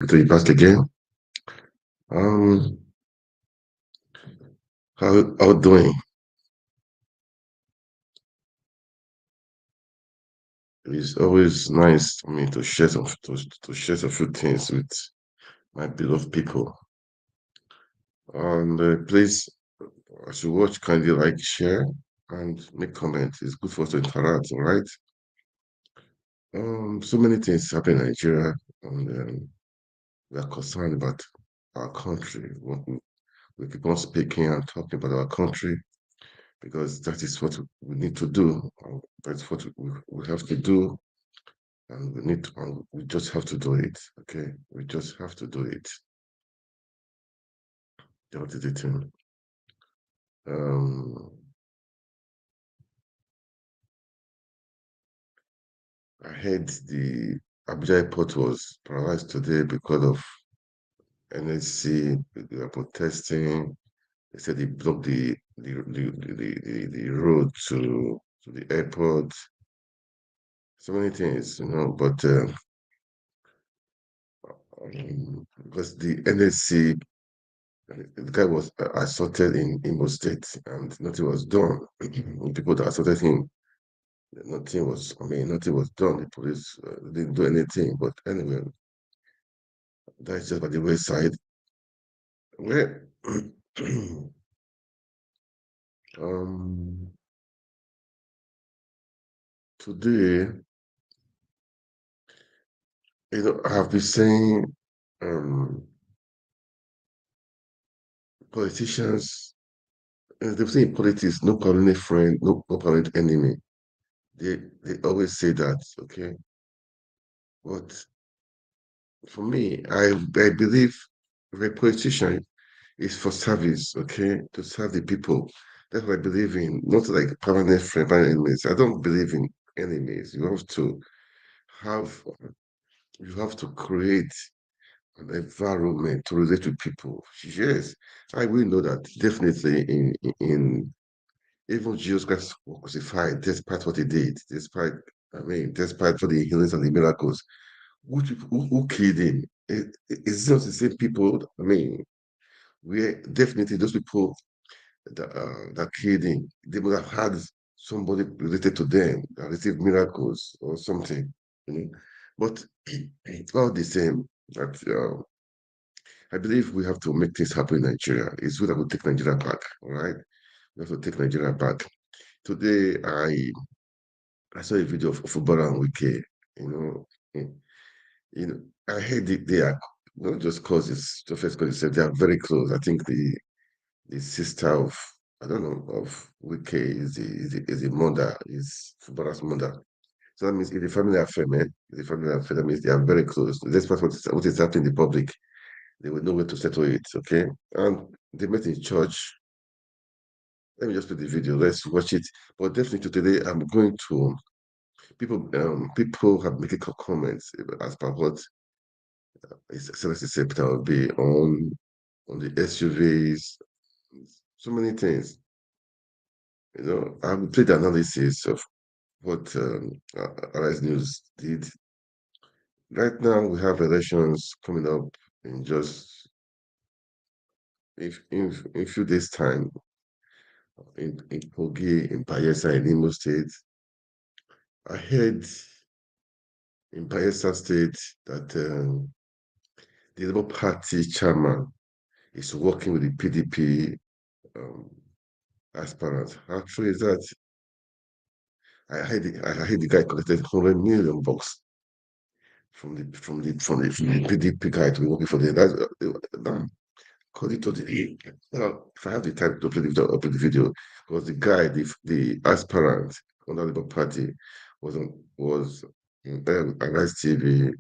To be back again. Um, how doing? It's always nice for me to share to share a few things with my beloved people. And please, as you watch, kindly like, share, and make comments. It's good for us to interact. All right. So many things happen in Nigeria, and we are concerned about our country. We keep on speaking and talking about our country because that is what we need to do. That's what we have to do, and we just have to do it. Okay, we just have to do it. That is the thing. Um, I heard the Abuja airport was paralyzed today because of NSC. They are protesting. They said they blocked the road to the airport. So many things, but because the NSC, the guy was assaulted in Imo State and nothing was done. The people that assaulted him, nothing was done. The police didn't do anything. But anyway, that's just by the wayside. Where um, today, I have been saying um, politicians, they say in politics, no permanent friend, no permanent enemy. They always say that, okay? But for me, I believe a politician is for service, okay, to serve the people. That's what I believe in, not like permanent friend, permanent enemies. I don't believe in enemies. Have you have to create an environment to relate with people. Yes, I will know that definitely in even Jesus Christ was crucified, despite what he did, despite for the healings and the miracles. Which people who killed him? It's not the same people. We definitely those people that killed him, they would have had somebody related to them that received miracles or something. You know? But all the same, that I believe we have to make things happen in Nigeria. It's good that we take Nigeria back. All right, we have to take Nigeria back. Today, I saw a video of footballer and Wiki. You know, eh, I heard they are not just causes, just first cause they are very close. I think the sister of I don't know of Wike is the mother, is footballer's mother. So that means it's a family affair, man. It's a family affair. That means they are very close. Despite what is happening in the public, they will know where to settle it. Okay, and they met in church. Let me just put the video. Let's watch it. But definitely today, I'm going to people have making comments as per what Excellency said will be on the SUVs, so many things. I will play the analysis of what Arise News did. Right now, we have elections coming up in just in a few days' time in Kogi, in Bayelsa, in Imo State. I heard in Bayelsa State that the Labour Party chairman is working with the PDP um, aspirants. How true is that? I heard the guy collected 100 million bucks from the PDP guy to be working for the according to the if I have the time to play the video, I'll play the video because the guy, the aspirant on the Labour Party was on Arise TV.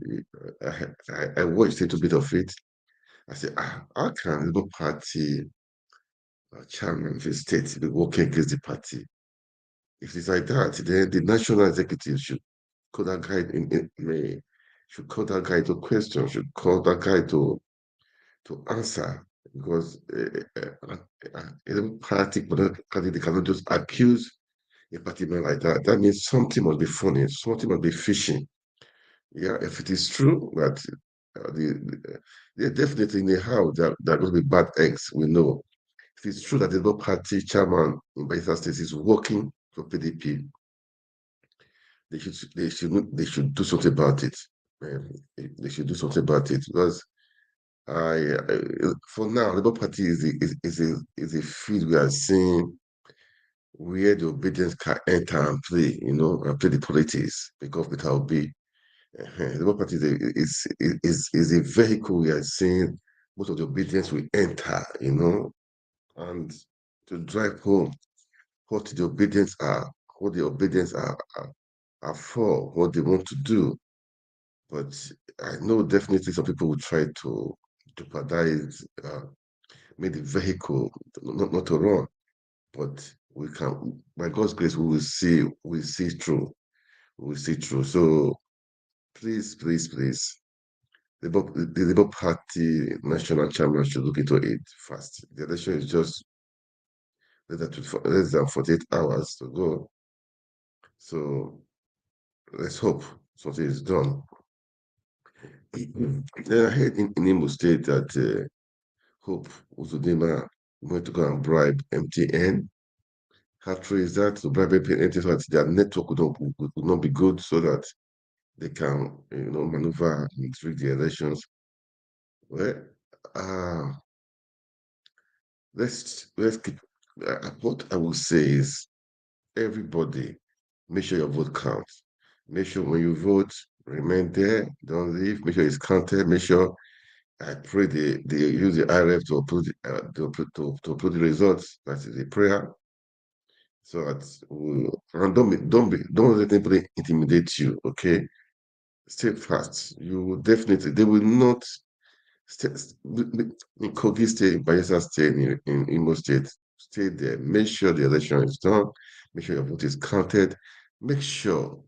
I watched a little bit of it. I said, how can Labour Party chairman of the state be working against the party? If it's like that, then the national executive should call that guy should call that guy to question, should call that guy to answer because a party candidate cannot just accuse a party man like that. That means something must be funny, something must be fishy. Yeah, if it is true that they're definitely in the house. There are going to be bad eggs. We know. If it's true that the Labour Party chairman in Bayelsa State is working for PDP, they should do something about it. Um, they should do something about it because I for now, Labour Party is a field we are seeing where the obedience can enter and play, and play the politics because without be the Labour Party is a vehicle we are seeing most of the obedience will enter, and to drive home what the obedience are, what the obedience are for, what they want to do. But I know definitely some people will try to jeopardize, make the vehicle not to run. But we can, by God's grace, we will see through. We will see through. So please, please, please, the Labour Party national chairman should look into it fast. The election is just less than 48 hours to go. So let's hope something is done. Then I heard in Imo State that Hope Uzodinma went to go and bribe MTN. How true is that? To bribe MTN so that their network would not be good so that they can, maneuver and rig the elections. Well, uh, let's keep. What I will say is, everybody, make sure your vote counts. Make sure when you vote, remain there, don't leave. Make sure it's counted. Make sure I pray they use the IRF to upload the results. That is a prayer. So that and don't let anybody intimidate you. Okay, stay fast. You will definitely they will not stay in Kogi State, in Bayelsa State, in Imo State. Stay there. Make sure the election is done. Make sure your vote is counted. Make sure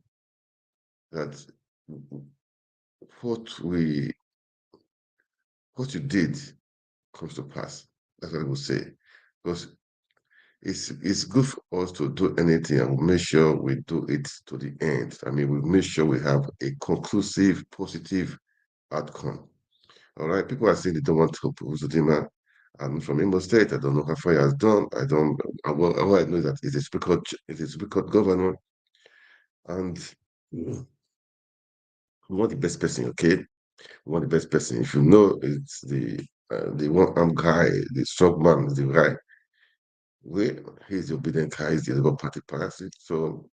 that what we what you did comes to pass. That's what I would say. Because it's good for us to do anything and make sure we do it to the end. I mean, we make sure we have a conclusive, positive outcome. All right. People are saying they don't want to oppose Zudima. I'm from Imo State. I don't know how far he has done. I don't. All I know is that it's a speaker governor, and we want the best person. Okay, we want the best person. If you know it's the one armed guy, the strong man, is the guy. He's the obedient guy. He's the Labour Party parasite. So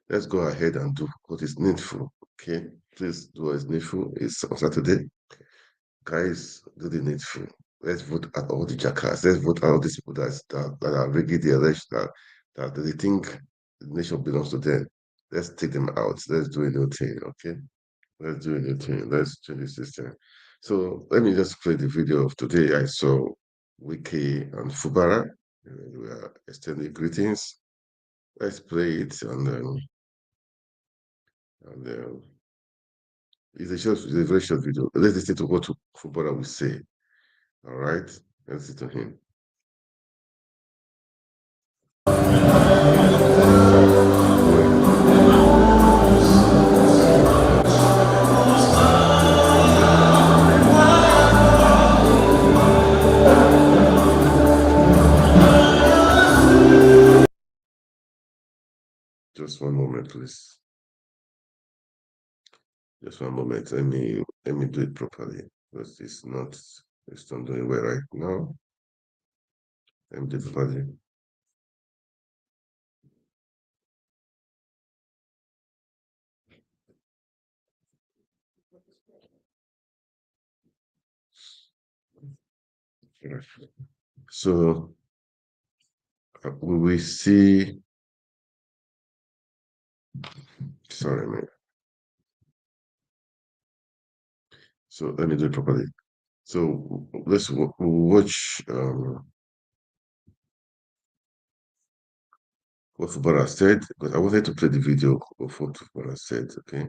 let's go ahead and do what is needful. Okay, please do what is needful. It's on Saturday. Guys, do the needful. Let's vote at all the jackass. Let's vote at all these people that are rigging the election, that they think the nation belongs to them. Let's take them out. Let's do a new thing, okay? Let's do a new thing. Let's change the system. So let me just play the video of today. I saw Wiki and Fubara. We are extending greetings. Let's play it and it's a very short video. Let's listen to what Fubara will say. All right, let's listen to him. Just one moment, please. Just one moment. Let me do it properly because it's not doing well right now. Let me do it properly. So we will see. Sorry, man. So let me do it properly. So let's watch what Fubara said because I wanted to play the video of what Fubara said. Okay,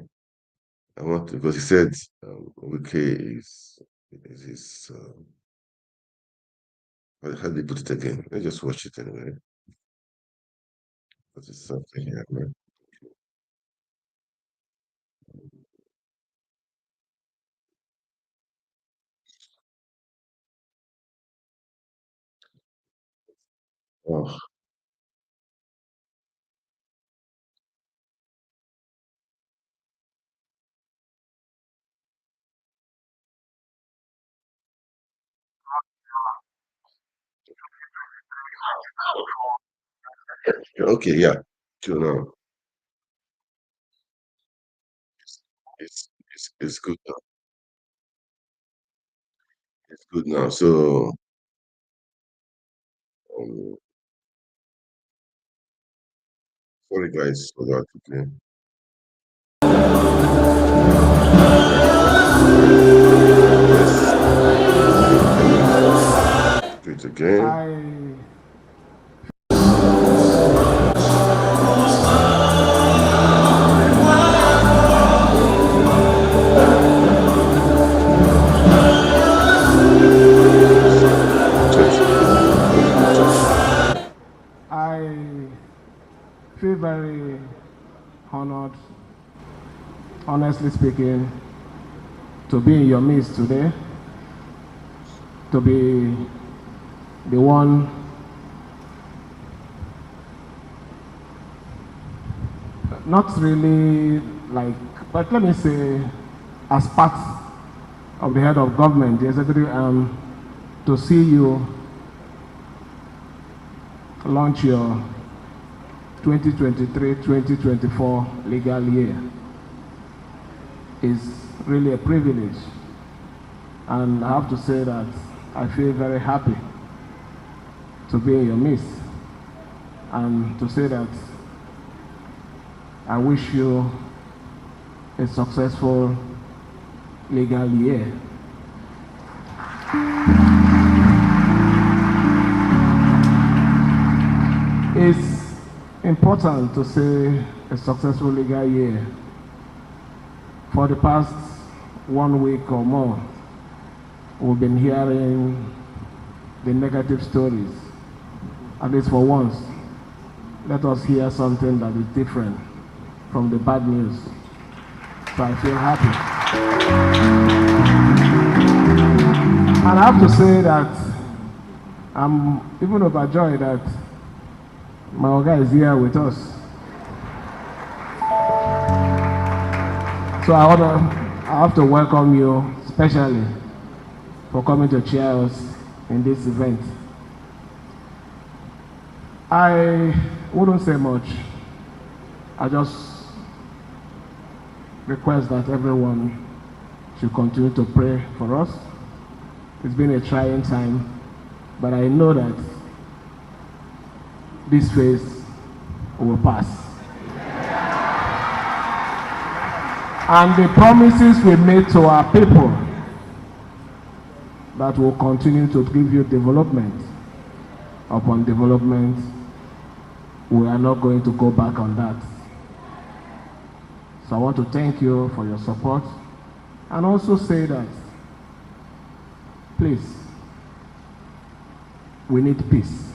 I want because he said Wike is his. How do they put it again? Let's just watch it anyway. Because it's something here, man. Oh, okay, yeah. So now it's good now. It's good now. So um, sorry guys for that. Okay. Let's do it again. I Test. Test. I feel very honored, honestly speaking, to be in your midst today, to be the one, not really like, but let me say, as part of the head of government, the executive, to see you launch your 2023-2024 legal year is really a privilege. And I have to say that I feel very happy to be in your midst and to say that I wish you a successful legal year. It's important to say a successful legal year. For the past 1 week or more, we've been hearing the negative stories. At least for once, let us hear something that is different from the bad news. So I feel happy. And I have to say that I'm even overjoyed that my Oga is here with us. So I have to welcome you specially for coming to cheer us in this event. I wouldn't say much. I just request that everyone should continue to pray for us. It's been a trying time, but I know that this phase will pass. And the promises we made to our people that will continue to give you development upon development, we are not going to go back on that. So I want to thank you for your support and also say that, please, we need peace.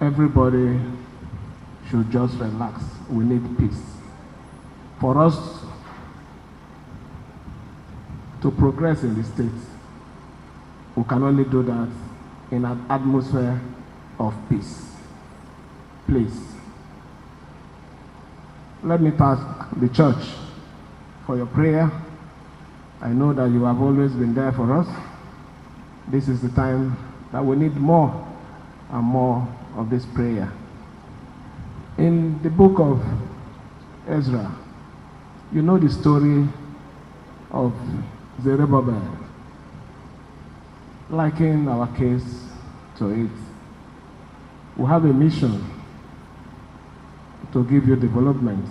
Everybody should just relax. We need peace. For us to progress in the state, we can only do that in an atmosphere of peace. Please, let me thank the church for your prayer. I know that you have always been there for us. This is the time that we need more and more of this prayer. In the book of Ezra, you know the story of Zerubbabel. Liken our case to it. We have a mission to give you development.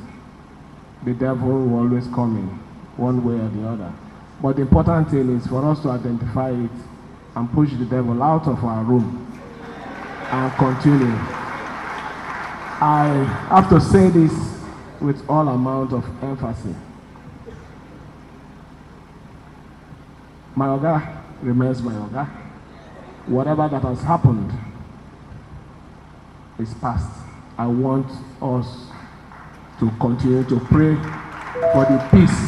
The devil will always come in, one way or the other. But the important thing is for us to identify it and push the devil out of our room and continue. I have to say this with all amount of emphasis. My Oga remains my Oga. Whatever that has happened is past. I want us to continue to pray for the peace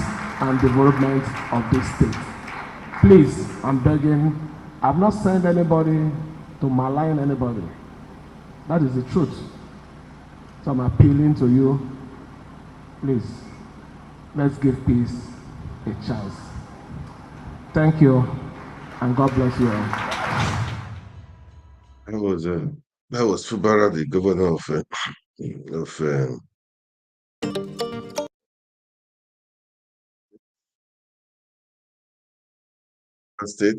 and development of this state. Please, I'm begging, I've not sent anybody to malign anybody. That is the truth. So I'm appealing to you, please, let's give peace a chance. Thank you, and God bless you all. That was Fubara, the governor of state.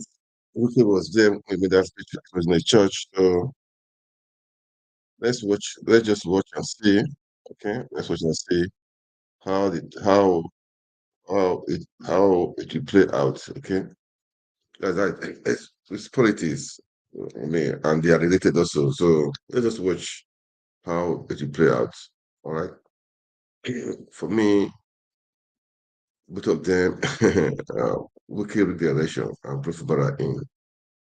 Wiki was there with me that speech. It was in a church. So let's watch. Let's just watch and see. Okay, let's watch and see how the how it will play out. Okay, because it's politics. I mean, and they are related also. So let's just watch how it will play out. All right. For me, both of them, Wiki rig the election and Prof. Bara in.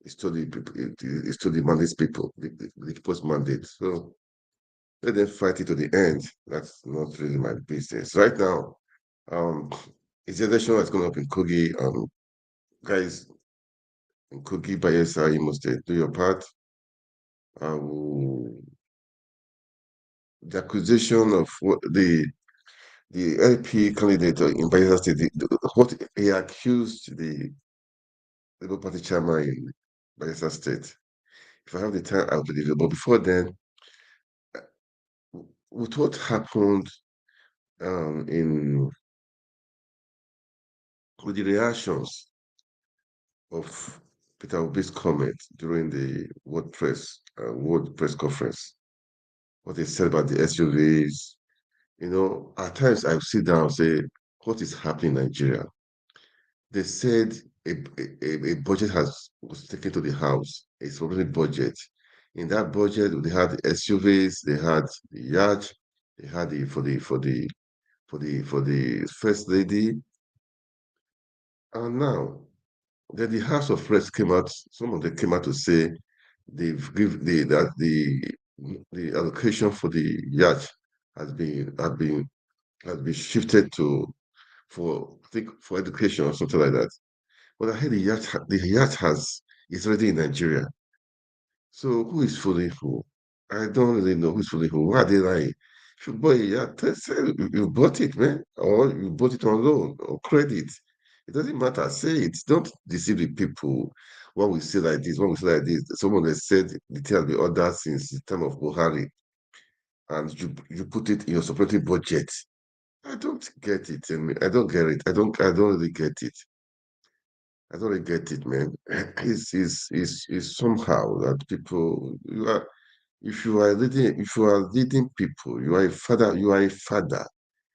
It's to the people. It's to the mandates people. The people's mandate. So let them fight it to the end. That's not really my business. Right now, um, it's the election that's going up in Kogi. Guys in Kogi, Bayelsa, you must do your part. The accusation of what the LP candidate in Bayelsa State, what he accused the Labour Party chairman in Bayelsa State. If I have the time, I'll believe it. But before then, with what happened in with the reactions of Peter Obi's comment during the World Press Conference, what he said about the SUVs, at times I sit down and say, what is happening in Nigeria? They said a budget was taken to the House, a supplementary budget. In that budget, they had the SUVs, they had the yacht, they had the for the first lady, and now then the House of Reps came out. Some of them came out to say they've give the allocation for the yacht has been shifted to for I think for education or something like that. But I heard the yacht is already in Nigeria. So who is fooling who? I don't really know who's fooling who. Why are they lying? If you buy a yacht, say you bought it, man, or you bought it on loan or credit. It doesn't matter. Say it. Don't deceive the people. When we say like this, when we say like this, someone has said the thing has been ordered since the time of Buhari, and you put it in your supplementary budget. I don't get it. I mean, I don't get it. I don't really get it. I don't really get it, man. It's somehow that people if you are leading people, you are a father.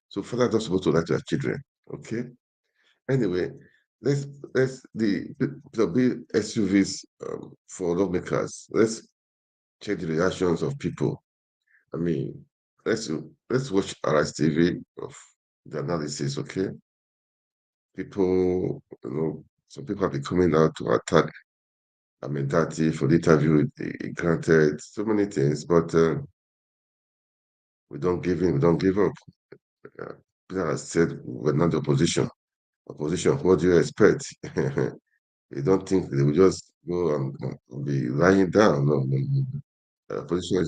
So father not supposed to lie to their children. Okay. Anyway, let's there'll be SUVs for lawmakers. Let's check the reactions of people. I mean, let's watch Arise TV of the analysis, okay? People, some people have been coming out to attack. I mean, Daddy for the interview, he granted so many things, but we don't give in, we don't give up. Peter has said we're not the opposition. Opposition, what do you expect? You don't think they will just go and be lying down? No, no, no. Opposition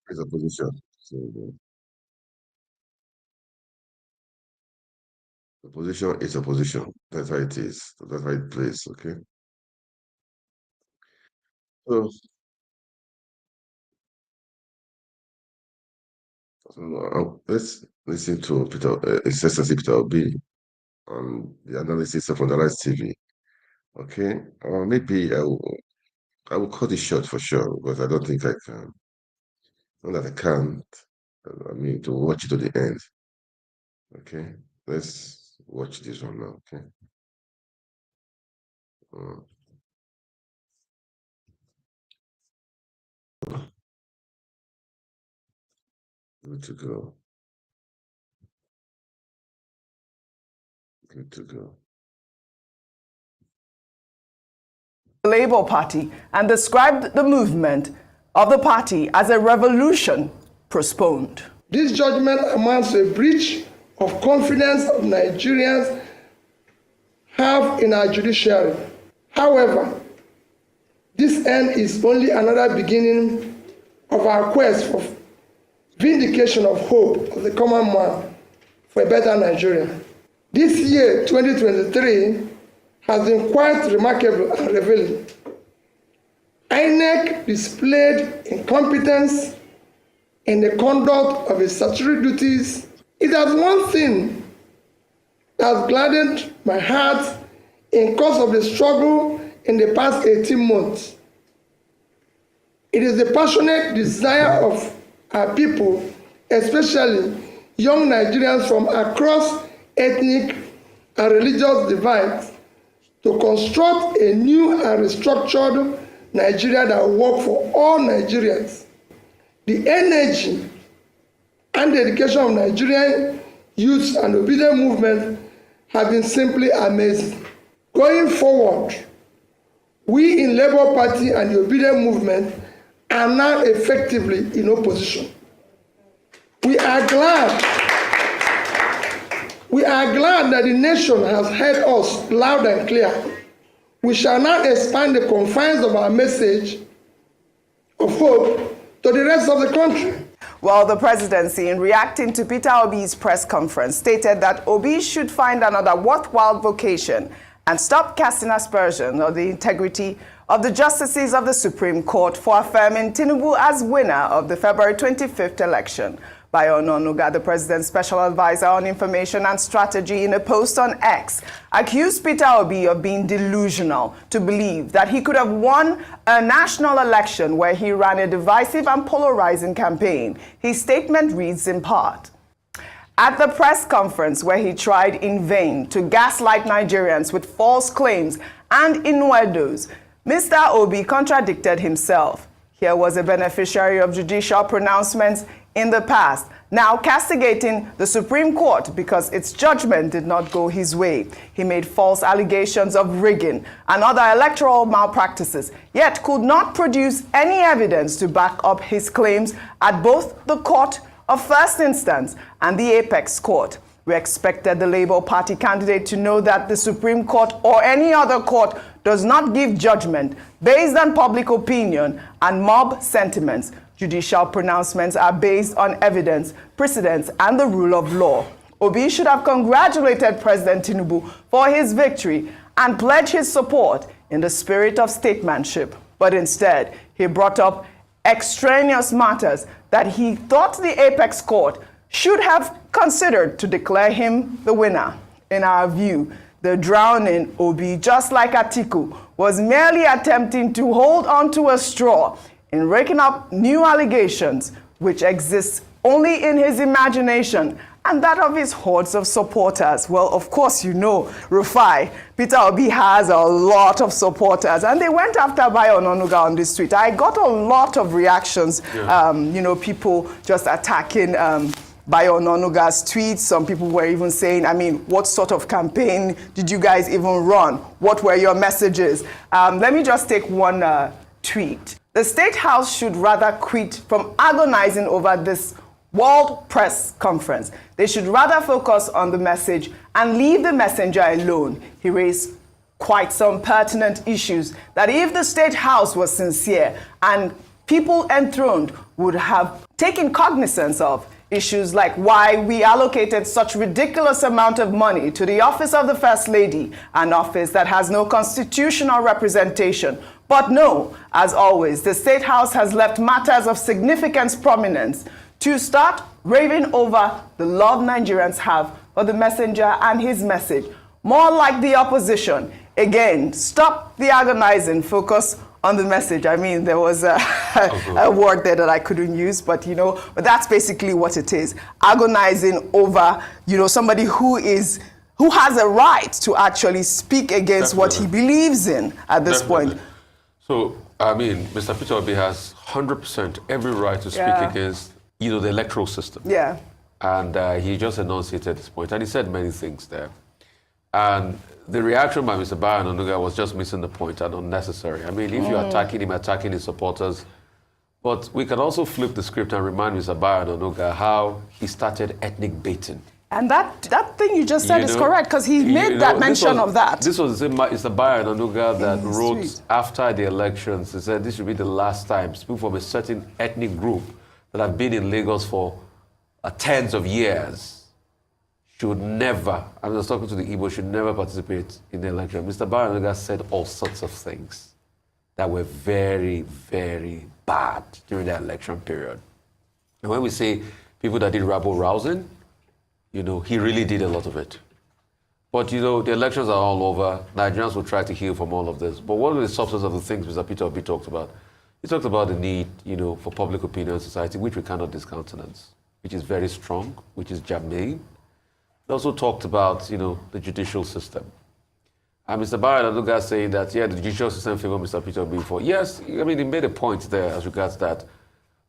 is opposition. So opposition is opposition. That's how it is. That's how it plays. Okay. So, let's listen to Peter, Excellency Peter Obi on the analysis of Underline TV. Okay. Maybe I will cut it short for sure, but I don't think I can. Not that I can't. I mean, to watch it to the end. Okay. Let's watch this one now. Okay. Uh, good to go. Good to go. The Labour Party and described the movement of the party as a revolution postponed. This judgment amounts to a breach of confidence of Nigerians have in our judiciary. However, This end is only another beginning of our quest for vindication of hope of the common man for a better Nigeria. This year, 2023, has been quite remarkable and revealing. INEC displayed incompetence in the conduct of its statutory duties. It has one thing that has gladdened my heart in course of the struggle in the past 18 months. It is the passionate desire of our people, especially young Nigerians from across ethnic and religious divides, to construct a new and restructured Nigeria that will work for all Nigerians. The energy and dedication of Nigerian youth and obedient movement have been simply amazing. Going forward, we in Labour Party and the obedient movement are now effectively in opposition. We are glad that the nation has heard us loud and clear. We shall now expand the confines of our message of hope to the rest of the country. Well, the presidency, in reacting to Peter Obi's press conference, stated that Obi should find another worthwhile vocation and stop casting aspersions on the integrity of the justices of the Supreme Court for affirming Tinubu as winner of the February 25th election. Bayo Ononuga, the president's special advisor on information and strategy, in a post on X, accused Peter Obi of being delusional to believe that he could have won a national election where he ran a divisive and polarizing campaign. His statement reads in part: at the press conference where he tried in vain to gaslight Nigerians with false claims and innuendos, Mr. Obi contradicted himself. Here was a beneficiary of judicial pronouncements in the past, now castigating the Supreme Court because its judgment did not go his way. He made false allegations of rigging and other electoral malpractices, yet could not produce any evidence to back up his claims at both the Court of First Instance and the Apex Court. We expected the Labour Party candidate to know that the Supreme Court or any other court does not give judgment based on public opinion and mob sentiments. Judicial pronouncements are based on evidence, precedents, and the rule of law. Obi should have congratulated President Tinubu for his victory and pledged his support in the spirit of statesmanship. But instead, he brought up extraneous matters that he thought the Apex Court should have considered to declare him the winner. In our view, the drowning Obi, just like Atiku, was merely attempting to hold on to a straw in raking up new allegations which exist only in his imagination and that of his hordes of supporters. Well, of course, you know, Rufai, Peter Obi has a lot of supporters, and they went after Bayo Ononuga on this tweet. I got a lot of reactions, people just attacking Bayo Ononuga's tweets. Some people were even saying, I mean, what sort of campaign did you guys even run? What were your messages? Let me just take one tweet. The State House should rather quit from agonizing over this World Press Conference. They should rather focus on the message and leave the messenger alone. He raised quite some pertinent issues that if the State House was sincere and people enthroned would have taken cognizance of. Issues like why we allocated such ridiculous amount of money to the office of the First Lady, an office that has no constitutional representation. But no, as always, the State House has left matters of significant prominence to start raving over the love Nigerians have for the messenger and his message. More like the opposition. Again, stop the agonizing, focus on the message. I mean, there was a word there that I couldn't use, but but that's basically what it is. Agonizing over, somebody who has a right to actually speak against what he believes in at this point. So, I mean, Mr. Peter Obi has 100% every right to speak against, the electoral system. Yeah. And he just enunciated at this point, and he said many things there. And the reaction by Mr. Bayo Ononuga was just missing the point and unnecessary. I mean, if you're attacking him, attacking his supporters. But we can also flip the script and remind Mr. Bayo Ononuga how he started ethnic baiting. And that thing you just said is correct, because he made that mention of that. This was Mr. Bayo Onanuga that wrote after the elections. He said this should be the last time people from a certain ethnic group that have been in Lagos for tens of years should never, I was talking to the Igbo, should never participate in the election. Mr. Bayo Onanuga said all sorts of things that were very, very bad during the election period. And when we say people that did rabble-rousing, he really did a lot of it. But, the elections are all over. Nigerians will try to heal from all of this. But what are the substance of the things Mr. Peter Obi talked about? He talked about the need, for public opinion in society, which we cannot discountenance, which is very strong, which is germane. He also talked about, the judicial system. And Mr. Bayo Onanuga saying that, the judicial system favored Mr. Peter Obi before. Yes, he made a point there as regards that.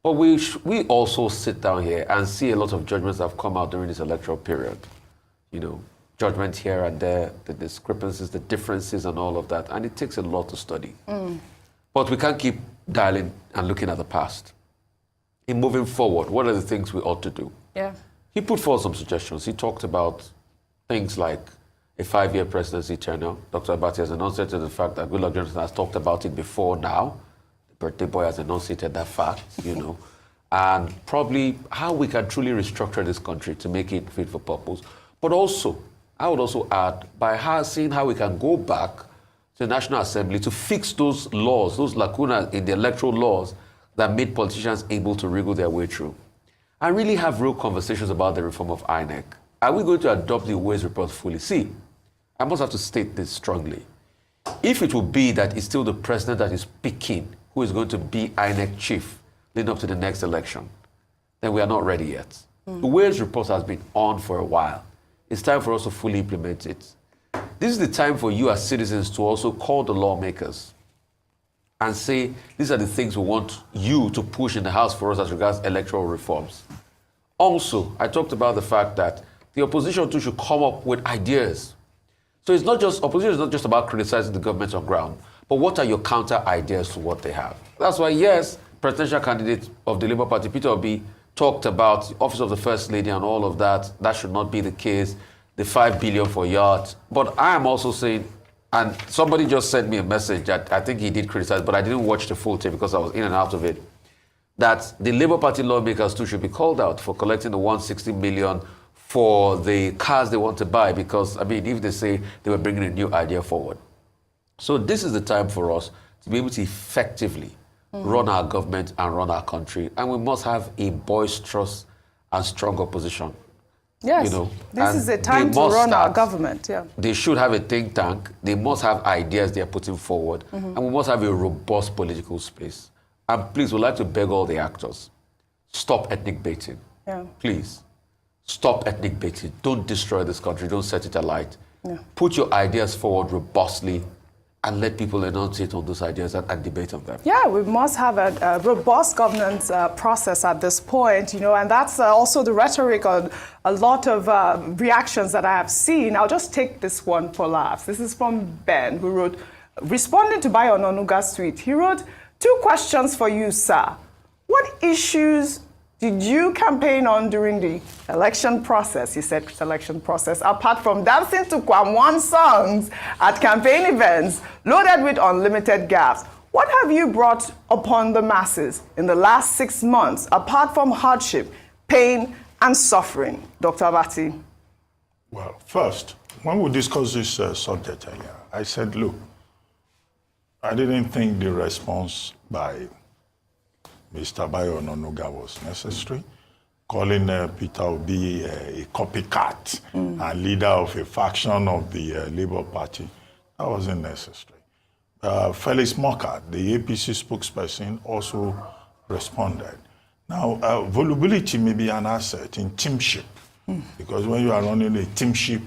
But we also sit down here and see a lot of judgments that have come out during this electoral period. Judgment here and there, the discrepancies, the differences and all of that. And it takes a lot to study. But we can't keep dialing and looking at the past. In moving forward, what are the things we ought to do? Yeah. He put forward some suggestions. He talked about things like a 5-year presidency tenure. Dr. Abati has enunciated the fact that Goodluck Jonathan has talked about it before now. Birthday boy has enunciated that fact, and probably how we can truly restructure this country to make it fit for purpose. But also, I would also add, by seeing how we can go back to the National Assembly to fix those laws, those lacunas in the electoral laws that made politicians able to wriggle their way through. And really have real conversations about the reform of INEC. Are we going to adopt the Ways report fully? See, I must have to state this strongly. If it will be that it's still the president that is picking who is going to be INEC chief leading up to the next election, then we are not ready yet. The Ways report has been on for a while. It's time for us to fully implement it. This is the time for you as citizens to also call the lawmakers and say, these are the things we want you to push in the House for us as regards electoral reforms. Also, I talked about the fact that the opposition too should come up with ideas. So opposition is not just about criticizing the government on ground, but what are your counter ideas to what they have? That's why, yes, presidential candidate of the Labour Party, Peter Obi, talked about the office of the First Lady and all of that. That should not be the case. The 5 billion for yachts. But I am also saying, and somebody just sent me a message that I think he did criticize, but I didn't watch the full tape because I was in and out of it, that the Labour Party lawmakers too should be called out for collecting the 160 million for the cars they want to buy, because, if they say they were bringing a new idea forward. So this is the time for us to be able to effectively run our government and run our country. And we must have a boisterous and strong opposition. Yes, this is the time to run our government. Yeah. They should have a think tank. They must have ideas they are putting forward. And we must have a robust political space. And please, we'd like to beg all the actors, stop ethnic baiting. Yeah. Please, stop ethnic baiting. Don't destroy this country. Don't set it alight. Yeah. Put your ideas forward robustly and let people enunciate on those ideas and debate on them. Yeah, we must have a robust governance process at this point, and that's also the rhetoric on a lot of reactions that I have seen. I'll just take this one for laughs. This is from Ben, who wrote, responding to Bayo Onanuga's tweet, he wrote, 2 questions for you, sir. What issues did you campaign on during the election process? He said election process, apart from dancing to Kwamwan songs at campaign events loaded with unlimited gas. What have you brought upon the masses in the last 6 months, apart from hardship, pain, and suffering? Dr. Abati. Well, first, when we discussed this subject earlier, I said, look, I didn't think the response by Mr. Bayo Onanuga was necessary. Calling Peter Obi a copycat and leader of a faction of the Labour Party, that wasn't necessary. Felix Moka, the APC spokesperson, also responded. Now, volubility may be an asset in teamship, because when you are running a teamship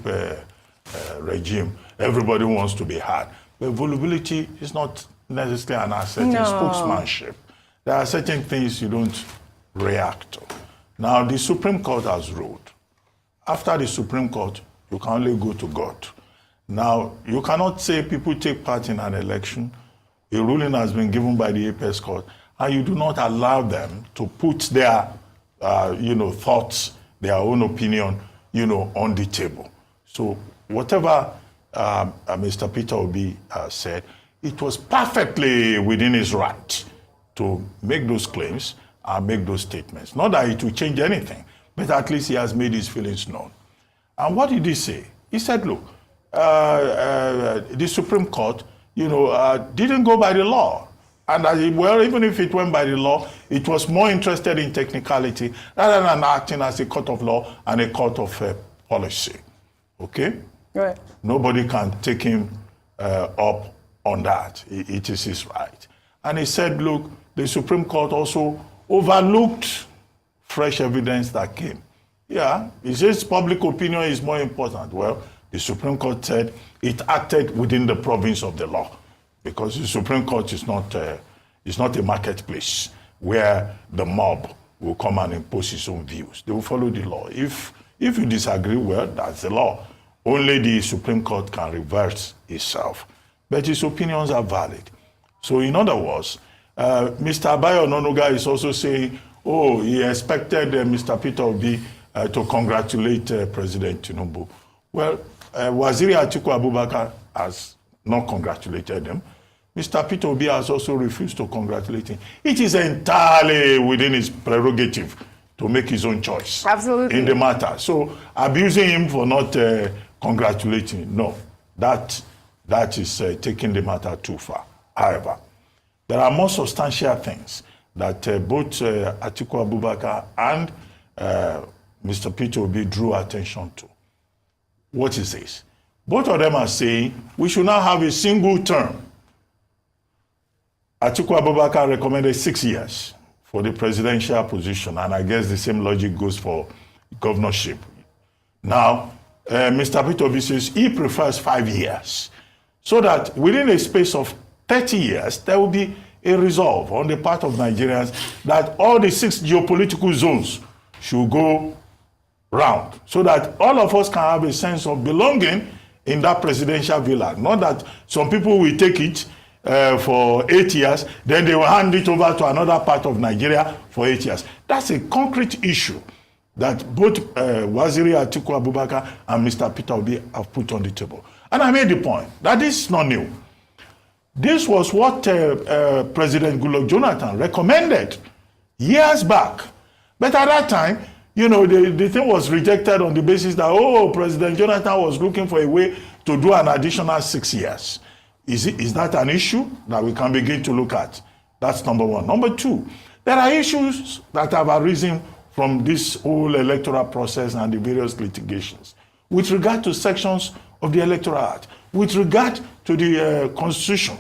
regime, everybody wants to be heard. But volubility is not necessarily an asset in spokesmanship. There are certain things you don't react to. Now, the Supreme Court has ruled. After the Supreme Court, you can only go to God. Now, you cannot say people take part in an election. A ruling has been given by the Apex Court, and you do not allow them to put their thoughts, their own opinion, on the table. So whatever Mr. Peter Obi said, it was perfectly within his right to make those claims and make those statements. Not that it will change anything, but at least he has made his feelings known. And what did he say? He said, look, the Supreme Court, didn't go by the law. And even if it went by the law, it was more interested in technicality rather than acting as a court of law and a court of policy. Okay? Right. Nobody can take him up on that. It is his right. And he said, look, the Supreme Court also overlooked fresh evidence that came. Yeah, he says public opinion is more important. Well, the Supreme Court said it acted within the province of the law, because the Supreme Court is not a marketplace where the mob will come and impose its own views. They will follow the law. If you disagree, well, that's the law. Only the Supreme Court can reverse itself. But his opinions are valid. So in other words, Mr. Abayo Ononuga is also saying, oh, he expected Mr. Peter Obi to congratulate President Tinubu. Well, Waziri Atiku Abubakar has not congratulated him. Mr. Peter Obi has also refused to congratulate him. It is entirely within his prerogative to make his own choice. Absolutely. In the matter. So abusing him for not congratulating, no, that is taking the matter too far. However, there are more substantial things that both Atiku Abubakar and Mr. Peter Obi drew attention to. What is this? Both of them are saying we should now have a single term. Atiku Abubakar recommended 6 years for the presidential position, and I guess the same logic goes for governorship. Now, Mr. Peter Obi says he prefers 5 years, so that within a space of 30 years, there will be a resolve on the part of Nigerians that all the 6 geopolitical zones should go round, so that all of us can have a sense of belonging in that presidential villa. Not that some people will take it for 8 years, then they will hand it over to another part of Nigeria for 8 years. That's a concrete issue that both Waziri Atiku Abubakar and Mr. Peter Obi have put on the table. And I made the point that this is not new. This was what President Goodluck Jonathan recommended years back. But at that time, the thing was rejected on the basis that, President Jonathan was looking for a way to do an additional 6 years. Is that an issue that we can begin to look at? That's number one. Number two, there are issues that have arisen from this whole electoral process and the various litigations with regard to sections of the Electoral Act, with regard to the Constitution.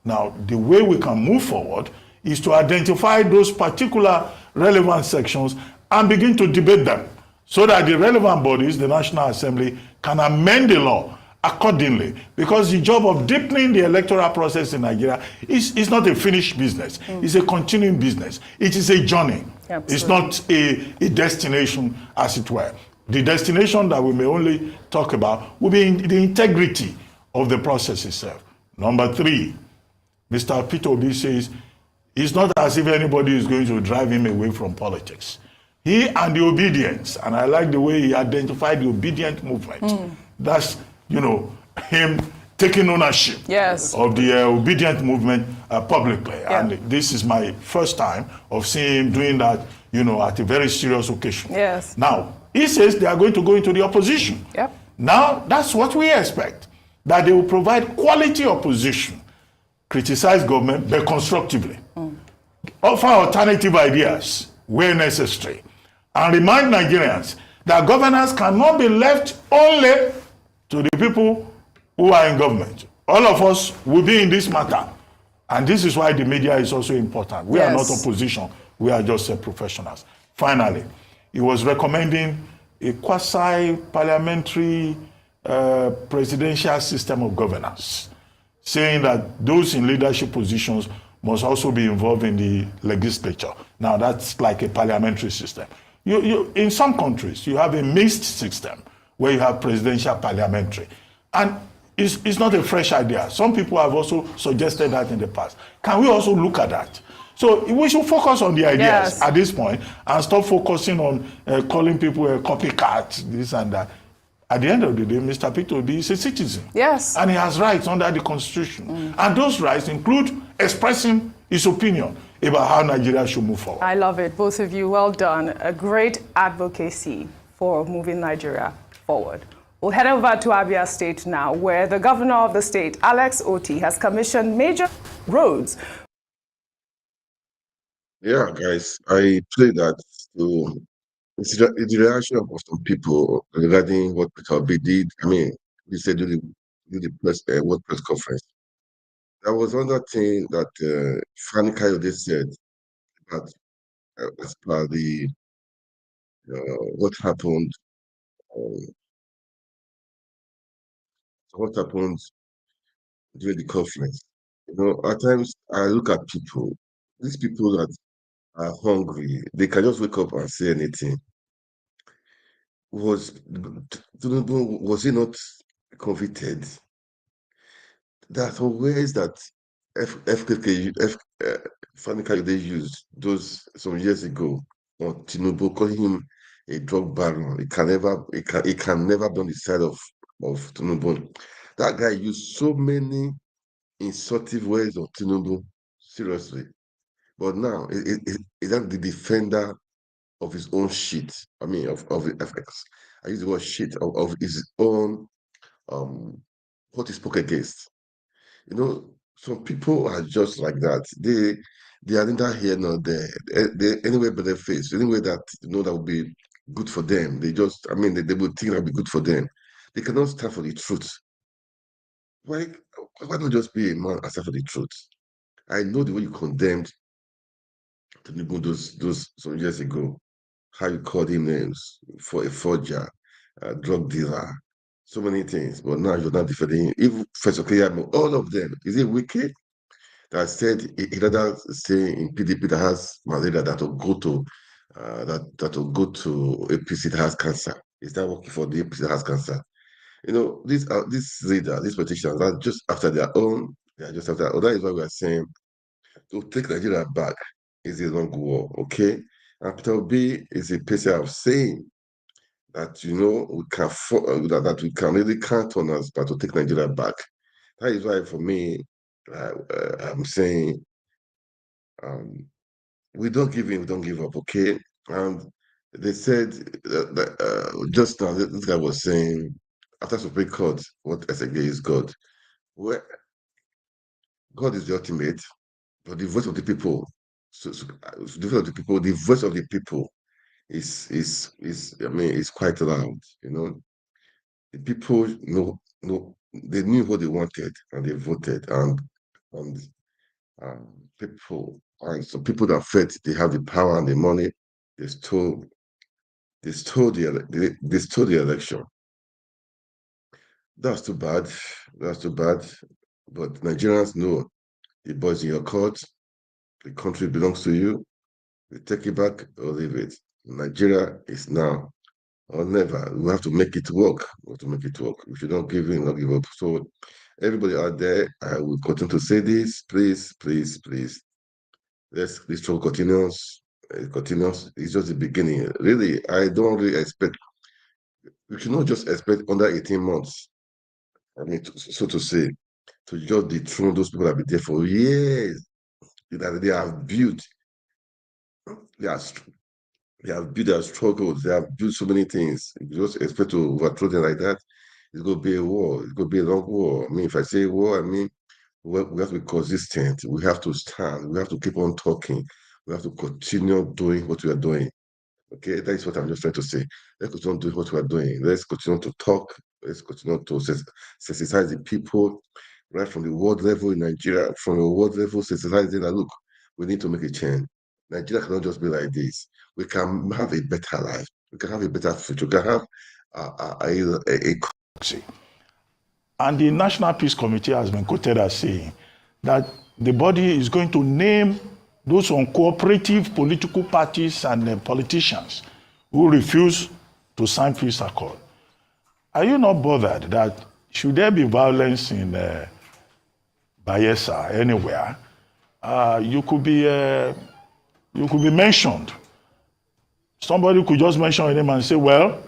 Now, the way we can move forward is to identify those particular relevant sections and begin to debate them so that the relevant bodies, the National Assembly, can amend the law accordingly. Because the job of deepening the electoral process in Nigeria is not a finished business. It's a continuing business. It is a journey. Absolutely. It's not a destination, as it were. The destination that we may only talk about will be the integrity of the process itself. Number three, Mr. Peter Obi says it's not as if anybody is going to drive him away from politics. He and the obedience, and I like the way he identified the obedient movement. That's, him taking ownership of the obedient movement publicly. Yeah. And this is my first time of seeing him doing that, at a very serious occasion. Yes. Now, he says they are going to go into the opposition. Yep. Now, that's what we expect, that they will provide quality opposition, criticize government, but constructively, offer alternative ideas where necessary, and remind Nigerians that governance cannot be left only to the people who are in government. All of us will be in this matter. And this is why the media is also important. We are not opposition. We are just professionals. Finally, he was recommending a quasi-parliamentary presidential system of governance, saying that those in leadership positions must also be involved in the legislature. Now, that's like a parliamentary system. In some countries, you have a mixed system where you have presidential parliamentary. And it's not a fresh idea. Some people have also suggested that in the past. Can we also look at that? So we should focus on the ideas at this point and stop focusing on calling people a copycat, this and that. At the end of the day, Mr. Peter Obi is a citizen. Yes. And he has rights under the Constitution. And those rights include expressing his opinion about how Nigeria should move forward. I love it. Both of you, well done. A great advocacy for moving Nigeria forward. We'll head over to Abia State now, where the governor of the state, Alex Oti, has commissioned major roads. Yeah, guys, I play that to it's the reaction of some people regarding what Peter Obi did. I mean, he said do the press what press conference. There was another thing that Fanny Kayode said that as per the what happened. What happened during the conference? You know, at times I look at people. These people that are hungry, they can just wake up and say anything. Was he not convicted? There's always that Fanny Kayode used those some years ago on Tinubu, calling him a drug baron. He can never be on the side of Tinubu. That guy used so many insultive ways of Tinubu, seriously. But now he's not the defender of his own shit. I mean, of the FX. I use the word shit of his own what he spoke against. You know, some people are just like that. They are neither here nor there. They anywhere but their face, anywhere that that would be good for them. They just, I mean, they would think that would be good for them. They cannot stand for the truth. Why not just be a man and stand for the truth? I know the way you condemned Tinubu those some years ago, how you called him names for a forger, a drug dealer, so many things. But now you're not defending him. Even First all of them. Is it wicked? That said he rather stay in PDP that has malaria that will go to that will go to APC that has cancer. Is that working for the APC that has cancer? You know, these leaders, these politicians are just after their own. They are just after. That is why we are saying to take Nigeria back is a long war, okay? And Peter Obi is a person of saying that we can that we can really count on us, but to take Nigeria back. That is why, for me, I'm saying we don't give in, we don't give up, okay? And they said that just now, this guy was saying after Supreme Court, what SAG is God. Well, God is the ultimate, but the voice of the people, the voice of the people, the voice of the people is I mean, is quite loud. You know, the people know they knew what they wanted and they voted, and people and some people that felt they have the power and the money, they stole the election. That's too bad. That's too bad. But Nigerians know the boys in your court, the country belongs to you. We take it back or leave it. Nigeria is now or never. We have to make it work. We have to make it work. We should not give in, not give up. So everybody out there, I will continue to say this. Please, please, please. This struggle continues. It continues. It's just the beginning. Really, I don't really expect. We should not just expect under 18 months. I mean, so to say, to just dethrone those people that have been there for years. That they have built. They have built their struggles. They have built so many things. If you just expect to overthrow them like that, it's going to be a war. It's going to be a long war. I mean, if I say war, I mean, we have to be consistent. We have to stand. We have to keep on talking. We have to continue doing what we are doing. Okay, that is what I'm just trying to say. Let's continue doing what we are doing. Let's continue to talk. Let's continue to sensitize the people, right from the world level in Nigeria, from the world level, sensitizing that, look, we need to make a change. Nigeria cannot just be like this. We can have a better life. We can have a better future. We can have a And the National Peace Committee has been quoted as saying that the body is going to name those uncooperative political parties and politicians who refuse to sign peace accord. Are you not bothered that should there be violence in Bayelsa, anywhere, you could be mentioned. Somebody could just mention your name and say, well,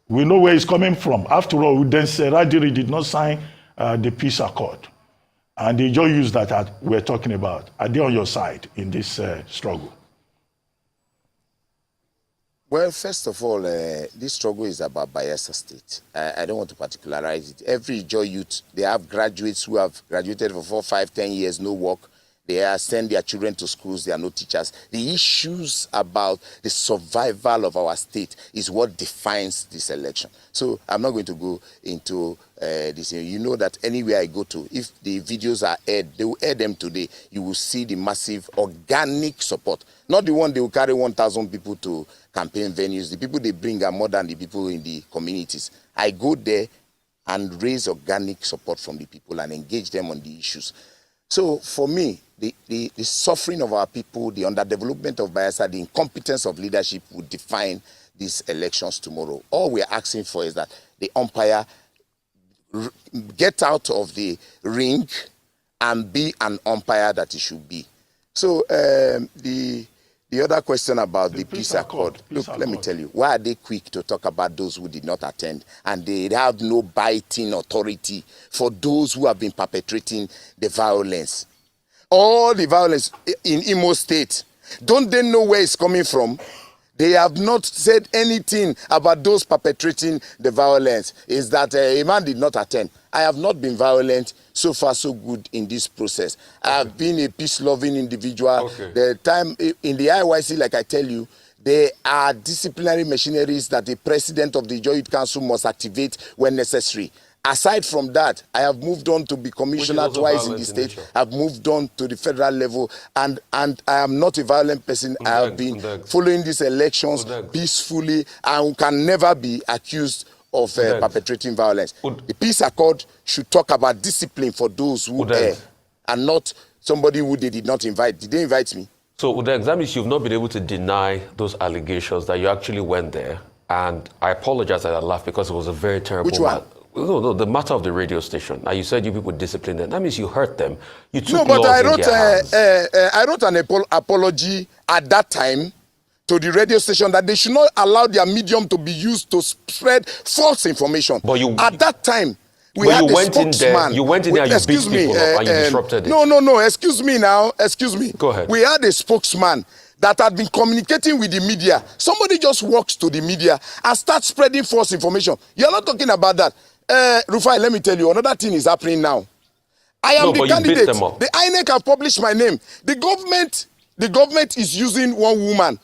we know where it's coming from. After all, then Radiri did not sign the peace accord. And they just use that we're talking about. Are they on your side in this struggle? Well, first of all, this struggle is about Bayelsa State. I don't want to particularize it. Every Joy youth, they have graduates who have graduated for 4, 5, 10 years, no work. They send their children to schools, they are no teachers. The issues about the survival of our state is what defines this election. So I'm not going to go into this. You know that anywhere I go to, if the videos are aired, they will air them today. You will see the massive organic support. Not the one they will carry 1,000 people to campaign venues. The people they bring are more than the people in the communities. I go there and raise organic support from the people and engage them on the issues. So for me, the suffering of our people, the underdevelopment of Bayelsa, the incompetence of leadership will define these elections tomorrow. All we're asking for is that the umpire get out of the ring and be an umpire that he should be. So the other question about the peace accord. Look, let me tell you, why are they quick to talk about those who did not attend? And they have no biting authority for those who have been perpetrating the violence. All the violence in Imo State, don't they know where it's coming from? They have not said anything about those perpetrating the violence. Is that a man did not attend. I have not been violent. So far, so good in this process. Okay. I have been a peace-loving individual. Okay. The time in the IYC, like I tell you, there are disciplinary machineries that the president of the Joy Youth Council must activate when necessary. Aside from that, I have moved on to be commissioner twice in the state. I've moved on to the federal level, and I am not a violent person. I have been following these elections peacefully and can never be accused of perpetrating violence. The peace accord should talk about discipline for those who err, and not somebody who they did not invite. Did they invite me? So that means you've not been able to deny those allegations that you actually went there. And I apologize that I laughed because it was a very terrible... Which one? No, the matter of the radio station. Now, you said you people disciplined them. That means you hurt them. You took no, but laws I in their hands. I wrote an apology at that time to the radio station that they should not allow their medium to be used to spread false information. But you, at that time, we had a spokesman. You went in there and you beat people up and you disrupted it. No, excuse me now. Excuse me. Go ahead. We had a spokesman that had been communicating with the media. Somebody just walks to the media and starts spreading false information. You're not talking about that. Rufai, let me tell you, another thing is happening now. I am the candidate. The INEC have published my name. The government is using one woman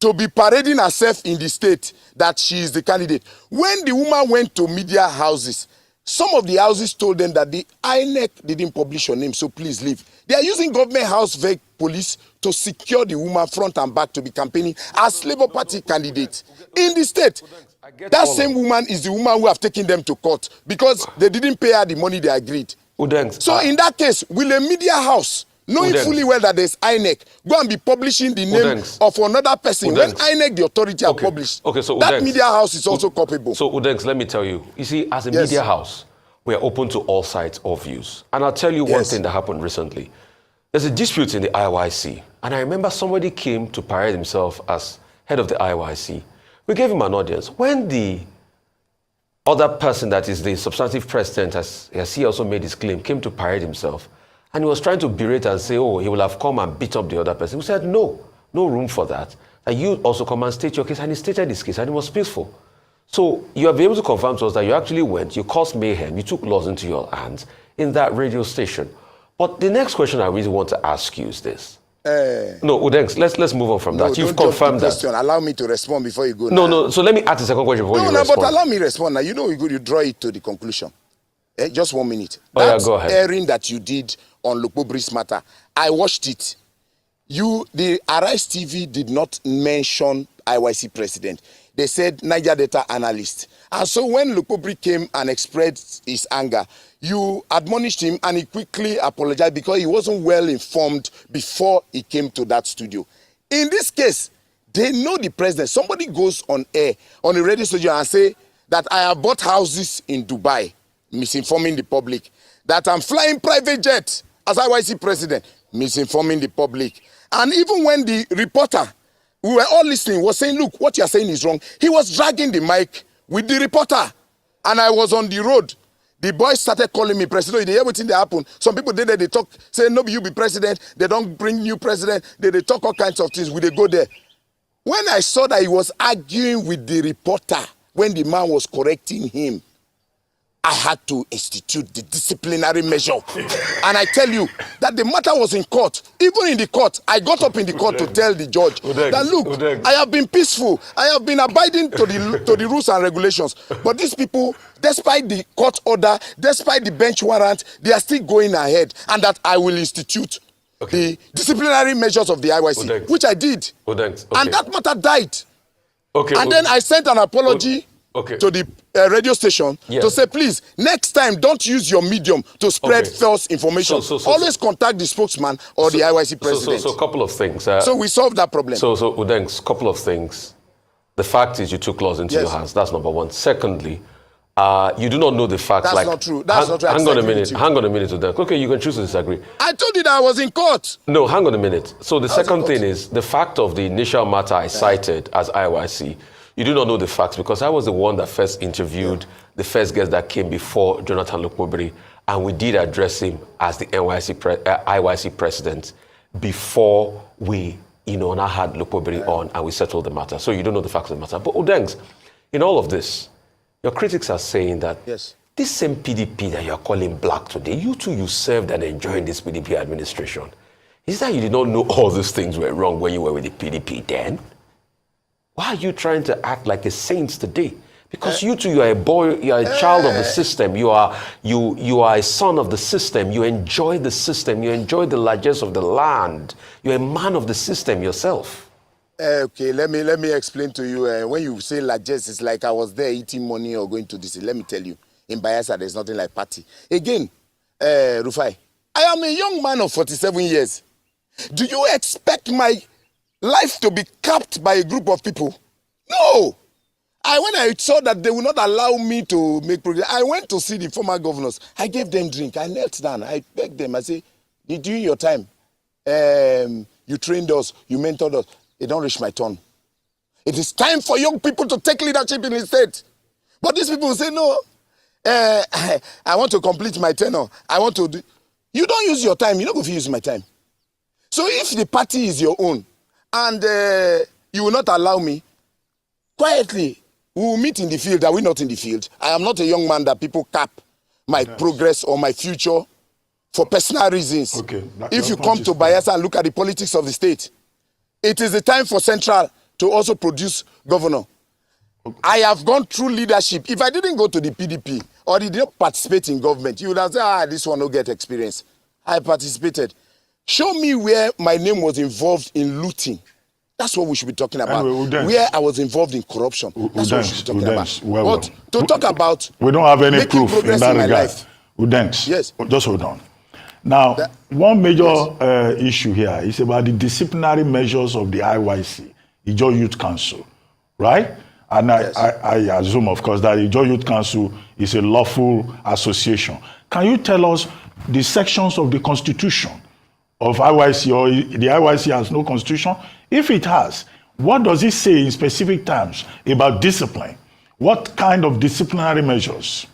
to be parading herself in the state that she is the candidate. When the woman went to media houses, some of the houses told them that the INEC didn't publish your name, so please leave. They are using government house police to secure the woman front and back to be campaigning as Labour Party candidate in the state. That same woman is the woman who have taken them to court because they didn't pay her the money they agreed. So in that case, will a media house, knowing fully well that there's INEC, go and be publishing the name of another person when INEC, the authority, have published? So that media house is also culpable. So Udengs, let me tell you, see, as a media house, we are open to all sides of views. And I'll tell you one thing that happened recently. There's a dispute in the IYC, and I remember somebody came to parade himself as head of the IYC. We gave him an audience. When the other person that is the substantive president, as he also made his claim, came to parade himself, and he was trying to berate and say, oh, he will have come and beat up the other person. We said, no room for that. And you also come and state your case. And he stated his case, and it was peaceful. So you have been able to confirm to us that you actually went, you caused mayhem, you took laws into your hands in that radio station. But the next question I really want to ask you is this. No, Udengs, let's move on from that. You've confirmed that. Allow me to respond before you go. No. So let me ask the second question before you respond. But allow me to respond now. You know, you draw it to the conclusion. Just 1 minute. Go ahead. Airing that you did on Lopobri's matter, I watched it. The Arise TV did not mention IYC president. They said Niger data analyst. And so when Lupobri came and expressed his anger, you admonished him and he quickly apologized because he wasn't well informed before he came to that studio. In this case, they know the president. Somebody goes on air, on a radio station and say that I have bought houses in Dubai, misinforming the public, that I'm flying private jet as IYC president. misinforming the public. And even when the reporter, we were all listening, was saying, look, what you're saying is wrong, he was dragging the mic with the reporter. And I was on the road. The boys started calling me president. They hear everything that happened. Some people did that, they talk, say, no, you be president. They don't bring new president. They talk all kinds of things. They go there. When I saw that he was arguing with the reporter, when the man was correcting him, I had to institute the disciplinary measure. And I tell you that the matter was in court. Even in the court, I got up in the court to tell the judge that, look, I have been peaceful. I have been abiding to the rules and regulations. But these people, despite the court order, despite the bench warrant, they are still going ahead. And that I will institute the disciplinary measures of the IYC, which I did. And that matter died. And then I sent an apology to the radio station to say, please, next time, don't use your medium to spread false information. Always contact the spokesman or the IYC president. So a couple of things. So we solved that problem. So Udengs, couple of things. The fact is you took laws into your hands. That's number one. Secondly, you do not know the facts. That's not true. That's not true. Hang on a minute. Hang on a minute, Udengs. Okay, you can choose to disagree. I told you that I was in court. No, hang on a minute. So the second thing is the fact of the initial matter I cited as IYC. You do not know the facts because I was the one that first interviewed the first guest that came before Jonathan Lukmobiri, and we did address him as the IYC president before we, now had Lukmobiri on and we settled the matter. So you don't know the facts of the matter. But Udengs, in all of this, your critics are saying that this same PDP that you're calling black today, you served and enjoyed this PDP administration. Is that you did not know all these things were wrong when you were with the PDP then? Why are you trying to act like a saint today? Because you are a boy, you are a child of the system. You are a son of the system. You enjoy the system. You enjoy the largesse of the land. You're a man of the system yourself. Okay, let me explain to you. When you say largesse, it's like I was there eating money or going to this. Let me tell you, in Bayelsa, there's nothing like party. Again, Rufai, I am a young man of 47 years. Do you expect my life to be capped by a group of people? No. When I saw that they would not allow me to make progress, I went to see the former governors. I gave them drink. I knelt down. I begged them. I said, during your time, you trained us, you mentored us. It don't reach my turn. It is time for young people to take leadership in the state. But these people say, no, I want to complete my tenure. I want to do. You don't use your time. You're not going to use my time. So if the party is your own, and you will not allow me, quietly, we will meet in the field. Are we not in the field? I am not a young man that people cap my progress or my future for personal reasons. If you come to Bayelsa and look at the politics of the state, it is the time for Central to also produce governor. I have gone through leadership. If I didn't go to the PDP or did not participate in government, you would have said, this one will get experience. I participated. Show me where my name was involved in looting. That's what we should be talking about. Anyway, where I was involved in corruption. That's what we should be talking about. But to talk about we don't have any proof in that regard. Udengs, yes. Just hold on. Now, one major issue here is about the disciplinary measures of the IYC, Ijaw Youth Council, right? And I assume, of course, that Ijaw Youth Council is a lawful association. Can you tell us the sections of the Constitution of IYC, or the IYC has no constitution? If it has, what does it say in specific terms about discipline? What kind of disciplinary measures?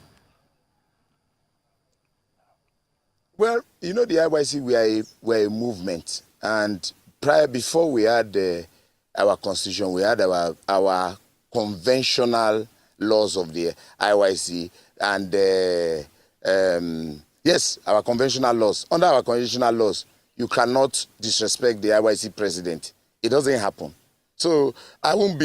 Well, the IYC, we're a movement. And before we had our constitution, we had our conventional laws of the IYC. And yes, our conventional laws. Under our conventional laws, you cannot disrespect the IYC president. It doesn't happen. So it won't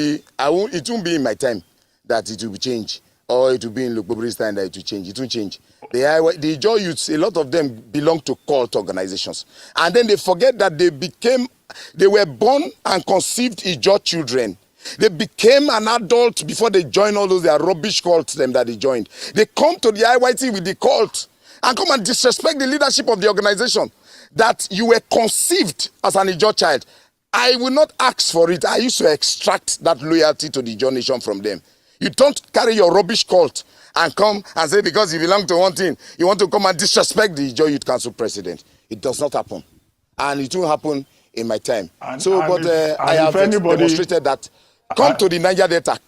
be in my time that it will change, or it will be in Lukmobiri's time that it will change. It won't change. The Ijaw youths, a lot of them belong to cult organizations. And then they forget that they were born and conceived Ijaw children. They became an adult before they joined all those their rubbish cults that they joined. They come to the IYC with the cult and come and disrespect the leadership of the organization. That you were conceived as an Ijaw child. I will not ask for it. I used to extract that loyalty to the Ijaw nation from them. You don't carry your rubbish cult and come and say because you belong to one thing, you want to come and disrespect the Ijaw Youth Council president. It does not happen. and it won't happen in my time. I have demonstrated that. Come to the Niger Delta.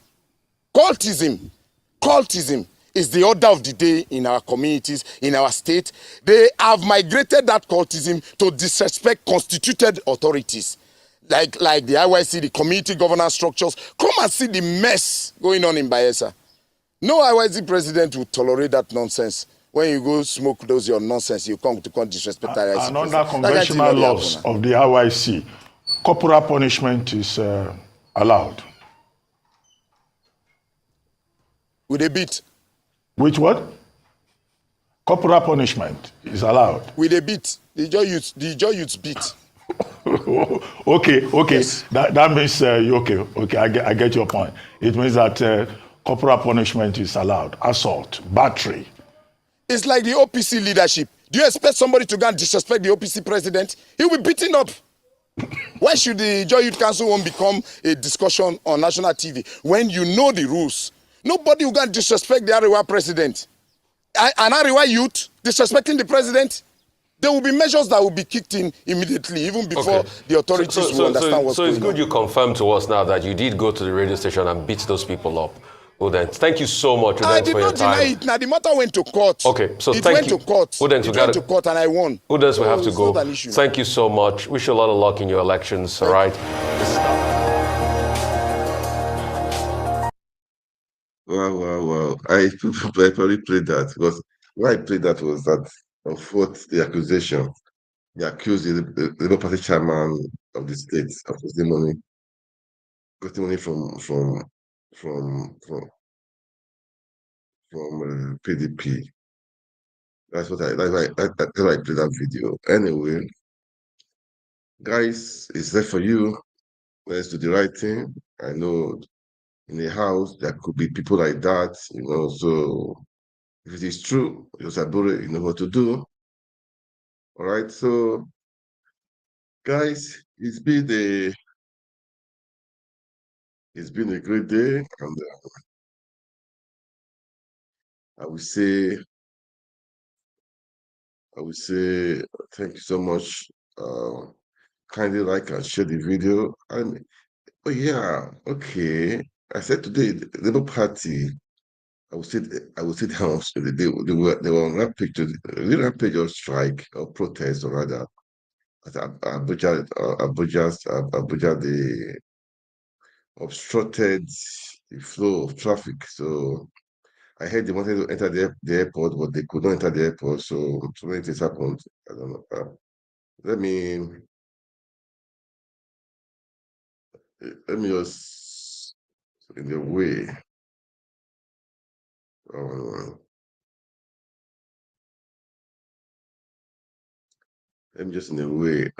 Cultism is the order of the day in our communities, in our state. They have migrated that cultism to disrespect constituted authorities, like the IYC, the community governance structures. Come and see the mess going on in Bayelsa. No IYC president will tolerate that nonsense. When you go smoke those your nonsense, you come disrespect IYC. And under conventional laws of the IYC, corporal punishment is allowed. With a beat. Which what? Corporal punishment is allowed. With a beat. The joy youths beat. Okay. Yes. That means okay. I get your point. It means that corporal punishment is allowed. Assault, battery. It's like the OPC leadership. Do you expect somebody to go and disrespect the OPC president? He will be beaten up. Why should the Joy Youth Council won't become a discussion on national TV when you know the rules? Nobody will go and disrespect the Arewa president. An Arewa youth disrespecting the president, there will be measures that will be kicked in immediately, even before the authorities will understand what's going on. So it's good you confirmed to us now that you did go to the radio station and beat those people up. Udens, thank you so much, Udens, I did not deny it. Now the matter went to court. Okay, so it thank went you. to court. Udens, it went to court and I won. Udens, we have to go. Thank you so much. Wish you a lot of luck in your elections, all right? Wow. I probably played that because why I played that was that of what the accusation. They accused the Labour Party chairman of the state of getting money from PDP. That's why I played that video. Anyway, guys, it's there for you. Let's do the right thing. I know in the house there could be people like that, so if it is true, Yosabure, you know what to do. All right, so guys, it's been a great day, and I will say thank you so much. Kindly like and share the video. And oh yeah, okay. I said today the Labour Party. I would say the house. They were on rampage or strike or protest or rather at Abuja. Abuja they obstructed the flow of traffic. So I heard they wanted to enter the airport, but they could not enter the airport. So many things happened. I don't know. Let me just in a way. Let me just in a way.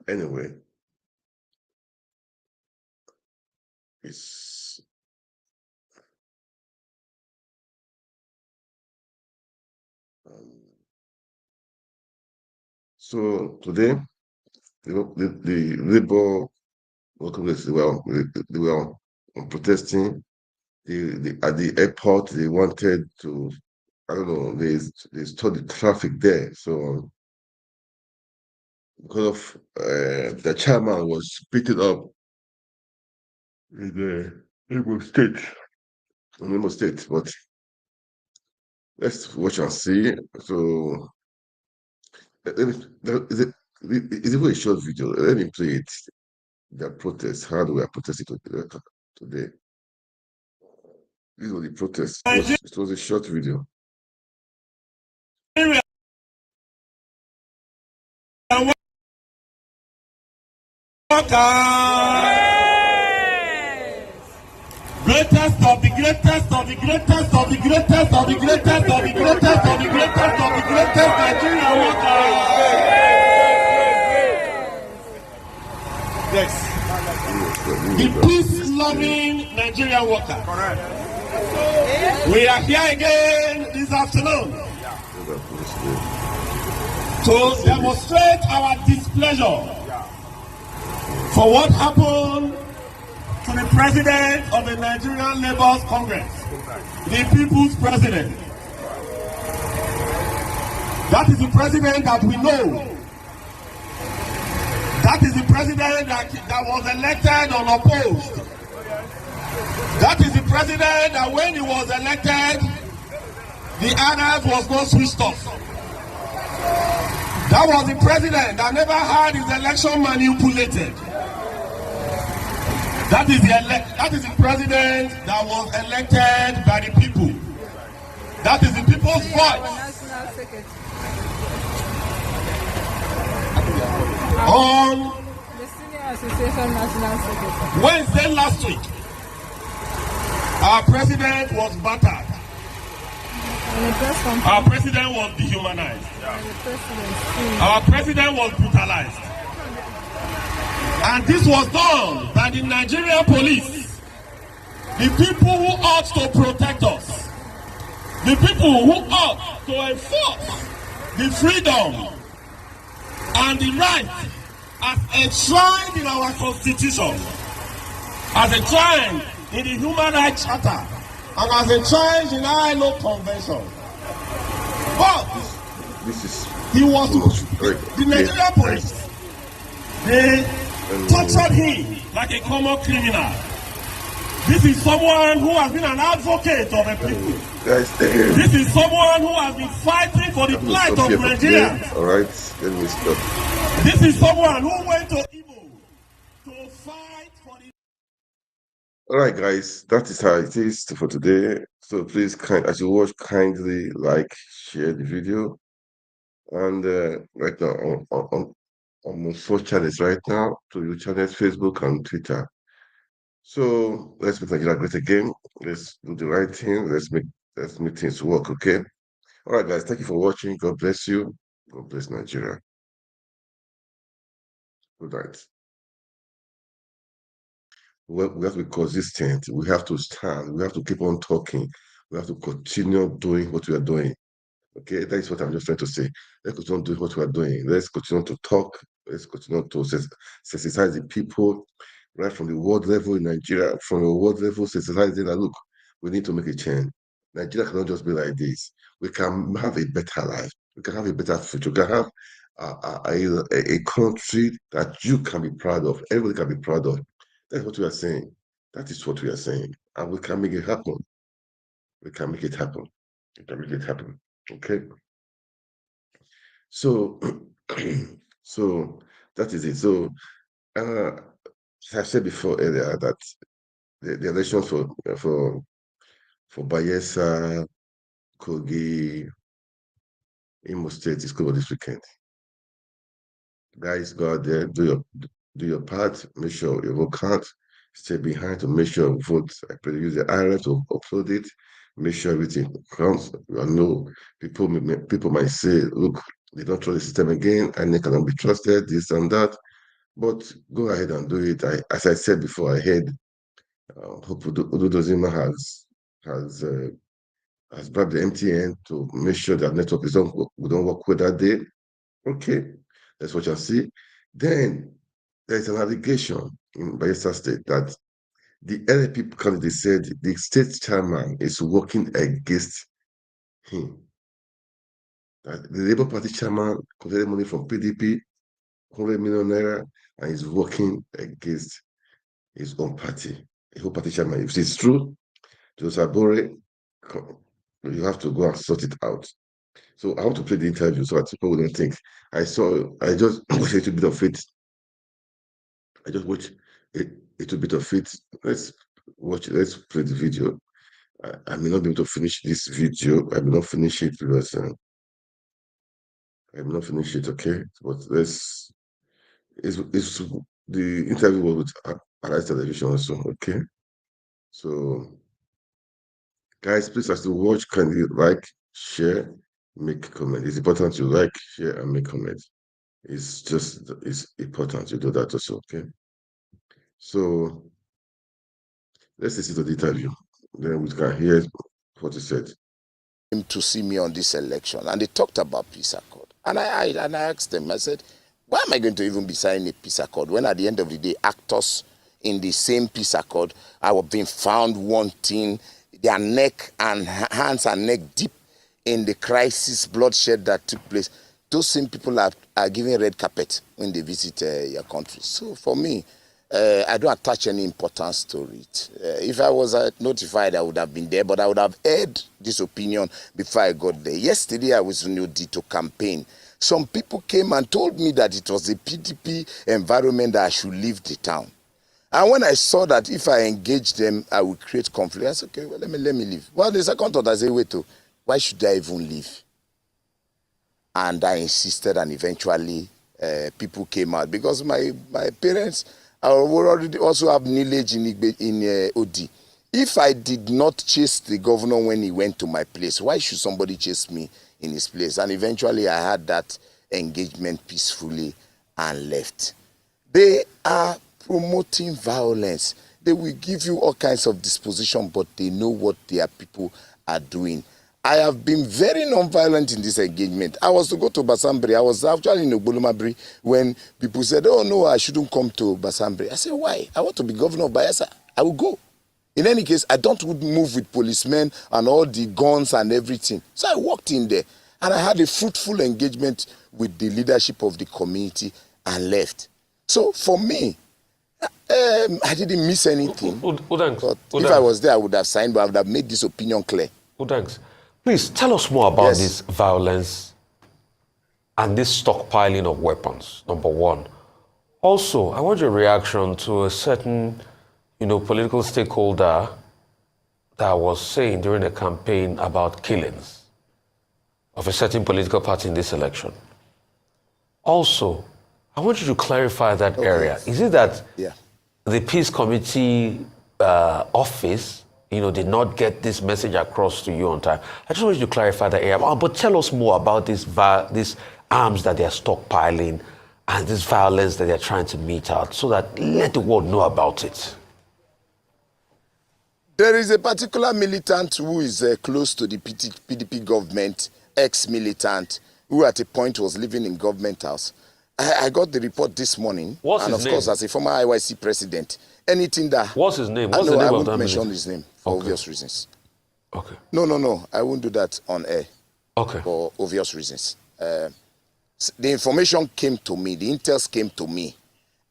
Anyway, it's so today the Labour workers they were protesting. At the airport they wanted to, I don't know, they stopped the traffic there. So because of the chairman was beaten up in the Imo State, but let's watch and see. So it's a very short video. Let me play it. The protest, how we are protesting today. This was the protest. It was a short video. Greatest of the greatest of the greatest of the greatest of the greatest of the greatest of the greatest of the greatest Nigerian workers. Yes. The peace-loving Nigerian worker. We are here again this afternoon to demonstrate our displeasure for what happened to the president of the Nigerian Labour Congress, the people's president. That is the president that we know. That is the president that was elected unopposed. That is the president that when he was elected, the Arabs was not switched off. That was the president that never had his election manipulated. That is the president that was elected by the people. That is the people's voice. On the Senior Association National Secretary. Wednesday last week, our president was battered. Our president was dehumanized. Our president was brutalized. And this was done by the Nigerian police. The people who ought to protect us. The people who ought to enforce the freedom and the right as enshrined in our constitution, as enshrined in the Human Rights Charter, and as enshrined in our ILO Convention. But he was the Nigerian police. They tortured him like a common criminal. This is someone who has been an advocate of the people. This is someone who has been fighting for the plight of Nigerians. All right, let me stop. This is someone who went to Igbo to fight for the... All right, guys, that is how it is for today. So please, as you watch, kindly like, share the video. And right now, on 4 channels right now, to your channels, Facebook and Twitter. So let's make Nigeria great again. Let's do the right thing. Let's make things work, okay? All right, guys, thank you for watching. God bless you. God bless Nigeria. Good night. We have to be consistent. We have to stand. We have to keep on talking. We have to continue doing what we are doing. Okay, that is what I'm just trying to say. Let's continue doing what we are doing. Let's continue to talk. Let's continue to sensitize the people, right from the world level in Nigeria, from the world level, sensitizing that, look, we need to make a change. Nigeria cannot just be like this. We can have a better life. We can have a better future. We can have a country that you can be proud of. Everybody can be proud of. That's what we are saying. That is what we are saying. And we can make it happen. We can make it happen. We can make it happen. Okay. So, so that is it. So, as I said before earlier, that the election for Bayelsa, Kogi, Imo State is covered this weekend. Guys, go out there, do your part. Make sure your vote counts. Stay behind to make sure vote. I pray use the IRF to upload it. Make sure everything counts. I know people might say, look, they don't trust the system again, and they cannot be trusted, this and that. But go ahead and do it. As I said before, I heard Hope Udodozima has brought the MTN to make sure that network don't work with that day. Okay, that's what you see. Then there's an allegation in Bayelsa State that the LP candidate said the state chairman is working against him. That the Labour Party chairman collected money from PDP, 100 million naira, and is working against his own party. The whole party chairman. If it's true, Joseph Bore, you have to go and sort it out. So I want to play the interview so that people wouldn't think. I just watched a little bit of it. I just watched a little bit of it. Let's play the video. I may not be able to finish this video. I may not finish it because I may not finish it, okay? But it's the interview was with Arise Television also, okay? So guys, please as you watch, can you like, share, make comment. It's important to like, share, and make comment. It's important to do that also, okay? So let's listen to the interview. Then we can hear what he said. To see me on this election, and they talked about peace accord. And I asked them, I said, why am I going to even be signing a peace accord when at the end of the day, actors in the same peace accord are being found wanting their neck and hands and neck deep in the crisis, bloodshed that took place, those same people are given red carpet when they visit your country. So for me, I don't attach any importance to it. If I was notified, I would have been there, but I would have heard this opinion before I got there. Yesterday, I was in Udi to campaign. Some people came and told me that it was a PDP environment that I should leave the town. And when I saw that if I engage them, I would create conflict, I said, okay, well, let me leave. Well, the second thought, I said, wait, why should I even leave? And I insisted, and eventually people came out. Because my parents already also have knowledge in OD. If I did not chase the governor when he went to my place, why should somebody chase me in his place? And eventually I had that engagement peacefully and left. They are promoting violence. They will give you all kinds of disposition, but they know what their people are doing. I have been very non-violent in this engagement. I was to go to Basambri. I was actually in Ogbolomabri when people said, oh no, I shouldn't come to Basambri. I said, why? I want to be governor of Bayelsa. I will go. In any case, I don't move with policemen and all the guns and everything. So I walked in there and I had a fruitful engagement with the leadership of the community and left. So for me, I didn't miss anything. If I was there, I would have signed, but I would have made this opinion clear. Thanks. Please tell us more about this violence and this stockpiling of weapons, number one. Also, I want your reaction to a certain, political stakeholder that was saying during the campaign about killings of a certain political party in this election. Also, I want you to clarify that area. Is it that the Peace Committee office did not get this message across to you on time? I just want you to clarify that area. But tell us more about these arms that they're stockpiling and this violence that they're trying to mete out so that let the world know about it. There is a particular militant who is close to the PDP government, ex-militant, who at a point was living in government house. I got the report this morning. What's his name? And of course, as a former IYC president, anything that... What's his name? What's the name I of that won't mention minister? his name for obvious reasons. Okay. No. I won't do that on air. Okay. For obvious reasons. The information came to me, the intels came to me,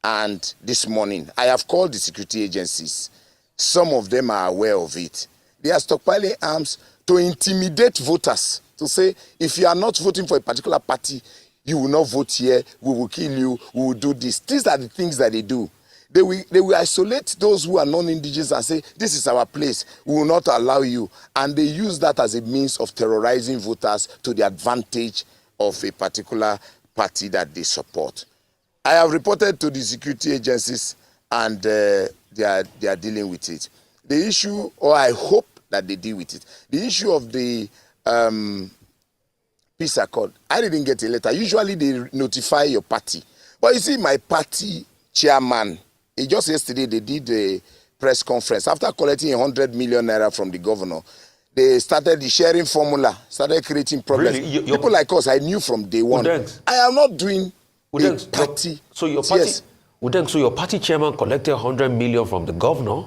and this morning, I have called the security agencies. Some of them are aware of it. They are stockpiling arms to intimidate voters, to say, if you are not voting for a particular party, you will not vote here, we will kill you, we will do this. These are the things that they do. They will isolate those who are non-indigenous and say, this is our place, we will not allow you. And they use that as a means of terrorizing voters to the advantage of a particular party that they support. I have reported to the security agencies and they are dealing with it. The issue, or I hope that they deal with it, the issue of the peace accord, I didn't get a letter. Usually they notify your party. But you see, my party chairman, just yesterday they did a press conference. After collecting 100 million naira from the governor, they started the sharing formula, started creating problems. Really? People like us, I knew from day one. I am not doing a party. So your party, so your party chairman collected 100 million from the governor.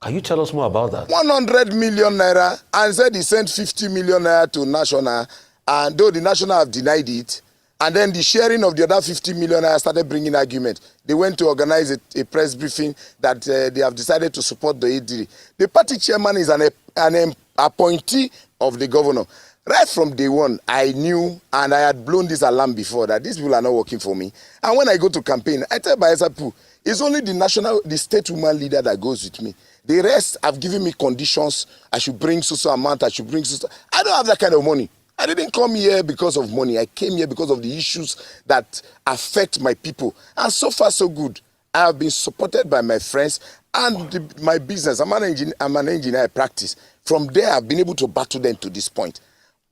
Can you tell us more about that? 100 million naira, and said he sent 50 million naira to National, and though the National have denied it, and then the sharing of the other 50 million naira started bringing argument. They went to organize a press briefing that they have decided to support the AD. The party chairman is an appointee of the governor. Right from day one, I knew, and I had blown this alarm before, that these people are not working for me. And when I go to campaign, I tell Bayelsa people, it's only the state woman leader that goes with me. The rest have given me conditions. I should bring so amount, I should bring so. I don't have that kind of money. I didn't come here because of money. I came here because of the issues that affect my people. And so far, so good. I have been supported by my friends and my business. I'm an engineer, I practice. From there, I've been able to battle them to this point.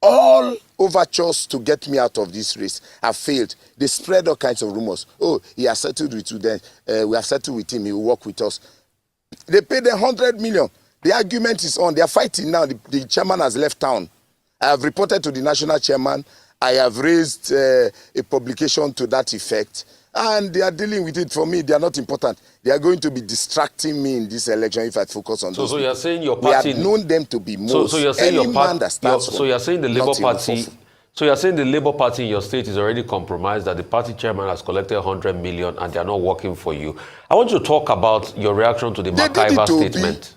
All overtures to get me out of this race have failed. They spread all kinds of rumors. Oh, he has settled with you then. We have settled with him. He will work with us. They paid them 100 million. The argument is on. They are fighting now. The chairman has left town. I have reported to the national chairman. I have raised a publication to that effect. And they are dealing with it. For me, they are not important. They are going to be distracting me in this election if I focus on those. So you're saying your party... We have known them to be most. So you're saying any your party... man that starts So you're saying the Labour Party... So you're saying the Labour Party in your state is already compromised, that the party chairman has collected 100 million and they are not working for you. I want you to talk about your reaction to the MacIver statement.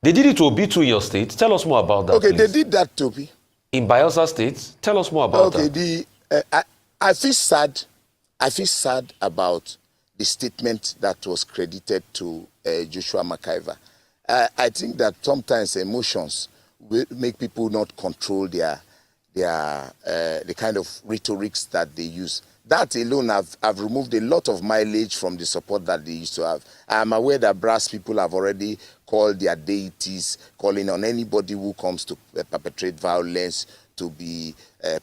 They did it to Obi too in your state. Tell us more about that, Okay, please. they did that to Obi. In Bayelsa State? Tell us more about that. Okay, I feel sad. I feel sad about the statement that was credited to Joshua MacIver. I think that sometimes emotions will make people not control the kind of rhetorics that they use. That alone have removed a lot of mileage from the support that they used to have. I'm aware that brass people have already called their deities, calling on anybody who comes to perpetrate violence to be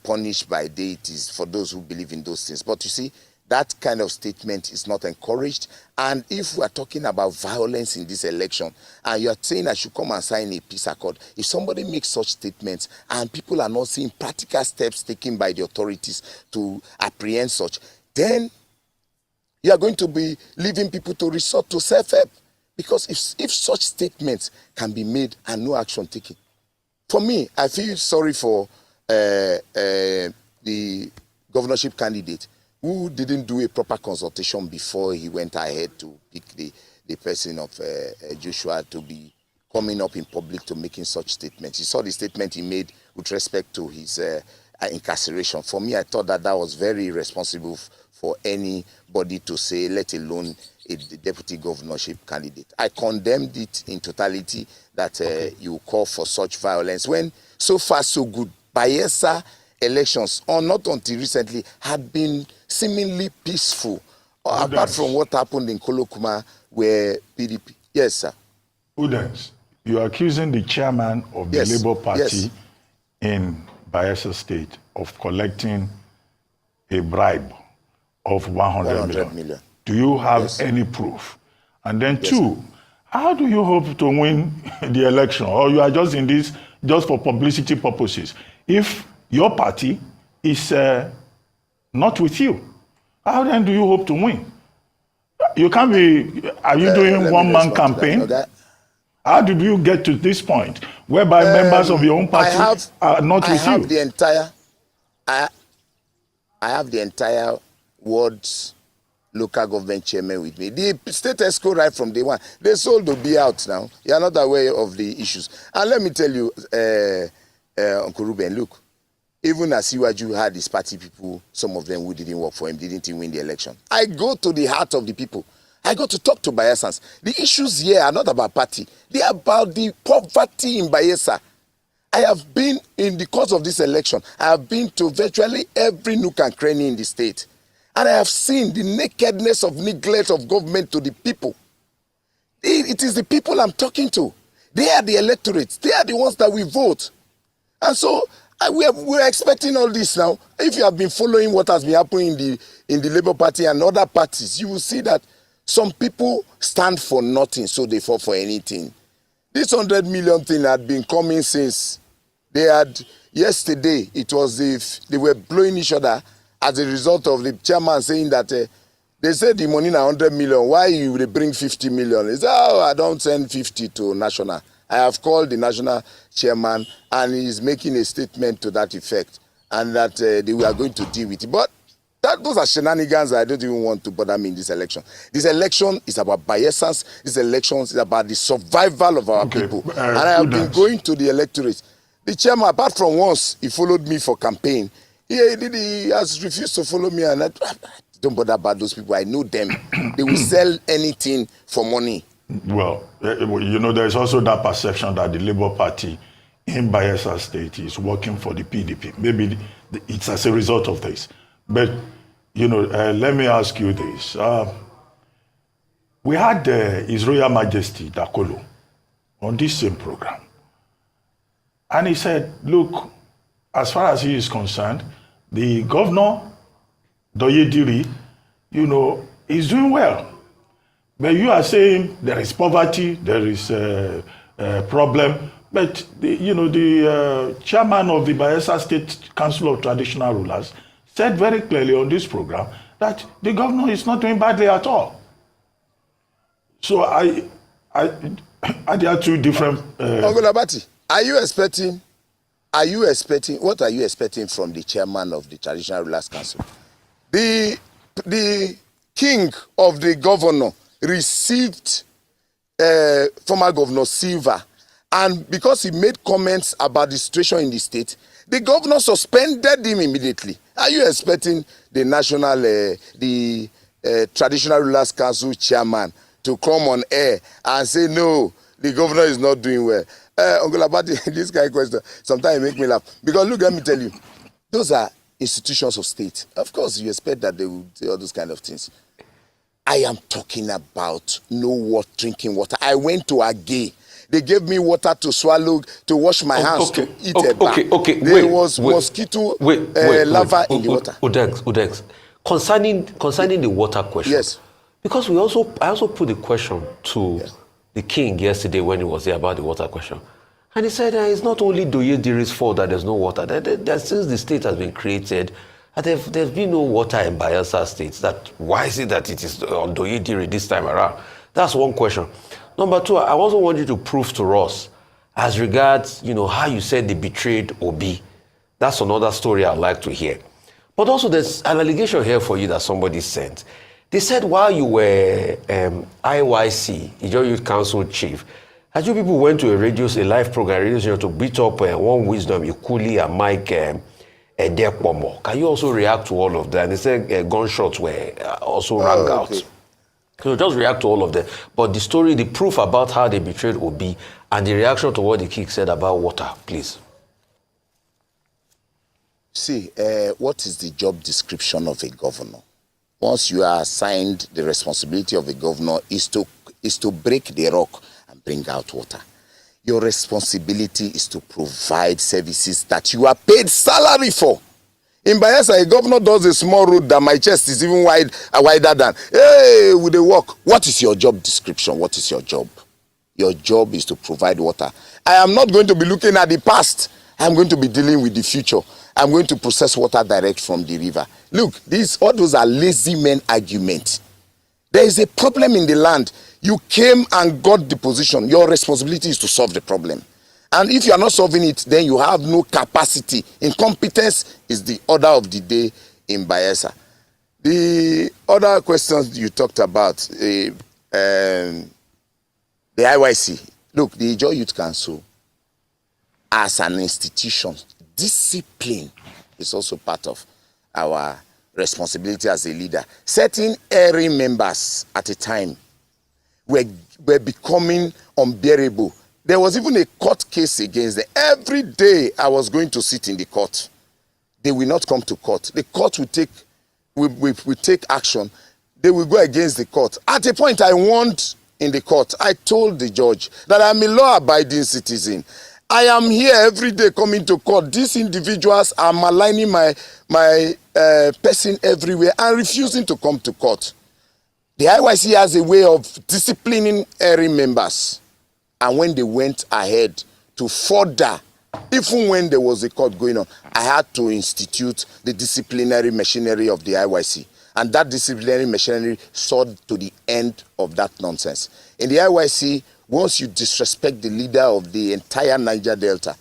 punished by deities, for those who believe in those things. But you see, that kind of statement is not encouraged. And if we are talking about violence in this election, and you are saying I should come and sign a peace accord, if somebody makes such statements and people are not seeing practical steps taken by the authorities to apprehend such, then you are going to be leaving people to resort to self-help. Because if such statements can be made and no action taken, for me, I feel sorry for the governorship candidate who didn't do a proper consultation before he went ahead to pick the person of Joshua to be coming up in public to making such statements. You saw the statement he made with respect to his incarceration. For me, I thought that was very irresponsible for anybody to say, let alone a deputy governorship candidate. I condemned it in totality that you call for such violence when so far so good. Bayelsa elections, or not until recently, had been seemingly peaceful, apart from what happened in Kolokuma where PDP... Yes, sir. Udens, you are accusing the chairman of the Labour Party in Bayelsa State of collecting a bribe of 100 million. Do you have any proof? And then two, how do you hope to win the election? Or you are just in this just for publicity purposes? If your party is not with you, how then do you hope to win? You can't be, are you doing one-man campaign? How did you get to this point whereby members of your own party are not with you? I have the entire ward's local government chairman with me. The state ESCO right from day one, they sold Obi-A out now. You are not aware of the issues. And let me tell you, Uncle Ruben, look, even as Iwaju had his party people, some of them who didn't work for him, didn't even win the election. I go to the heart of the people. I go to talk to Bayelsans. The issues here are not about party. They are about the poverty in Bayelsa. I have been, in the course of this election, I have been to virtually every nook and cranny in the state. And I have seen the nakedness of neglect of government to the people. It is the people I'm talking to. They are the electorates. They are the ones that we vote. And so we're expecting all this now. If you have been following what has been happening in the Labour Party and other parties, you will see that some people stand for nothing, so they fall for anything. This 100 million thing had been coming since yesterday. It was if they were blowing each other as a result of the chairman saying that they said the money na 100 million. Why you they bring 50 million? He said, oh, I don't send 50 to national. I have called the national chairman and he's making a statement to that effect, and that they were going to deal with it. But those are shenanigans I don't even want to bother me in this election. This election is about Bayelsans. This election is about the survival of our people. And I have been going to the electorate. The chairman, apart from once, he followed me for campaign. He has refused to follow me, and I don't bother about those people. I know them. They will sell anything for money. Well, you know, there's also that perception that the Labour Party in Bayelsa State is working for the PDP. Maybe it's as a result of this. But, you know, let me ask you this. We had His Royal Majesty Dakolo on this same program. And he said, look, as far as he is concerned, the governor, Doyediri, you know, is doing well. But you are saying there is poverty, there is a problem. But, the chairman of the Bayelsa State Council of Traditional Rulers said very clearly on this program that the governor is not doing badly at all. So there are two different. Uncle Abati, what are you expecting from the chairman of the Traditional Rulers Council? The king of the governor received former Governor Silva, and because he made comments about the situation in the state, the governor suspended him immediately. Are you expecting the Traditional Rulers Council chairman to come on air and say, no, the governor is not doing well? Uncle Abati, this kind of question, sometimes it makes me laugh. Because look, let me tell you, those are institutions of state. Of course, you expect that they will say all those kind of things. I am talking about drinking water. I went to a gay. They gave me water to swallow, to wash my hands, to eat a bath. There was mosquito larva in the water. Udex, concerning the water question. Yes. Because I also put the question to the king yesterday when he was there about the water question. And he said it's not only Doyedire's fault that there's no water. That since the state has been created, there's been no water in Bayelsa State. Why is it that it is on Doyedire this time around? That's one question. Number two, I also want you to prove to us, as regards, how you said they betrayed Obi. That's another story I'd like to hear. But also there's an allegation here for you that somebody sent. They said while you were IYC, Ijaw Youth Council chief, that you people went to a live program, radio station, to beat up One Wisdom, Ikuli, and Mike Edekwomo. Can you also react to all of that? And they said gunshots were also rang out. Okay. So just react to all of them. But the story, the proof about how they betrayed Obi, and the reaction to what the king said about water, please. See, what is the job description of a governor? Once you are assigned the responsibility of a governor is to break the rock and bring out water. Your responsibility is to provide services that you are paid salary for. In Bayelsa, a governor does a small road that my chest is even wider than. Hey, with the work. What is your job description? What is your job? Your job is to provide water. I am not going to be looking at the past. I'm going to be dealing with the future. I'm going to process water direct from the river. Look, all those are lazy men arguments. There is a problem in the land. You came and got the position. Your responsibility is to solve the problem. And if you are not solving it, then you have no capacity. Incompetence is the order of the day in Bayelsa. The other questions you talked about, the IYC. Look, the Ijaw Youth Council, as an institution, discipline is also part of our responsibility as a leader. Certain erring members at a time were becoming unbearable. There was even a court case against them. Every day I was going to sit in the court. They will not come to court. The court will take action. They will go against the court. At a point I warned in the court. I told the judge that I'm a law-abiding citizen. I am here every day coming to court. These individuals are maligning my person everywhere and refusing to come to court. The IYC has a way of disciplining erring members. And when they went ahead to further, even when there was a court going on, I had to institute the disciplinary machinery of the IYC. And that disciplinary machinery saw to the end of that nonsense. In the IYC, once you disrespect the leader of the entire Niger Delta,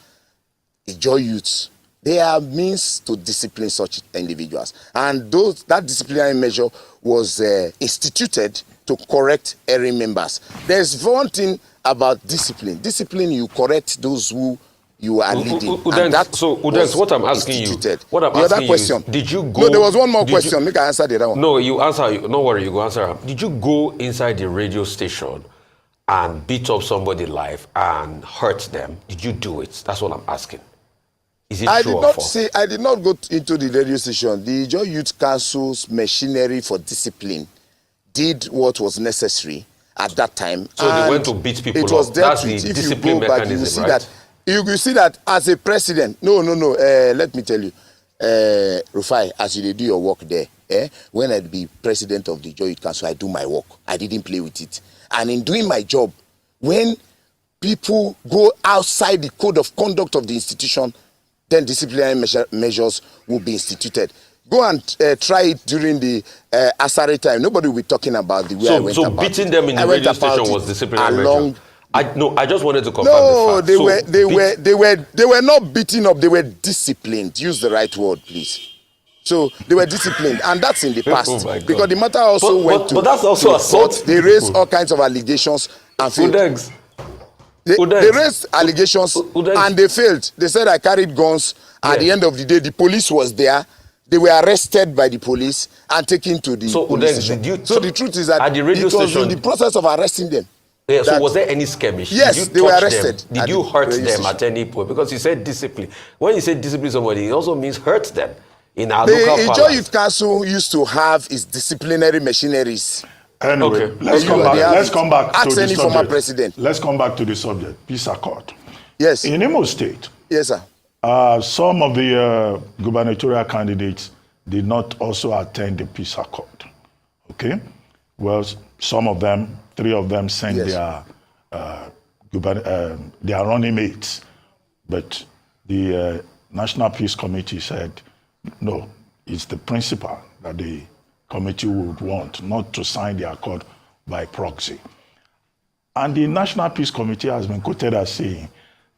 Ijaw youths, there are means to discipline such individuals. And that disciplinary measure was instituted to correct erring members. There's one thing about discipline. Discipline, you correct those who you are leading. Udex, what I'm asking you, the other question, did you go? No, there was one more question. Make I answer the other one. No, you answer. No worry, you go answer. Did you go inside the radio station and beat up somebody live and hurt them? Did you do it? That's what I'm asking. Is it true or false? I did not go into the radio station. The Ijaw Youth Council's machinery for discipline did what was necessary at that time. So they went to beat people up. It was dealt That's with. the If discipline you go back, mechanism, you see right? that. You see that as a president. No. Let me tell you, Rufai, as you do your work there, when I be president of the Ijaw Youth Council, I do my work. I didn't play with it. And in doing my job, when people go outside the code of conduct of the institution, then disciplinary measures will be instituted. Go and try it during the Asari time. Nobody will be talking about the way I went about it. So beating them in the radio station was disciplinary measure. I just wanted to confirm no, the fact. they were not beaten up. They were disciplined. Use the right word, please. So they were disciplined, and that's in the past. Oh because the matter also went to. But that's also assault. They raised all kinds of allegations and failed. They raised allegations and they failed. They said I carried guns. At the end of the day, the police was there. They were arrested by the police and taken to the police station. So the truth is that at the radio it was station, in the process of arresting them. Yeah, so was there any skirmish? Yes, they were arrested. Did you hurt them at any point? Because you said discipline. When you say discipline somebody, it also means hurt them. In our local parlance. The Ijaw Youth Council used to have its disciplinary machineries. Anyway, let's come back to the subject. Former president. Let's come back to the subject. Peace accord. Yes. In Imo State. Yes, sir. Some of the gubernatorial candidates did not also attend the peace accord. Okay? Well, some of them, 3 of them sent their running mates. But the National Peace Committee said, no, it's the principal that the committee would want, not to sign the accord by proxy. And the National Peace Committee has been quoted as saying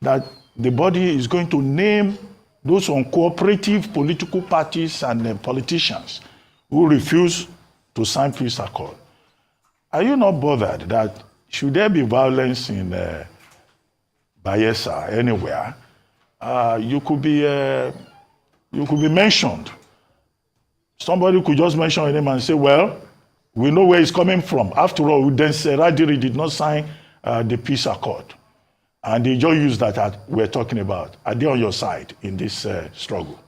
that the body is going to name those uncooperative political parties and politicians who refuse to sign peace accord. Are you not bothered that should there be violence in Bayelsa anywhere, you could be mentioned. Somebody could just mention your name and say, well, we know where it's coming from. After all, then Radiri did not sign the peace accord. And they just use that we're talking about. Are they on your side in this struggle?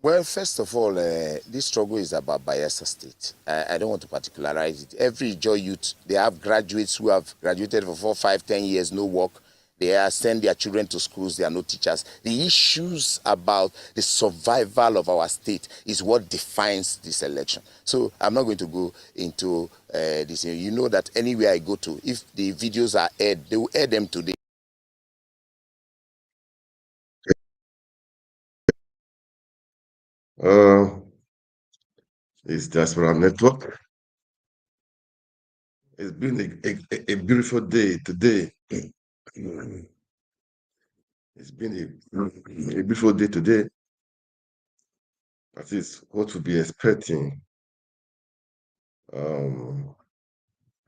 Well, first of all, this struggle is about Bayelsa State. I don't want to particularize it. Every Ijaw youth, they have graduates who have graduated for 4, 5, 10 years, no work. They send their children to schools, they are no teachers. The issues about the survival of our state is what defines this election. So I'm not going to go into this. You know that anywhere I go to, if the videos are aired, they will air them today. It's Diaspora Network. It's been a beautiful day today. It's been a beautiful day today. That is what we'll be expecting.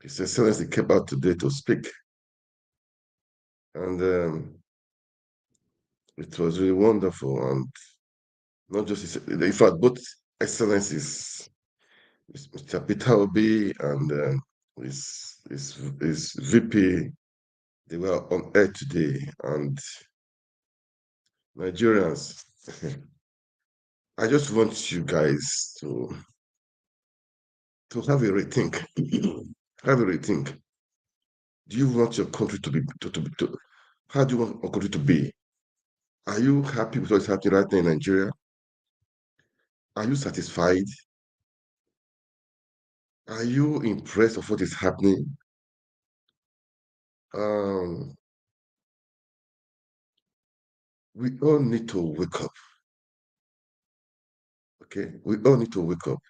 His Excellency came out today to speak. And it was really wonderful. And not just, in fact, both Excellencies, Mr. Peter Obi and his VP, they were on air today. And Nigerians, I just want you guys to have a rethink. Have a rethink. Do you want your country to be how do you want your country to be? Are you happy with what's happening right now in Nigeria? Are you satisfied? Are you impressed with what is happening? We all need to wake up. Okay, we all need to wake up.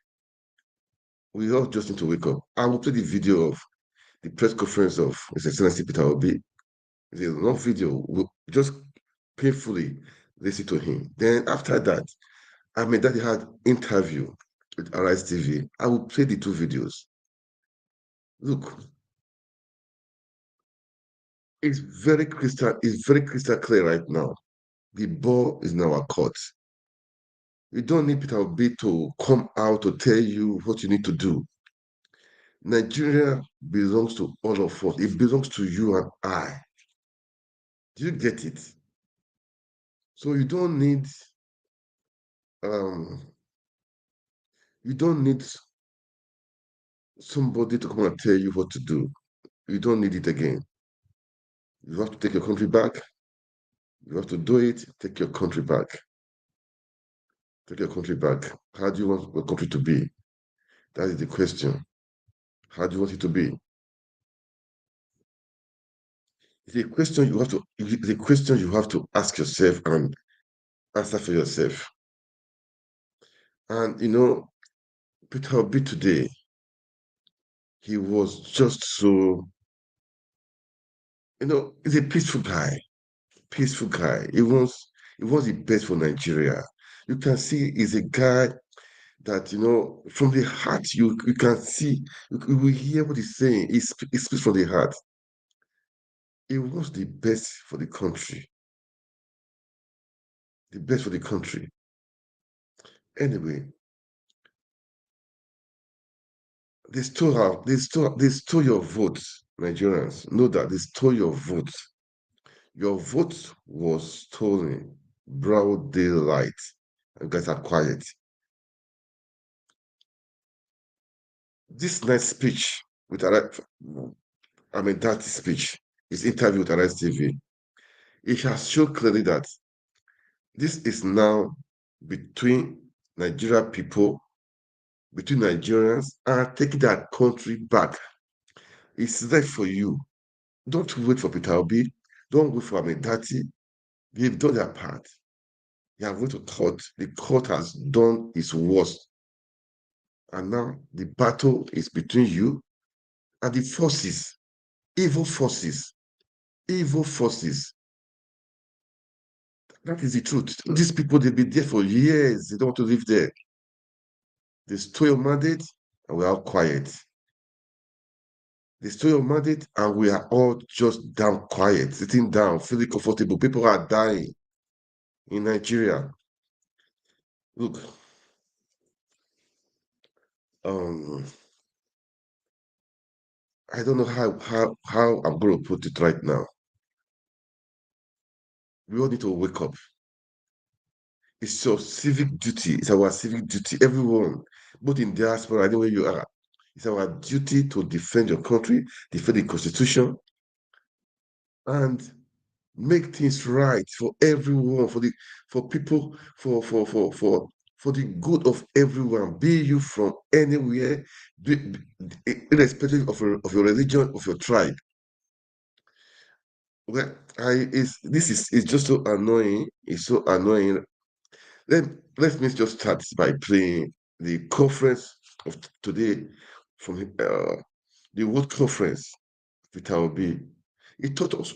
We all just need to wake up. I will play the video of the press conference of His Excellency Peter Obi. It's a long video. We'll just painfully listen to him. Then after that, I mean that he had interview with Arise TV. I will play the 2 videos. Look, it's very crystal clear right now. The ball is in our court. You don't need Peter Obi to come out to tell you what you need to do. Nigeria belongs to all of us. It belongs to you and I. Do you get it? So you don't need somebody to come and tell you what to do. You don't need it again. You have to take your country back. You have to do it. Take your country back. Take your country back. How do you want your country to be? That is the question. How do you want it to be? It's a question you have to ask yourself and answer for yourself. And Peter Obi today, he was just so, he's a peaceful guy. Peaceful guy. He wants the best for Nigeria. You can see he's a guy that from the heart you can see, you will hear what he's saying. He speaks from the heart. He wants the best for the country. The best for the country. Anyway, they stole your votes, Nigerians. Know that they stole your votes. Your vote was stolen. Broad daylight. You guys are quiet. This nice speech with that speech, his interview with Arise TV, it has shown clearly that this is now between Nigeria people, between Nigerians, and taking that country back. It's there for you. Don't wait for Peter Obi. Don't wait for Amedati. They've done their part. They have went to court. The court has done its worst. And now the battle is between you and the forces, evil forces, evil forces. That is the truth. These people, they've been there for years. They don't want to live there. They stole your mandate, and we're all quiet. They stole your mandate, and we are all just down quiet, sitting down, feeling comfortable. People are dying in Nigeria. Look, I don't know how I'm going to put it right now. We all need to wake up. It's your civic duty. It's our civic duty. Everyone, both in diaspora, anywhere you are, it's our duty to defend your country, defend the Constitution, and make things right for everyone, for people, for the good of everyone. Be you from anywhere, irrespective of your religion, of your tribe. Well, this is just so annoying. It's so annoying. Let me just start by playing the conference of today from the World Conference with Obi. It taught us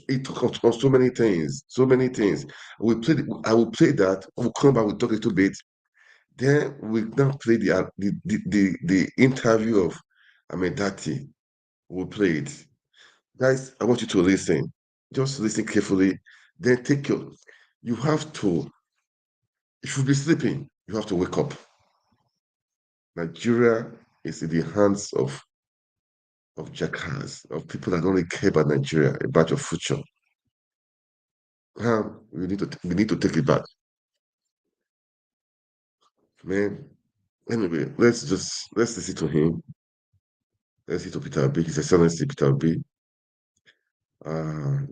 on so many things, so many things. I will play that. We'll come back, we'll talk a little bit. Then we now play the interview of Amedati. We'll play it. Guys, I want you to listen. Just listen carefully. Then you have to, if you'll be sleeping, you have to wake up. Nigeria is in the hands of jackass, of people that don't really care about Nigeria, about your future. We need to take it back. Man. Anyway, let's listen to him. Let's listen to Peter Obi. His Excellency Peter Obi.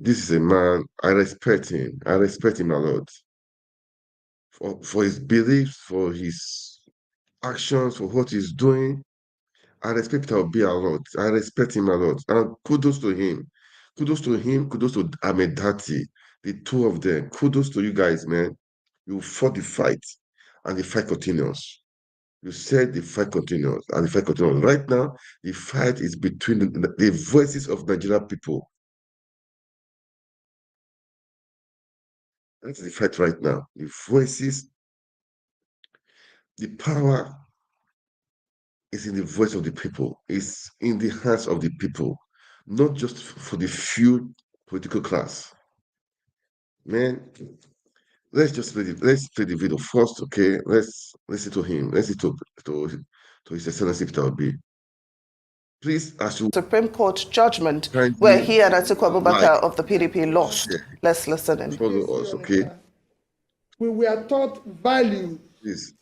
This is a man, I respect him. I respect him a lot. For his beliefs, for his actions, for what he's doing. I respect Peter Obi a lot. I respect him a lot. And kudos to him. Kudos to him. Kudos to Amedati. The two of them. Kudos to you guys, man. You fought the fight. And the fight continues. You said the fight continues. And the fight continues. Right now, the fight is between the voices of Nigerian people. That's the fight right now. The voices, the power is in the voice of the people. It's in the hands of the people, not just for the few political class. Man, let's play the video first, okay? Let's listen to him. Let's listen to His Excellency Peter Obi. Please, as you Supreme Court judgment where he and Atiku Abubakar of the PDP lost. Share. Let's listen in. Follow us, okay? We were taught values Please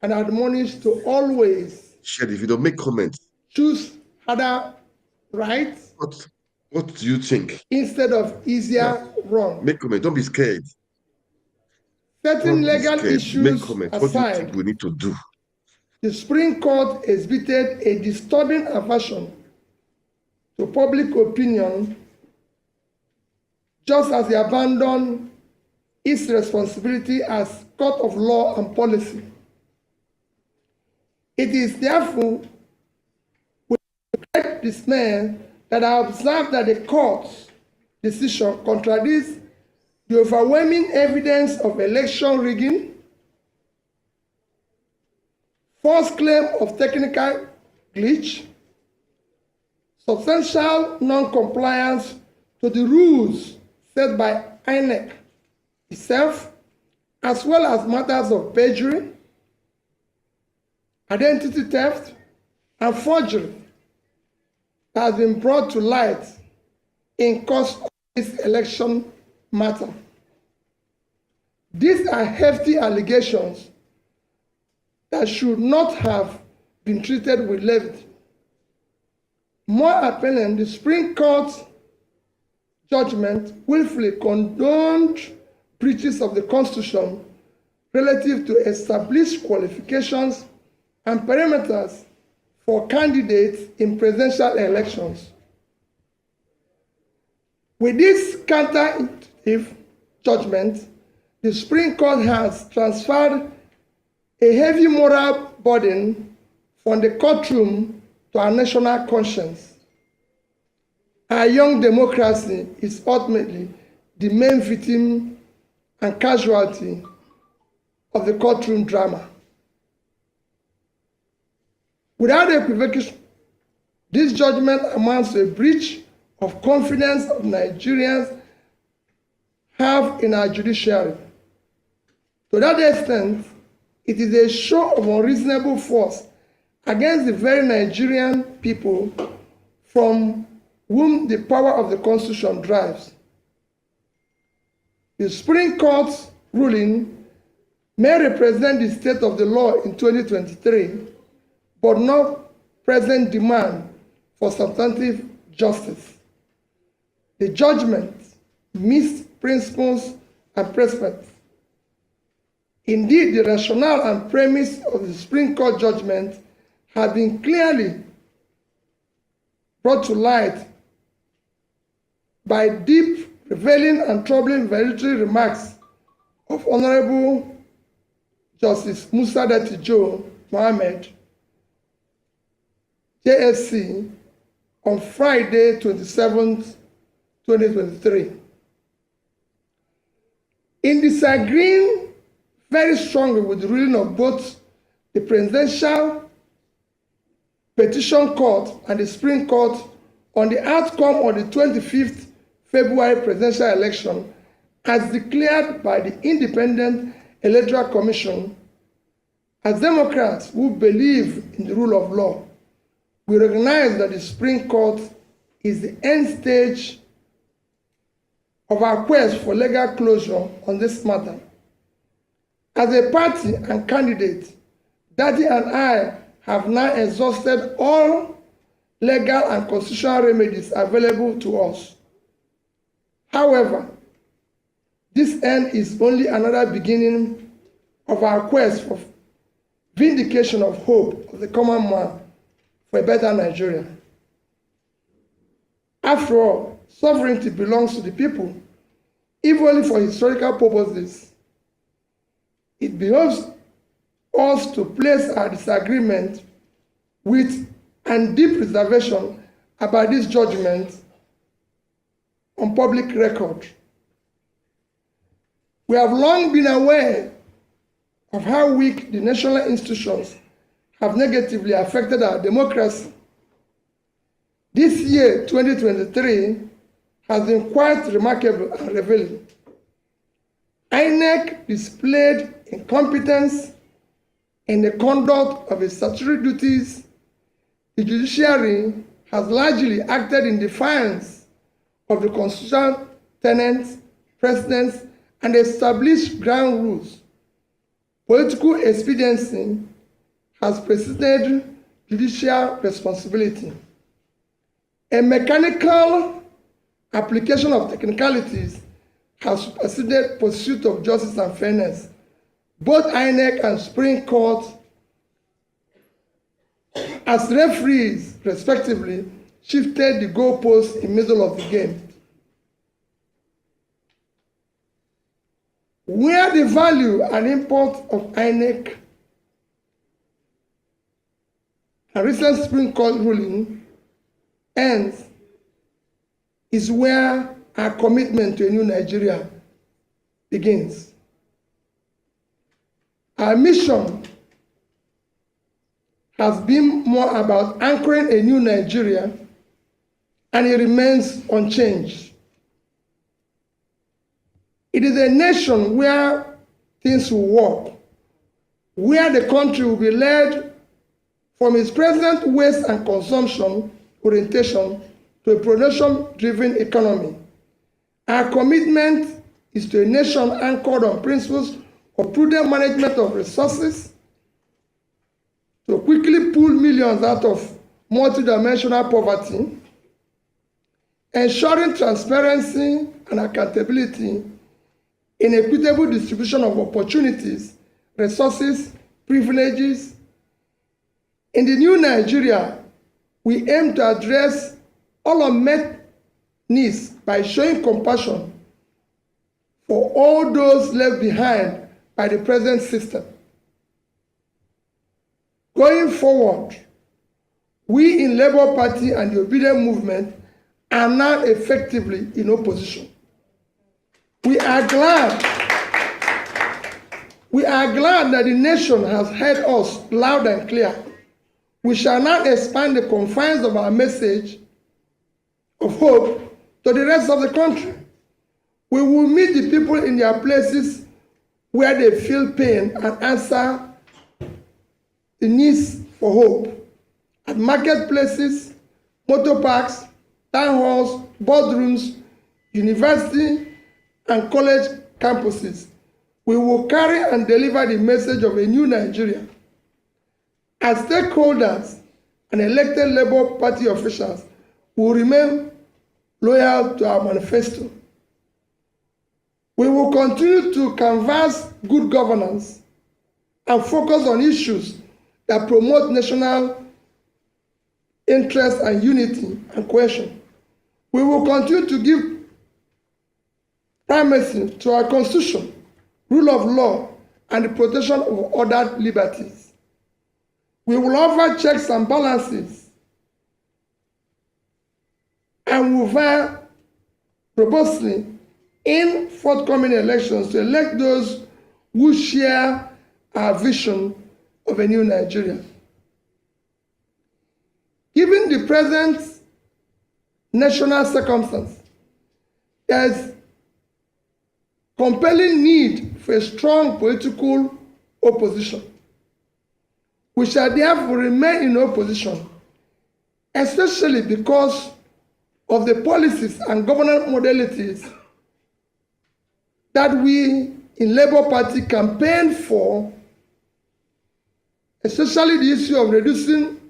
and admonished to always share the video. Make comments. choose harder rights What do you think? instead of easier wrongs. Make comment. Don't be scared. Certain legal Make issues comments. What do you think aside, we need to do? the Supreme Court exhibited a disturbing aversion to public opinion, just as they abandoned its responsibility as court of law and policy. It is therefore with great dismay that I observe that the court's decision contradicts the overwhelming evidence of election rigging, false claim of technical glitch, substantial non-compliance to the rules set by INEC itself, as well as matters of perjury, identity theft, and forgery that has been brought to light in course of this election matter. These are hefty allegations that should not have been treated with levity. More appellant, the Supreme Court's judgment willfully condoned breaches of the Constitution relative to established qualifications and parameters for candidates in presidential elections. With this counterintuitive judgment, the Supreme Court has transferred a heavy moral burden from the courtroom to our national conscience. Our young democracy is ultimately the main victim and casualty of the courtroom drama. Without equivocation, this judgment amounts to a breach of confidence of Nigerians have in our judiciary. To that extent, it is a show of unreasonable force against the very Nigerian people from whom the power of the Constitution drives. The Supreme Court's ruling may represent the state of the law in 2023, but not present demand for substantive justice. The judgment missed principles and precedents. Indeed, the rationale and premise of the Supreme Court judgment have been clearly brought to light by deep, revealing, and troubling valedictory remarks of Honorable Justice Musa Datijo Mohammed, JSC, on Friday, 27th, 2023. In disagreeing very strongly with the ruling of both the Presidential Petition Court and the Supreme Court on the outcome of the 25th February presidential election as declared by the Independent Electoral Commission, as Democrats who believe in the rule of law, we recognize that the Supreme Court is the end stage of our quest for legal closure on this matter. As a party and candidate, Daddy and I have now exhausted all legal and constitutional remedies available to us. However, this end is only another beginning of our quest for vindication of hope of the common man for a better Nigeria. After all, sovereignty belongs to the people, if only for historical purposes. It behoves us to place our disagreement with and deep reservation about this judgment on public record. We have long been aware of how weak the national institutions have negatively affected our democracy. This year, 2023, has been quite remarkable and revealing. INEC displayed incompetence in the conduct of its statutory duties. The judiciary has largely acted in defiance of the constitutional tenets, precedents, and established ground rules. Political expediency has preceded judicial responsibility. A mechanical application of technicalities has superseded pursuit of justice and fairness. Both INEC and Supreme Court, as referees, respectively, shifted the goalposts in the middle of the game. Where the value and import of INEC and recent Supreme Court ruling ends is where our commitment to a new Nigeria begins. Our mission has been more about anchoring a new Nigeria, and it remains unchanged. It is a nation where things will work, where the country will be led from its present waste and consumption orientation to a production-driven economy. Our commitment is to a nation anchored on principles of prudent management of resources, to quickly pull millions out of multidimensional poverty, ensuring transparency and accountability in equitable distribution of opportunities, resources, privileges. In the new Nigeria, we aim to address all unmet needs by showing compassion for all those left behind by the present system. Going forward, we in Labour Party and the Obedient Movement are now effectively in opposition. We are glad that the nation has heard us loud and clear. We shall now expand the confines of our message of hope to the rest of the country. We will meet the people in their places where they feel pain and answer the needs for hope. At marketplaces, motor parks, town halls, boardrooms, university and college campuses, we will carry and deliver the message of a new Nigeria. As stakeholders and elected Labour Party officials will remain loyal to our manifesto. We will continue to canvass good governance and focus on issues that promote national interest and unity and cohesion. We will continue to give primacy to our Constitution, rule of law, and the protection of other liberties. We will offer checks and balances and will vie robustly in forthcoming elections to elect those who share our vision of a new Nigeria. Given the present national circumstance, there is compelling need for a strong political opposition. We shall therefore remain in opposition, especially because of the policies and governance modalities that we in Labour Party campaign for, especially the issue of reducing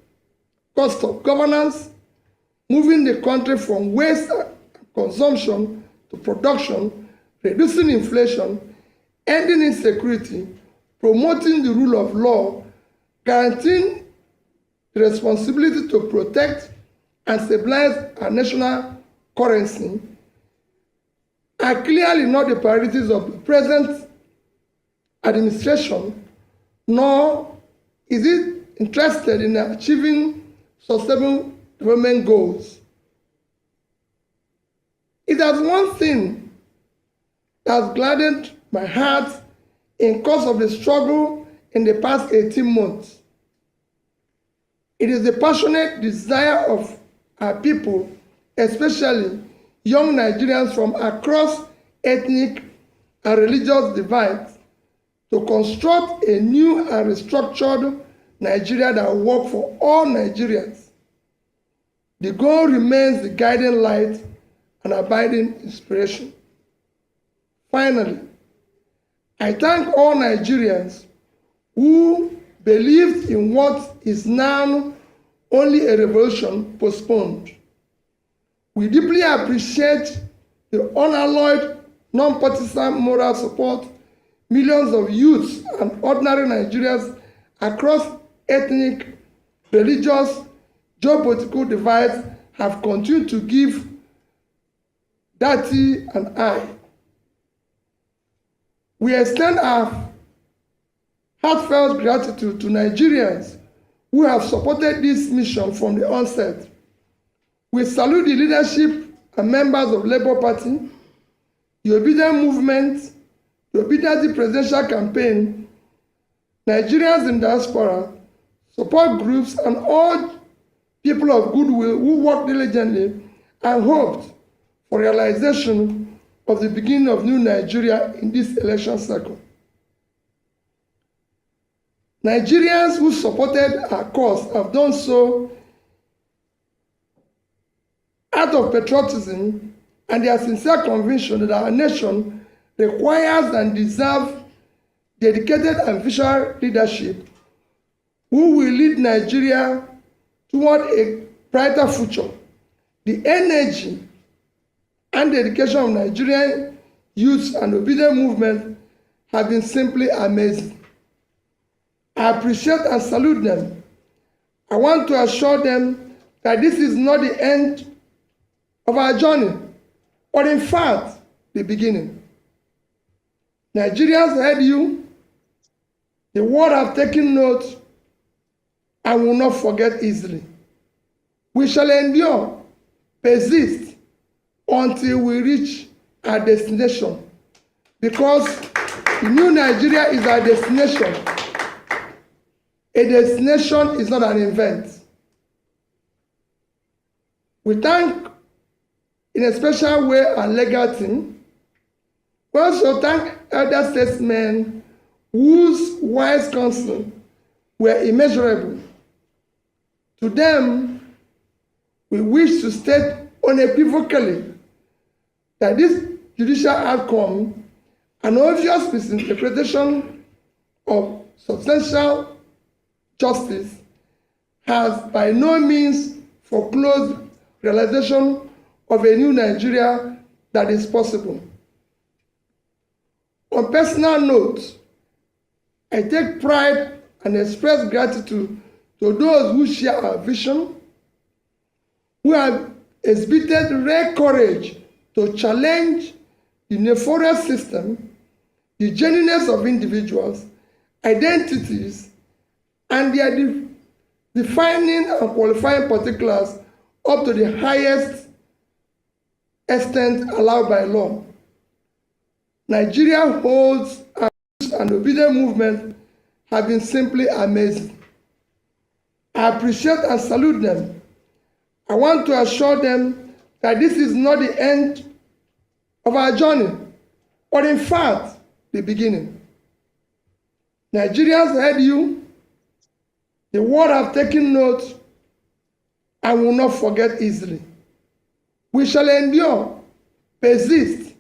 cost of governance, moving the country from waste consumption to production, reducing inflation, ending insecurity, promoting the rule of law, guaranteeing the responsibility to protect and stabilize our national currency are clearly not the priorities of the present administration, nor is it interested in achieving sustainable development goals. It has one thing that has gladdened my heart in course of the struggle in the past 18 months. It is the passionate desire of our people, especially young Nigerians from across ethnic and religious divides, to construct a new and restructured Nigeria that will work for all Nigerians. The goal remains the guiding light and abiding inspiration. Finally, I thank all Nigerians who believed in what is now only a revolution postponed. We deeply appreciate the unalloyed, non-partisan moral support millions of youths and ordinary Nigerians across ethnic, religious, geopolitical divides have continued to give Dati and I. We extend our heartfelt gratitude to Nigerians who have supported this mission from the onset. We salute the leadership and members of Labour Party, the Obedient Movement, the Obedient Presidential Campaign, Nigerians in diaspora, support groups, and all people of goodwill who worked diligently and hoped for realization of the beginning of new Nigeria in this election cycle. Nigerians who supported our cause have done so out of patriotism and their sincere conviction that our nation requires and deserves dedicated and visionary leadership who will lead Nigeria toward a brighter future. The energy and dedication of Nigerian youth and obedient movement have been simply amazing. I appreciate and salute them. I want to assure them that this is not the end of our journey, but in fact, the beginning. Nigerians heard you. The world have taken note and will not forget easily. We shall endure, persist, until we reach our destination, because the new Nigeria is our destination. A destination is not an event. We thank in a special way our legal team. We also thank elder statesmen whose wise counsel were immeasurable. To them, we wish to state unequivocally that this judicial outcome, an obvious misinterpretation of substantial justice, has by no means foreclosed realization of a new Nigeria that is possible. On personal note, I take pride and express gratitude to those who share our vision, who have exhibited rare courage to challenge the nefarious system, the genuineness of individuals, identities, and their defining and qualifying particulars up to the highest extent allowed by law. Nigeria holds and obedient movement have been simply amazing. I appreciate and salute them. I want to assure them that this is not the end of our journey, but in fact, the beginning. Nigerians heard you. The world have taken note and will not forget easily. We shall endure, persist,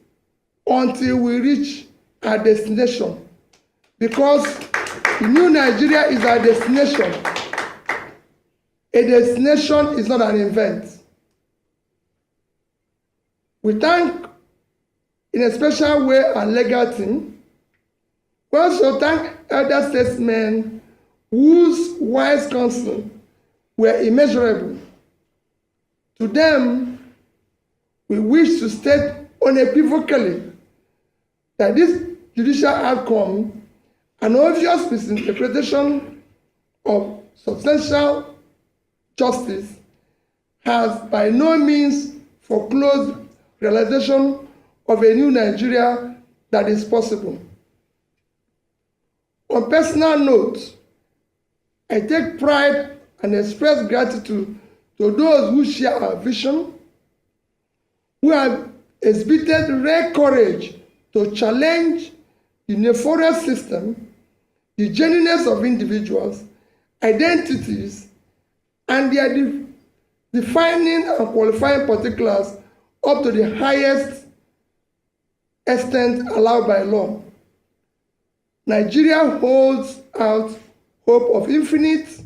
until we reach our destination, because the new Nigeria is our destination. A destination is not an event. We thank in a special way our legal team. We also thank elder statesmen whose wise counsel were immeasurable. To them, we wish to state unequivocally that this judicial outcome, an obvious misinterpretation of substantial justice, has by no means foreclosed realization of a new Nigeria that is possible. On personal note, I take pride and express gratitude to those who share our vision, who have exhibited rare courage to challenge the nefarious system, the genuineness of individuals, identities, and their defining and qualifying particulars up to the highest extent allowed by law. Nigeria holds out hope of infinite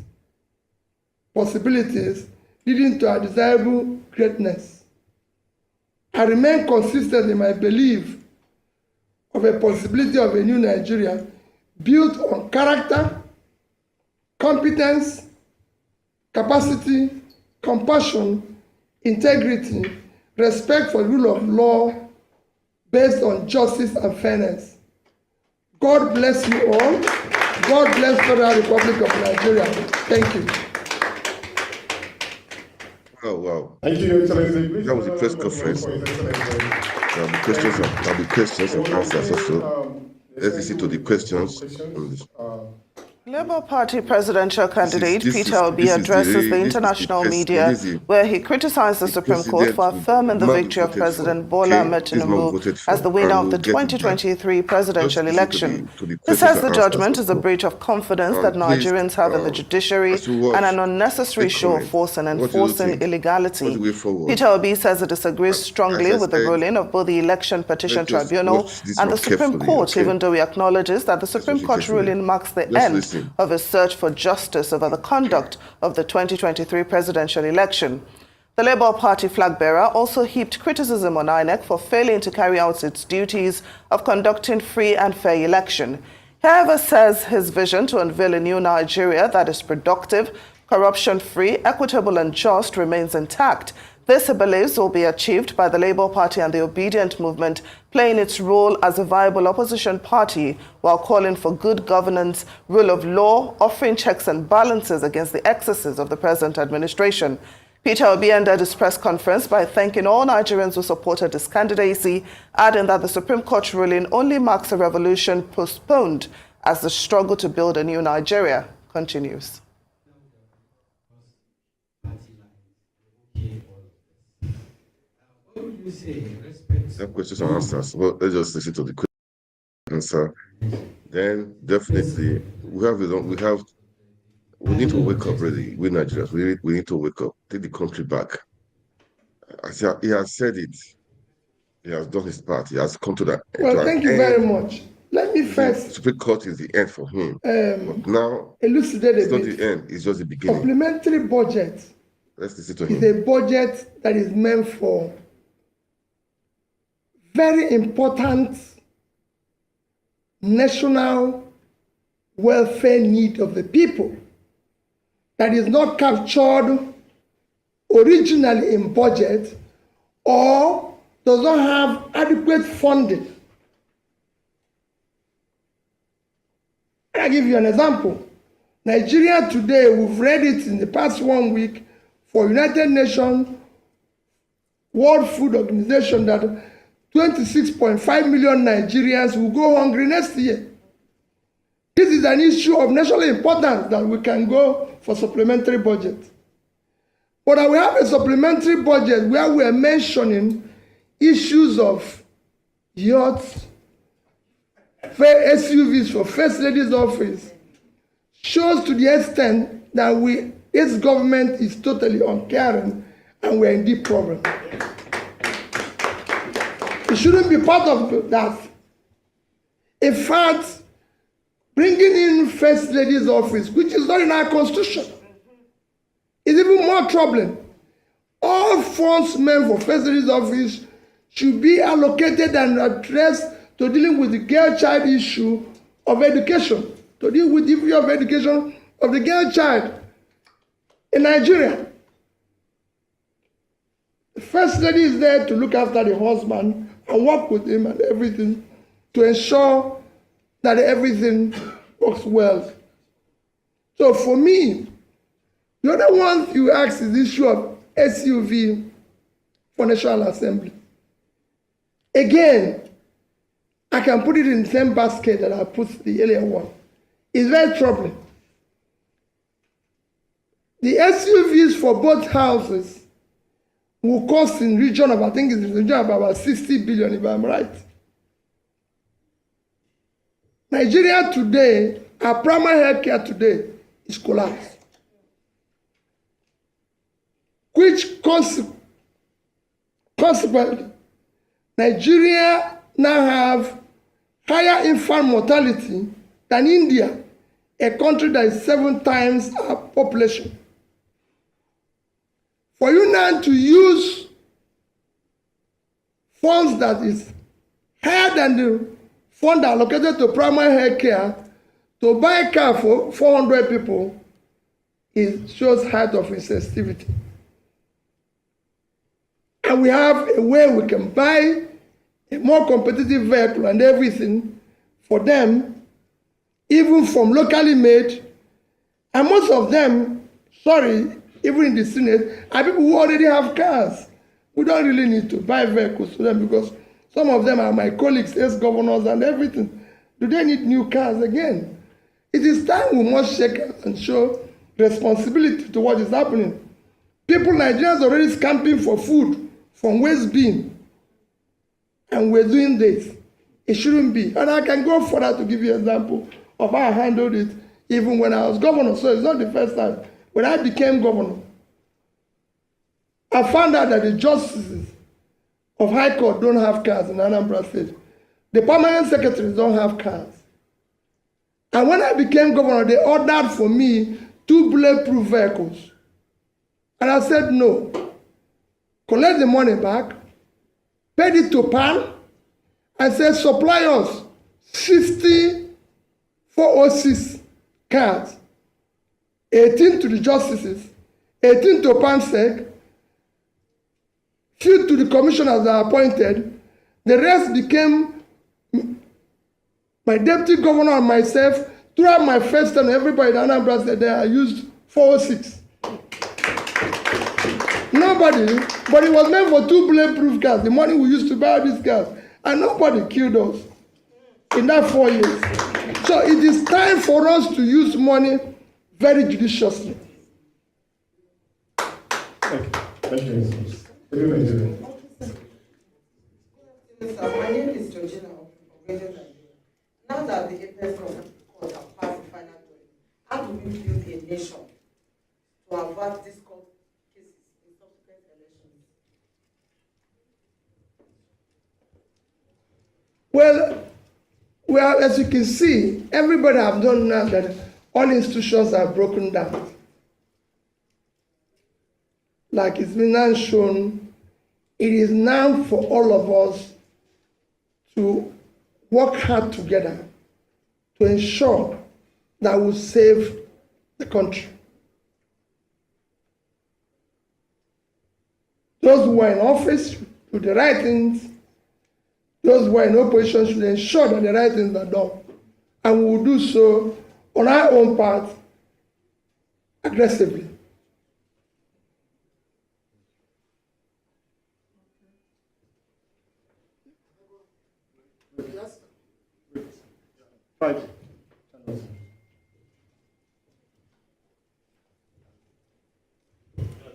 possibilities leading to a desirable greatness. I remain consistent in my belief of a possibility of a new Nigeria built on character, competence, capacity, compassion, integrity, respect for the rule of law based on justice and fairness. God bless you all. God bless Federal Republic of Nigeria. Thank you. Oh, wow. Thank you, Your Excellency. That was a press conference. There'll be questions and answers also. Let's listen to the questions. Labour Party presidential candidate Peter Obi addresses the international media where he criticized the Supreme Court for affirming the victory of President Bola Ahmed Tinubu as the winner of the 2023 presidential election. He says the judgment is a breach of confidence that Nigerians have in the judiciary and an unnecessary show of force in enforcing illegality. Peter Obi says he disagrees strongly with the ruling of both the Election Petition Tribunal and the Supreme Court, even though he acknowledges that the Supreme Court ruling marks the end of a search for justice over the conduct of the 2023 presidential election. The Labour Party flag bearer also heaped criticism on INEC for failing to carry out its duties of conducting free and fair election. He, however, says his vision to unveil a new Nigeria that is productive, corruption-free, equitable and just remains intact. This, he believes, will be achieved by the Labour Party and the Obedient movement playing its role as a viable opposition party while calling for good governance, rule of law, offering checks and balances against the excesses of the present administration. Peter Obi ended his press conference by thanking all Nigerians who supported his candidacy, adding that the Supreme Court ruling only marks a revolution postponed as the struggle to build a new Nigeria continues. That questions and answers. Well, let's just listen to the answer. Then definitely we need to wake up really. We Nigerians, we need to wake up, take the country back. As he has said it, he has done his part. He has come to that. Well, thank you very much. Let me first. The Supreme Court is the end for him. But now elucidate it's not the end, it's just the beginning. Supplementary budget. Let's listen to him. Is a budget that is meant for very important national welfare need of the people that is not captured originally in budget or does not have adequate funding. I'll give you an example. Nigeria today, we've read it in the past 1 week for United Nations World Food Organization that 26.5 million Nigerians will go hungry next year. This is an issue of national importance that we can go for supplementary budget. But we have a supplementary budget where we are mentioning issues of yachts, SUVs for First Lady's office, shows to the extent that this government is totally uncaring and we're in deep problem. It shouldn't be part of that. In fact, bringing in First Lady's office, which is not in our constitution, is even more troubling. All funds meant for First Lady's office should be allocated and addressed to dealing with the girl-child issue of education, to deal with the issue of education of the girl child in Nigeria. The First Lady is there to look after the husband and work with him and everything to ensure that everything works well. So for me, the other one you ask is the issue of SUV for National Assembly. Again, I can put it in the same basket that I put the earlier one. It's very troubling. The SUVs for both houses will cost in region of, I think it's in the region of about 60 billion, if I'm right. Nigeria today, our primary health care today is collapsed. Which consequently, Nigeria now have higher infant mortality than India, a country that is 7 times our population. For you now to use funds that is higher than the fund allocated to primary health care to buy a car for 400 people, it shows height of insensitivity. And we have a way we can buy a more competitive vehicle and everything for them even from locally made, and most of them, even in the Senate, are people who already have cars. We don't really need to buy vehicles for them because some of them are my colleagues, ex-governors and everything. Do they need new cars again? It is time we must shake and show responsibility to what is happening. People, Nigerians, are already scamping for food from waste bin, and we're doing this. It shouldn't be. And I can go further to give you an example of how I handled it even when I was governor. So it's not the first time. When I became governor, I found out that the justices of High Court don't have cars in Anambra State. The permanent secretaries don't have cars. And when I became governor, they ordered for me 2 bulletproof vehicles. And I said no. Collect the money back, paid it to PAN, and said supply us 60 406 cars, 18 to the justices, 18 to PANSEC, few to the commissioners that are appointed. The rest became my deputy governor and myself. Throughout my first term, everybody in Anambra said I used 406. Nobody, but it was meant for 2 bulletproof cars, the money we used to buy these cars, and nobody killed us in that 4 years. So it is time for us to use money very judiciously. Thank you. My name is Georgina of Radio Nigeria. Now that the apex of court have passed the final verdict, how do we build a nation to avert these court cases in subsequent elections? Well, as you can see, everybody have done now that all institutions are broken down. Like it's been now shown, it is now for all of us to work hard together to ensure that we save the country. Those who are in office should do the right things. Those who are in opposition should ensure that the right things are done. And we will do so on our own part aggressively.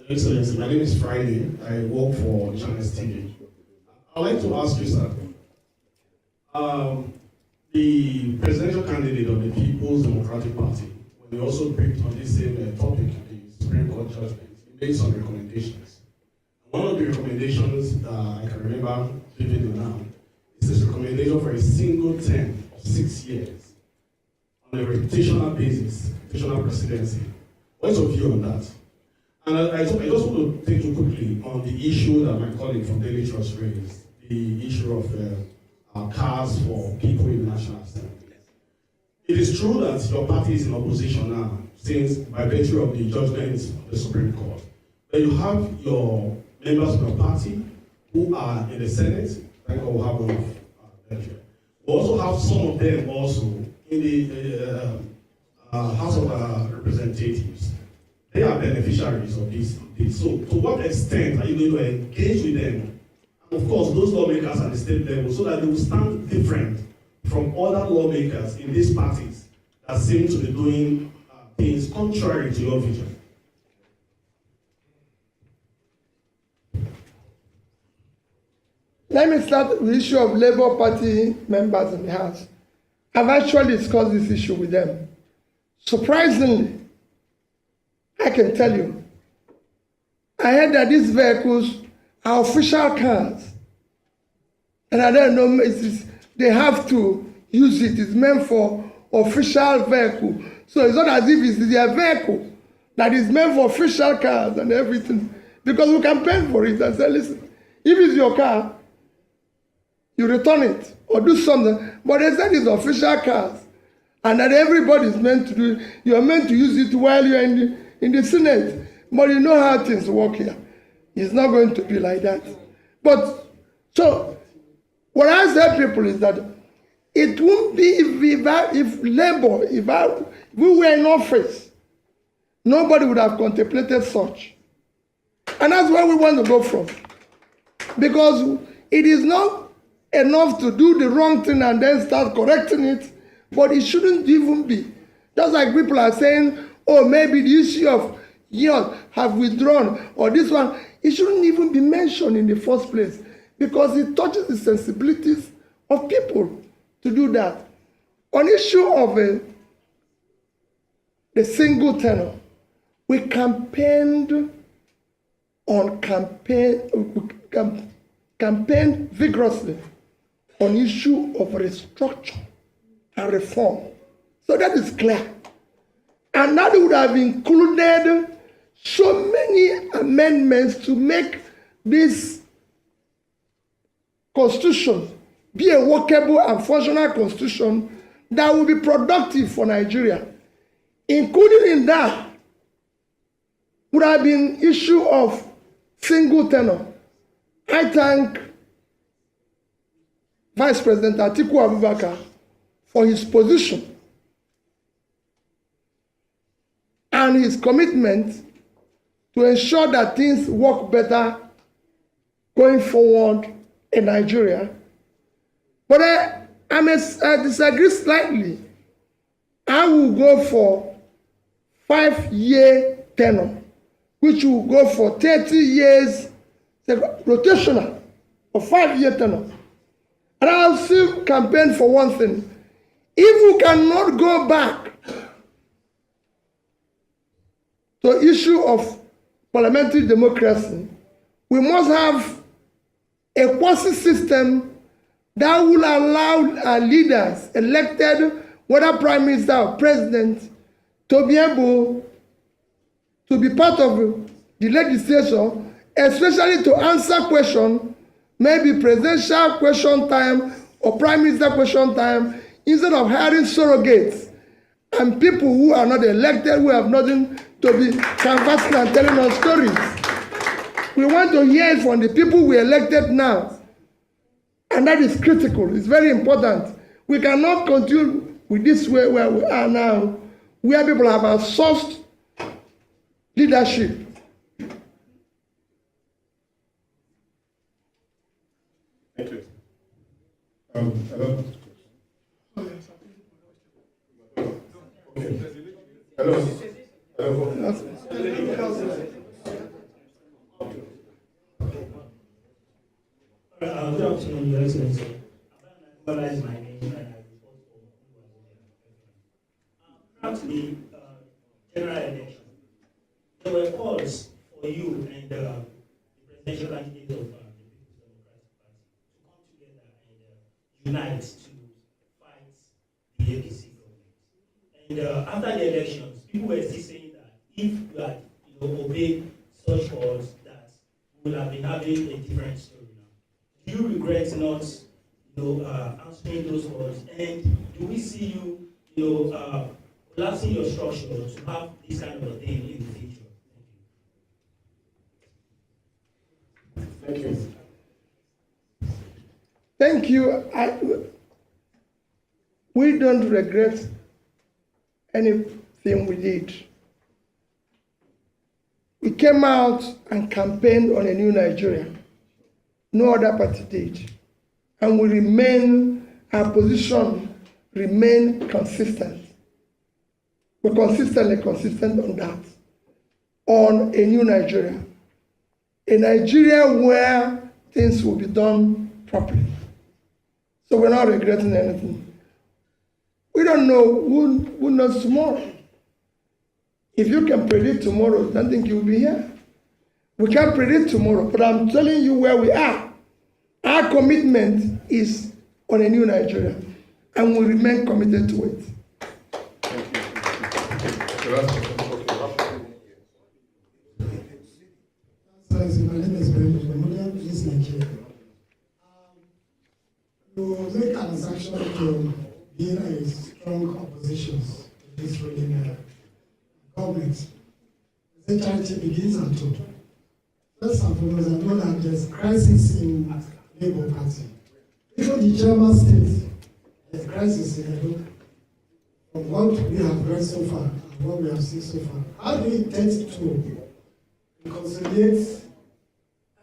Excellency, my name is Friday. I work for Channels TV. I'd like to ask you, sir, the presidential candidate of the People's Democratic Party, when he also briefed on this same topic, the Supreme Court judgment, he made some recommendations. One of the recommendations that I can remember vividly now is this recommendation for a single term of 6 years on a rotational basis, rotational presidency. What's your view on that? And I just want to take you quickly on the issue that my colleague from Daily Trust raised, the issue of cars for people in the National Assembly. It is true that your party is in opposition now, since by virtue of the judgment of the Supreme Court. But you have your members of your party who are in the Senate, like we have one of them here. We also have some of them also in the House of Representatives. They are beneficiaries of this. So, to what extent are you going to engage with them? And of course, those lawmakers at the state level, so that they will stand different from other lawmakers in these parties that seem to be doing things contrary to your vision. Let me start with the issue of Labour Party members in the House. I've actually discussed this issue with them. Surprisingly, I can tell you, I heard that these vehicles are official cars. And I don't know, they have to use it. It's meant for official vehicle. So it's not as if it's their vehicle that is meant for official cars and everything. Because we can pay for it and say, listen, if it's your car, you return it or do something. But they said it's official cars. And that everybody is meant to do it. You're meant to use it while you're in the Senate. But you know how things work here. It's not going to be like that. But, so, what I say to people is that It won't be if Labour, if we were in office, nobody would have contemplated such. And that's where we want to go from. Because it is not enough to do the wrong thing and then start correcting it, but it shouldn't even be. Just like people are saying, oh, maybe the issue of yield have withdrawn, or this one, it shouldn't even be mentioned in the first place, because it touches the sensibilities of people to do that. On issue of the single tenor, we campaigned vigorously on issue of restructure and reform. So that is clear. And that would have included so many amendments to make this constitution be a workable and functional constitution that will be productive for Nigeria. Including in that would have been issue of single tenor. I thank Vice President Atiku Abubakar for his position and his commitment to ensure that things work better going forward in Nigeria. But I disagree slightly. I will go for 5-year tenure, which will go for 30 years, rotational, or 5-year tenure. And I'll still campaign for one thing. If we cannot go back to the issue of parliamentary democracy, we must have a quasi system that will allow our leaders elected, whether prime minister or president, to be able to be part of the legislature, especially to answer questions, maybe presidential question time or prime minister question time, instead of hiring surrogates and people who are not elected, who have nothing to be canvassing and telling us stories. We want to hear from the people we elected now. And that is critical. It's very important. We cannot continue with this way where we are now, where people have outsourced leadership. Thank you. Hello. Okay. Hello. Good afternoon, Your Excellency. I'm going to my name and I report for after the general election, there were calls for you and the presidential candidate of the People's Democratic Party to come together and unite to fight the APC government. And after the elections, people were still saying that if you had obeyed such calls, that we would have been having a different story. Do you regret not, answering those calls? And do we see you, collapsing your structure to have this kind of a thing in the future? Thank you. Thank you. We don't regret anything we did. We came out and campaigned on a new Nigeria. No other party did. And our position remain consistent. We're consistently consistent on that. On a new Nigeria. A Nigeria where things will be done properly. So we're not regretting anything. We don't know who knows tomorrow. If you can predict tomorrow, I don't think you'll be here. We can't predict tomorrow, but I'm telling you where we are. Our commitment is on a new Nigeria, and we remain committed to it. My name is Benjamin. This is Nigeria. You make an assumption to being a strong opposition to this ruling government. The charity begins and told. First and foremost, I know that there's crisis in Labour Party. Even the German state there's a crisis in Edo. From what we have read so far and what we have seen so far, how do we intend to reconciliate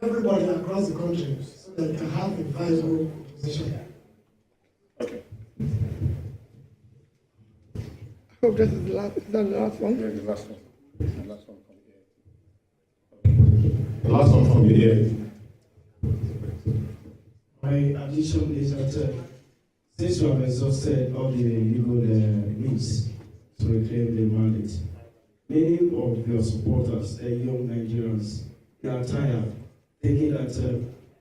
everybody across the country so that they can have a viable opposition? Okay. I hope this is the last one. Yeah, the last one. The last one from the The last one from the air. My addition is that since you have exhausted all the legal means to reclaim the mandate, many of your supporters, the young Nigerians, they are tired, thinking that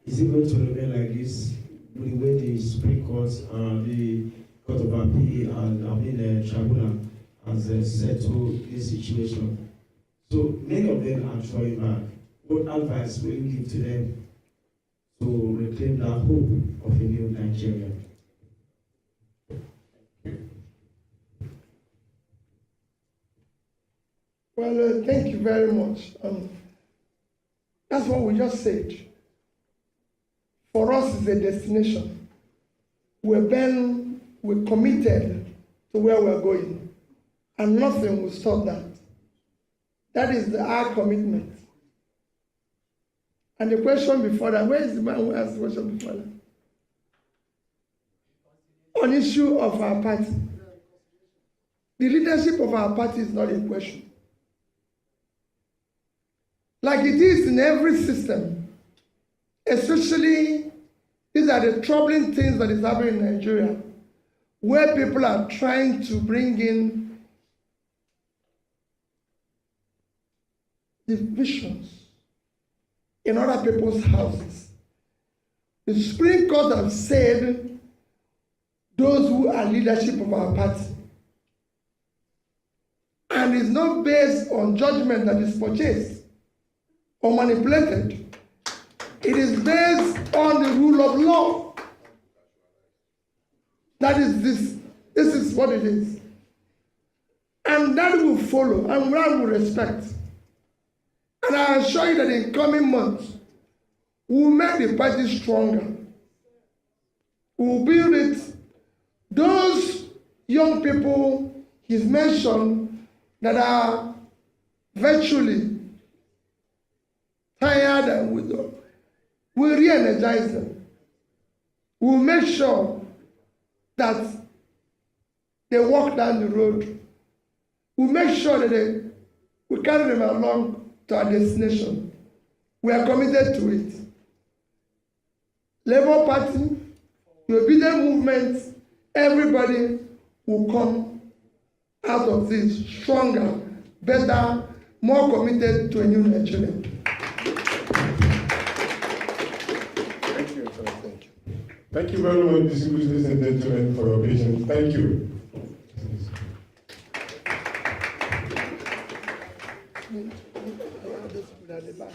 is it going to remain like this with the way the Supreme Court, the Court of Appeal, and the Tribunal has settled this situation. So many of them are drawing back. What advice will you give to them to reclaim that hope of a new Nigeria? Well, thank you very much. That's what we just said. For us, it's a destination. We're committed to where we're going, and nothing will stop that. That is our commitment. And the question before that, where is the man who asked the question before that? On issue of our party. The leadership of our party is not in question. Like it is in every system, especially these are the troubling things that is happening in Nigeria, where people are trying to bring in divisions in other people's houses. The Supreme Court has said those who are leadership of our party, and it's not based on judgment that is purchased or manipulated. It is based on the rule of law. That is this. This is what it is. And that will follow, and that will respect. And I assure you that in coming months, we will make the party stronger. We will build it. Those young people he's mentioned that are virtually tired and withdrawn, we'll re-energize them. We'll make sure that they walk down the road. We'll make sure that we carry them along to our destination. We are committed to it. Labour Party, the obedient movement, everybody will come out of this stronger, better, more committed to a new Nigeria. Thank you, sir. Thank you. Thank you very much, distinguished ladies and gentlemen, for your patience. Thank you.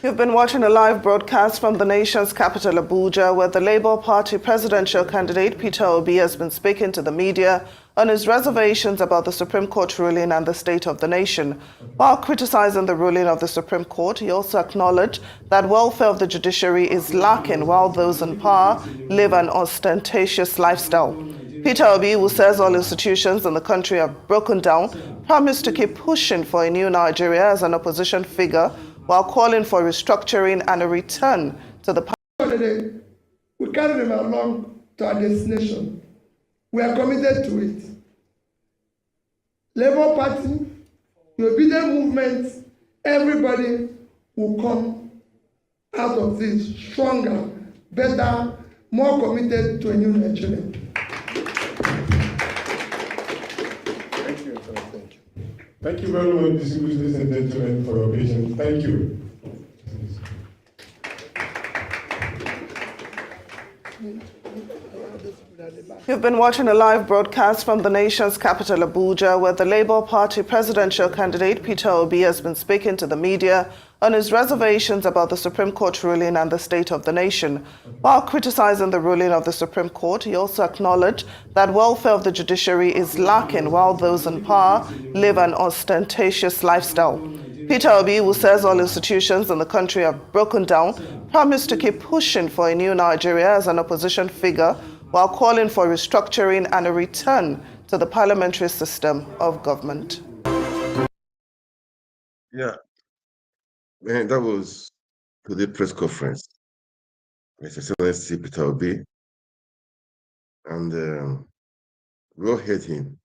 You've been watching a live broadcast from the nation's capital, Abuja, where the Labour Party presidential candidate Peter Obi has been speaking to the media on his reservations about the Supreme Court ruling and the state of the nation. While criticizing the ruling of the Supreme Court, he also acknowledged that welfare of the judiciary is lacking while those in power live an ostentatious lifestyle. Peter Obi, who says all institutions in the country have broken down, promised to keep pushing for a new Nigeria as an opposition figure while calling for restructuring and a return to the party. We carry them along to our destination. We are committed to it. Labour Party, the obedient movement, everybody will come out of this stronger, better, more committed to a new Nigeria. Thank you, sir. Thank you. Thank you very much, distinguished ladies and gentlemen, for your patience. Thank you. You've been watching a live broadcast from the nation's capital, Abuja, where the Labour Party presidential candidate Peter Obi has been speaking to the media on his reservations about the Supreme Court ruling and the state of the nation. While criticizing the ruling of the Supreme Court, he also acknowledged that welfare of the judiciary is lacking while those in power live an ostentatious lifestyle. Peter Obi, who says all institutions in the country have broken down, promised to keep pushing for a new Nigeria as an opposition figure while calling for restructuring and a return to the parliamentary system of government. Yeah, and that was today's press conference. His Excellency Peter Obi, and we all heard him.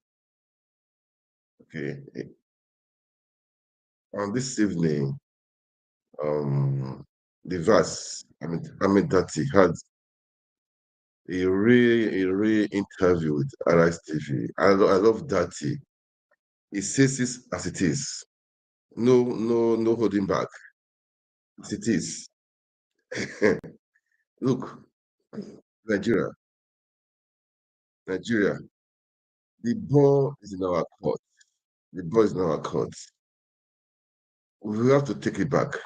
Okay, on this evening, the verse, that he had a really interview with Arise TV. I love that he says it as it is. No holding back. As it is. Look, Nigeria, the ball is in our court. The ball is in our court. We have to take it back.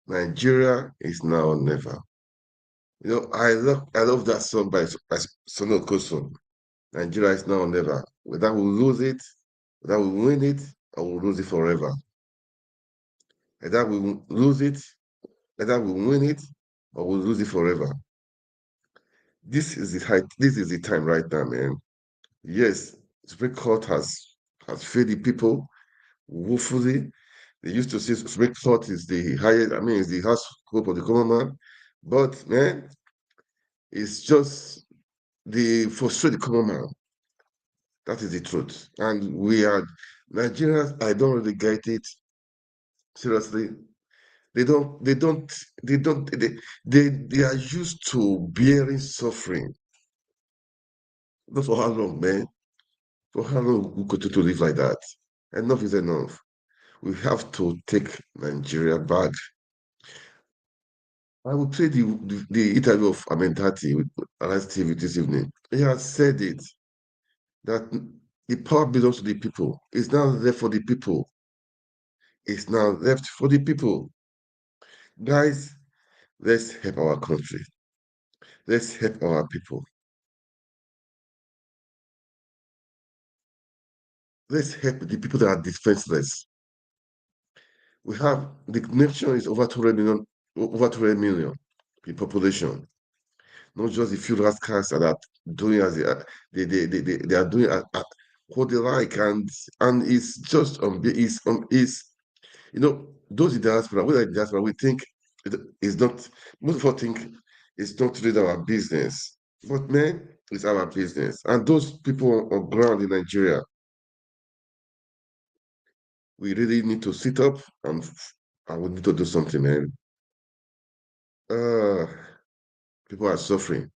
Nigeria is now or never. I love that song by Sono Koso. Nigeria is now or never. Whether we lose it, whether we win it, or we lose it forever. Either we lose it, either we win it, or we lose it forever. This is the time right now, man. Yes, Supreme Court has failed the people woefully. They used to say Supreme Court is the highest, it's the highest hope of the common man. But man, it's just they frustrate the common man. That is the truth. And we are Nigerians, I don't really get it. Seriously. They don't, they don't, they don't, they are used to bearing suffering. Not for how long, man? For how long we continue to live like that? Enough is enough. We have to take Nigeria back. I will play the interview of Amendati with Arise TV this evening. He has said it that the power belongs to the people. It's now left for the people. It's now left for the people. Guys, let's help our country. Let's help our people. Let's help the people that are defenseless. We have the nation is over 200 million in population. Not just the few rascals that are doing as they are doing what they like, and it's just those in diaspora, we like diaspora, we think it's not, most of us think it's not really our business. But man, it's our business. And those people on ground in Nigeria, we really need to sit up and we need to do something, man. Uh, People are suffering.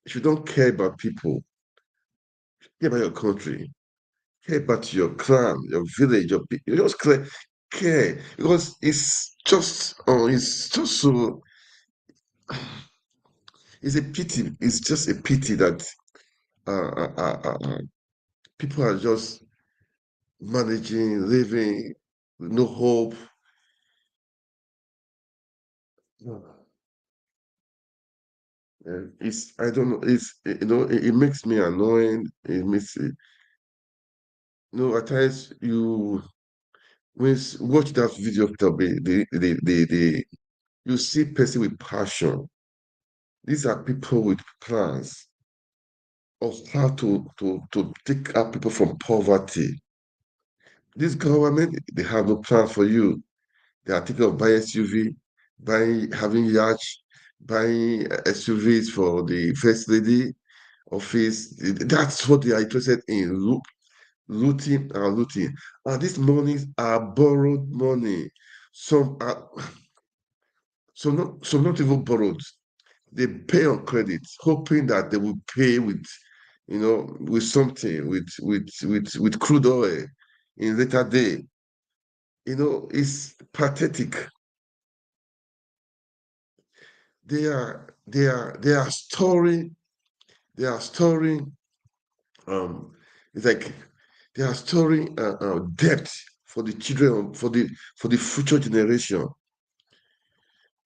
If you don't care about people, care about your country, care about your clan, your village, you just care because it's just so it's a pity. It's just a pity that people are just managing, living with no hope. It's I don't know. It makes me annoying. It makes it. At times when you watch that video of Toby, you see person with passion. These are people with plans of how to take out people from poverty. This government, they have no plan for you. They are thinking of buying SUV, having yachts, buying SUVs for the first lady office. That's what they are interested in. Looting and looting. And these monies are borrowed money. Some are some not even borrowed. They pay on credit, hoping that they will pay with something, with crude oil in later day. It's pathetic. They are storing. They are storing. It's like they are storing debt for the children, for the future generation.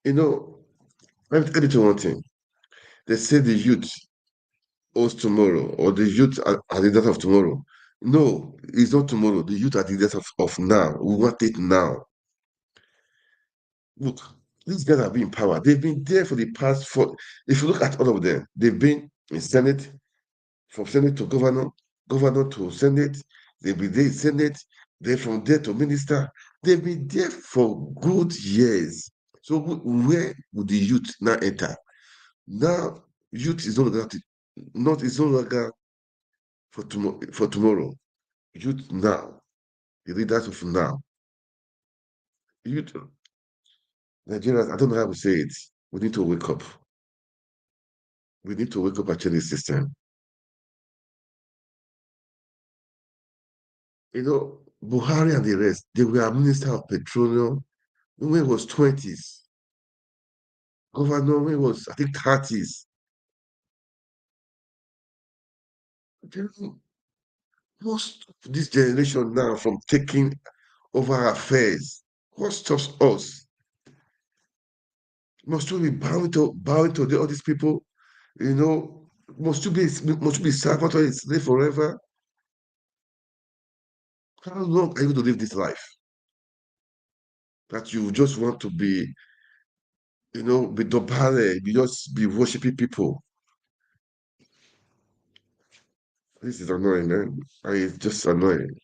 Let me tell you one thing. They say the youth owes tomorrow, or the youth are the death of tomorrow. No, it's not tomorrow. The youth are the death of now. We want it now. Look, These guys have been in power. They've been there for the past four. If you look at all of them, they've been in Senate, from Senate to governor, governor to Senate. They've been there in Senate. Then from there to minister. They've been there for good years. So where would the youth now enter? Now, youth is no longer for tomorrow. Youth now, the leaders of now. Youth, Nigerians, I don't know how to say it. We need to wake up. We need to wake up and change the system. Buhari and the rest, they were Minister of Petroleum when he was 20s. Governor when he was, I think, 30s. Most of this generation now from taking over affairs, what stops us? Must we be bowing to all these people? Must you be servant or a slave forever? How long are you going to live this life? That you just want to be be dobale, be worshiping people. This is annoying, man. It's just annoying.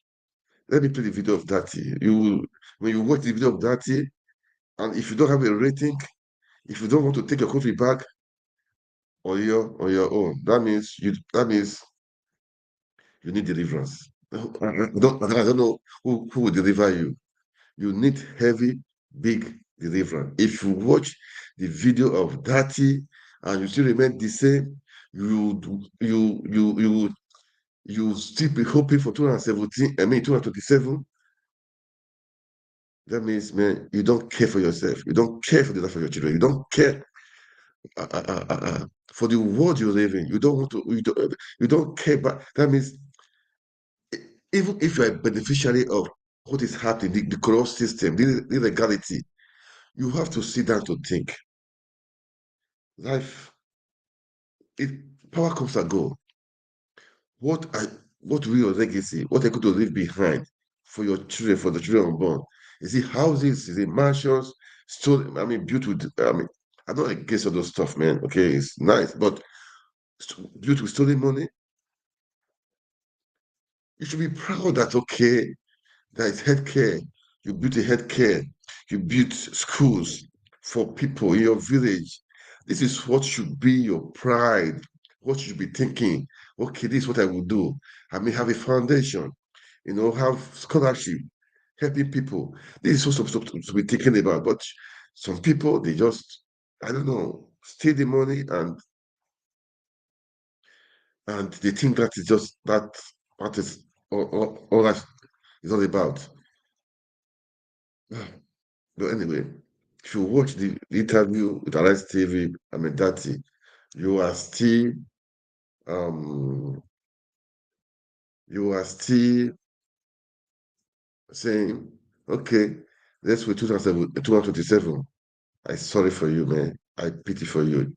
Let me play the video of Daddy. When you watch the video of Daddy, and if you don't have a rating, if you don't want to take your country back on your own, that means you need deliverance. I don't know who will deliver you. You need heavy, big deliverance. If you watch the video of Daddy and you still remain the same, you still be hoping for 2017, 2027. That means, man, you don't care for yourself. You don't care for the life of your children. You don't care for the world you live in. You don't want to. You don't care. But that means, even if you're a beneficiary of what is happening, the corrupt system, the illegality, you have to sit down to think. Life, power comes and go. What I what will your legacy? What are you going to leave behind for your children, for the children unborn? Is it houses? Is it mansions? Still, built with. I'm not against all those stuff, man. Okay, it's nice, but built with stolen money. You should be proud that there is healthcare. You built a healthcare. You built schools for people in your village. This is what should be your pride. What you should be thinking. Okay, this is what I will do. I may have a foundation. Have scholarship, helping people. This is what to be thinking about. But some people, they just, I don't know, steal the money and they think that is just that is all that is all about. But anyway, if you watch the interview with Arise TV, Daddy, you are still um you are still saying, okay, let's wait 2027. I'm sorry for you, man. I pity for you.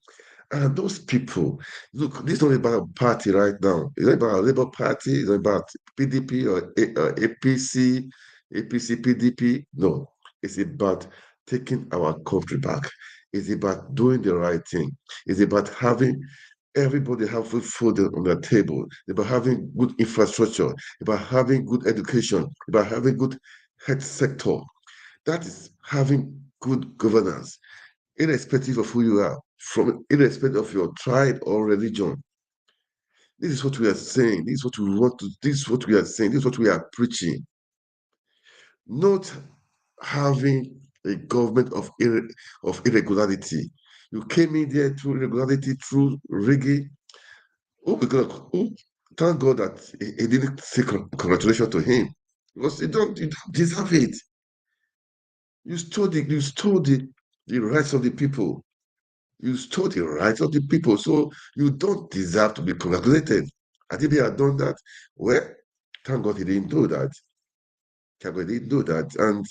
And those people, look, this is not about a party right now. It's not about a Labour Party, it's not about PDP or APC, PDP. No, it's about taking our country back. It's about doing the right thing. It's about having everybody have food on their table, about having good infrastructure, about having good education, about having good health sector. That is having good governance, irrespective of who you are, from irrespective of your tribe or religion. This is what we are saying. This is what we want to. This is what we are saying. This is what we are preaching. Not having a government of irregularity. You came in there through irregularity, through rigging. Oh my God! Oh, thank God that he didn't say congratulations to him, because you don't deserve it. You stole the rights of the people. You stole the rights of the people, so you don't deserve to be congratulated. And if he had done that, well, thank God he didn't do that. Thank God he didn't do that. And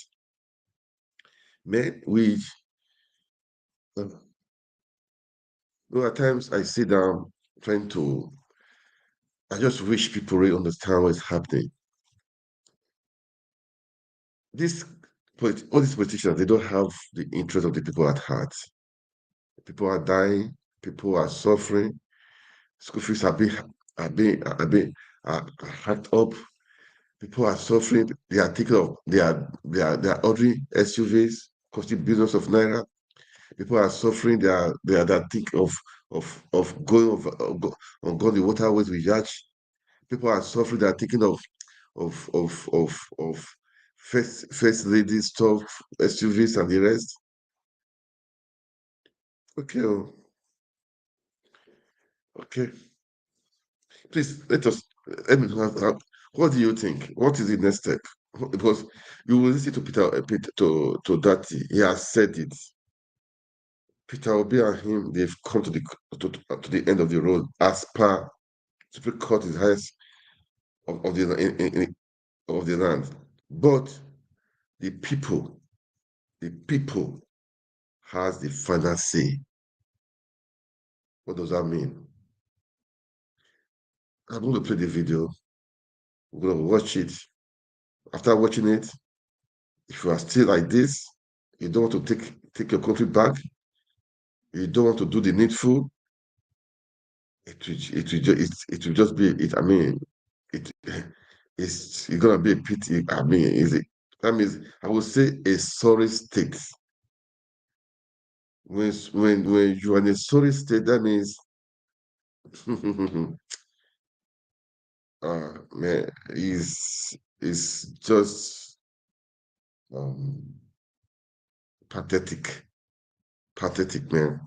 man, at times I sit down trying to, I just wish people really understand what's happening. This all these politicians, they don't have the interest of the people at heart. People are dying, people are suffering, school fees are hacked up, people are suffering, they are taking off, they are ordering SUVs costing billions of naira. People are suffering, they are thinking of going over on going the waterways with yacht. People are suffering, they are thinking of first lady stuff, SUVs and the rest. Okay, okay. Please let me know what do you think? What is the next step? Because you will listen to Peter to Dati. He has said it. Peter Obi and him, they've come to the end of the road as per Supreme Court is highest of the land. But the people has the final say. What does that mean? I'm going to play the video. We're going to watch it. After watching it, if you are still like this, you don't want to take your country back, you don't want to do the needful, it will just be it. I mean, it it's gonna be a pity. I mean, is it? That means I would say a sorry state. When you are in a sorry state, that means man, is just um pathetic. Pathetic, man.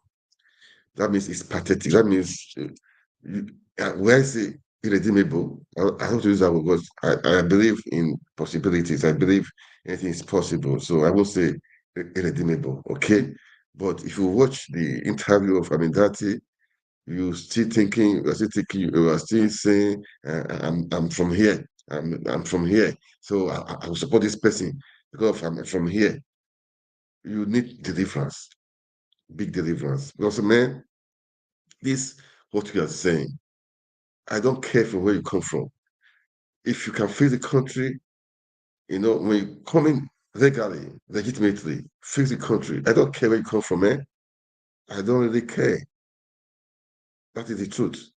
That means it's pathetic. That means when I say irredeemable, I have to use that word because I believe in possibilities. I believe anything is possible. So I will say irredeemable. Okay. But if you watch the interview of Amindati, you are still saying, I'm from here. I'm from here. So I will support this person because I'm from here. You need deliverance, big deliverance. Because man, this what you are saying. I don't care from where you come from. If you can fix the country, when you come in legally, legitimately, fix the country. I don't care where you come from, man. I don't really care. That is the truth.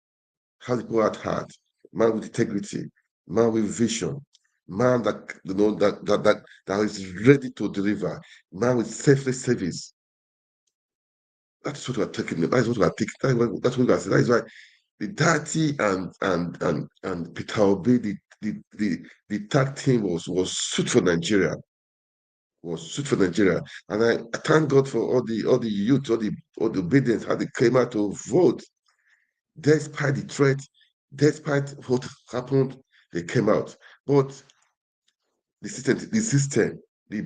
How the people at heart, man with integrity, man with vision, man that that is ready to deliver, man with selfless service. That's what we're talking about. That's what we're taking. That's what we're saying. That is why the Dirty and Peter Obi, the tag team was suit for Nigeria. Was suit for Nigeria. And I thank God for all the youth, all the obedience, how they came out to vote. Despite the threat, despite what happened, they came out. But the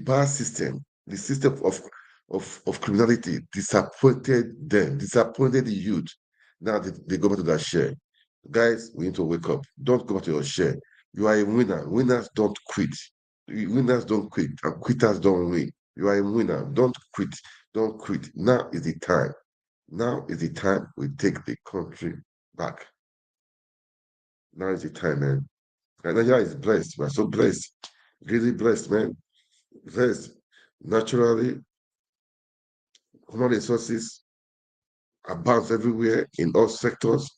bar system, the system of criminality disappointed them, disappointed the youth. Now they go back to that share. Guys, we need to wake up. Don't go back to your share. You are a winner. Winners don't quit. Winners don't quit, and quitters don't win. You are a winner. Don't quit. Don't quit. Now is the time. Now is the time we take the country back. Now is the time, man. And Nigeria is blessed. We're so blessed. Really blessed, man. Blessed. Naturally, human resources abound everywhere in all sectors.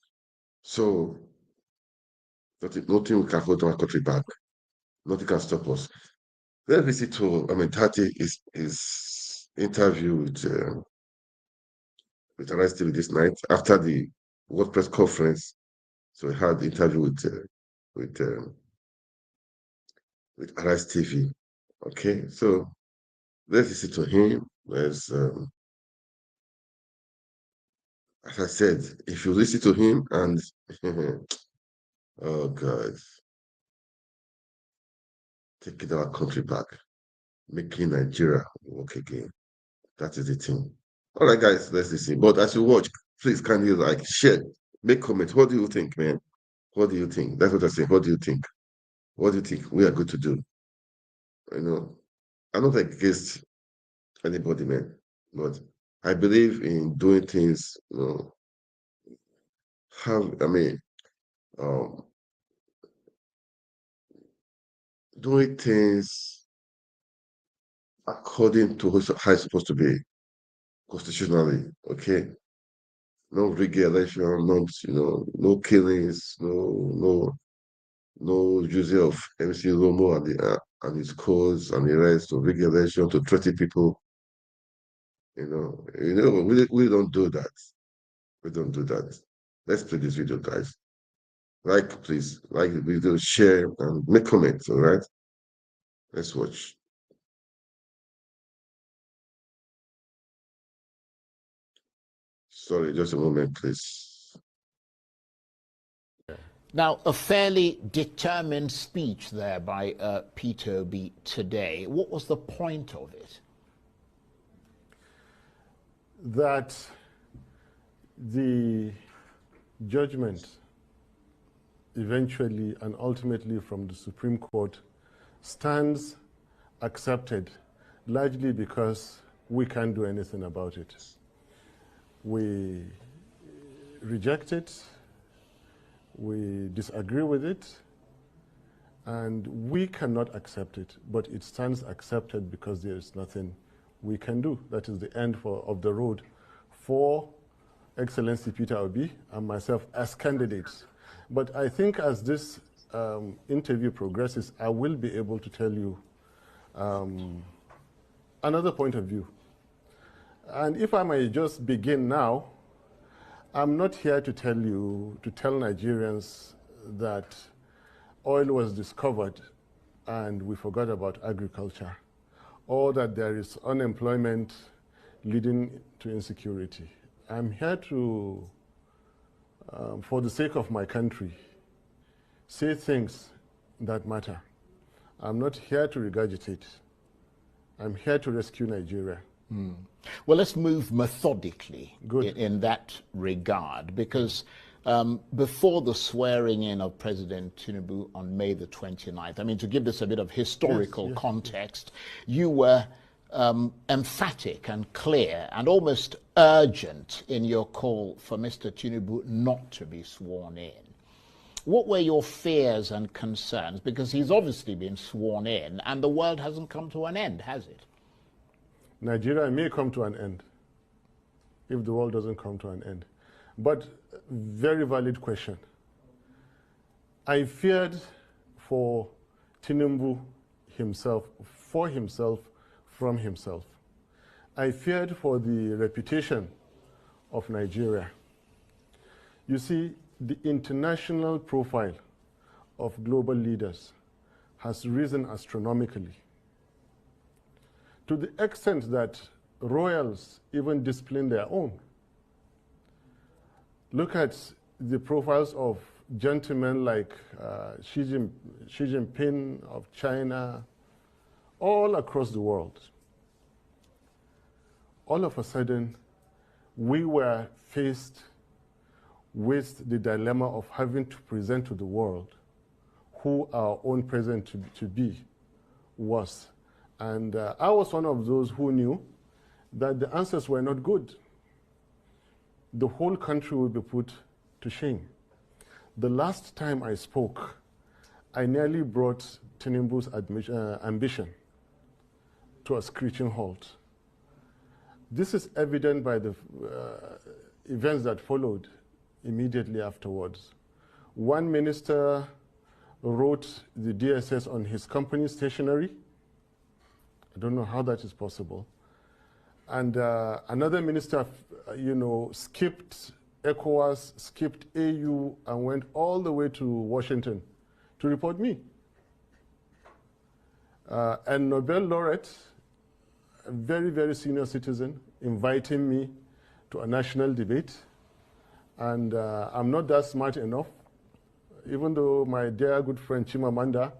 So nothing can hold our country back. Nothing can stop us. Let's listen to Tati is interview with Arise TV this night after the World Press Conference. So we had the interview with with Arise TV. Okay, so let's listen to him. As I said, if you listen to him and oh God, taking our country back, making Nigeria work again. That is the thing. All right, guys, let's listen. But as you watch, please kindly share, make comments. What do you think, man? What do you think? That's what I say. What do you think? What do you think we are going to do? I'm not against anybody, man, but I believe in doing things. Have I mean, um, doing things according to how it's supposed to be constitutionally. Okay, no regulation, no killings, no using of MC Romo and his cause and the rest of regulation to threaten people. We don't do that. We don't do that. Let's play this video, guys. Like, please, like the video, share, and make comments, all right? Let's watch. Sorry, just a moment, please. Now, a fairly determined speech there by Peter Obi today. What was the point of it? That the judgment eventually and ultimately from the Supreme Court stands accepted, largely because we can't do anything about it. We reject it, we disagree with it, and we cannot accept it, but it stands accepted because there is nothing we can do. That is the end of the road for Excellency Peter Obi and myself as candidates. But I think as this interview progresses, I will be able to tell you another point of view. And if I may just begin now, I'm not here to tell Nigerians that oil was discovered and we forgot about agriculture, or that there is unemployment leading to insecurity. I'm here to, for the sake of my country, say things that matter. I'm not here to regurgitate. I'm here to rescue Nigeria. Well, let's move methodically in that regard, because before the swearing in of President Tinubu on May the 29th, I mean, to give this a bit of historical context, you were emphatic and clear and almost urgent in your call for Mr. Tinubu not to be sworn in. What were your fears and concerns? Because he's obviously been sworn in and the world hasn't come to an end, has it? Nigeria may come to an end if the world doesn't come to an end. But very valid question. I feared for Tinubu himself, for himself, from himself. I feared for the reputation of Nigeria. You see, the international profile of global leaders has risen astronomically, to the extent that royals even discipline their own. Look at the profiles of gentlemen like Xi Jinping of China, all across the world. All of a sudden, we were faced with the dilemma of having to present to the world who our own president to be was. And I was one of those who knew that the answers were not good. The whole country would be put to shame. The last time I spoke, I nearly brought Tinubu's ambition to a screeching halt. This is evident by the events that followed immediately afterwards. One minister wrote the DSS on his company stationery. I don't know how that is possible. And another minister, skipped ECOWAS, skipped AU, and went all the way to Washington to report me. And Nobel laureate, a very, very senior citizen, inviting me to a national debate. And I'm not that smart enough, even though my dear good friend Chimamanda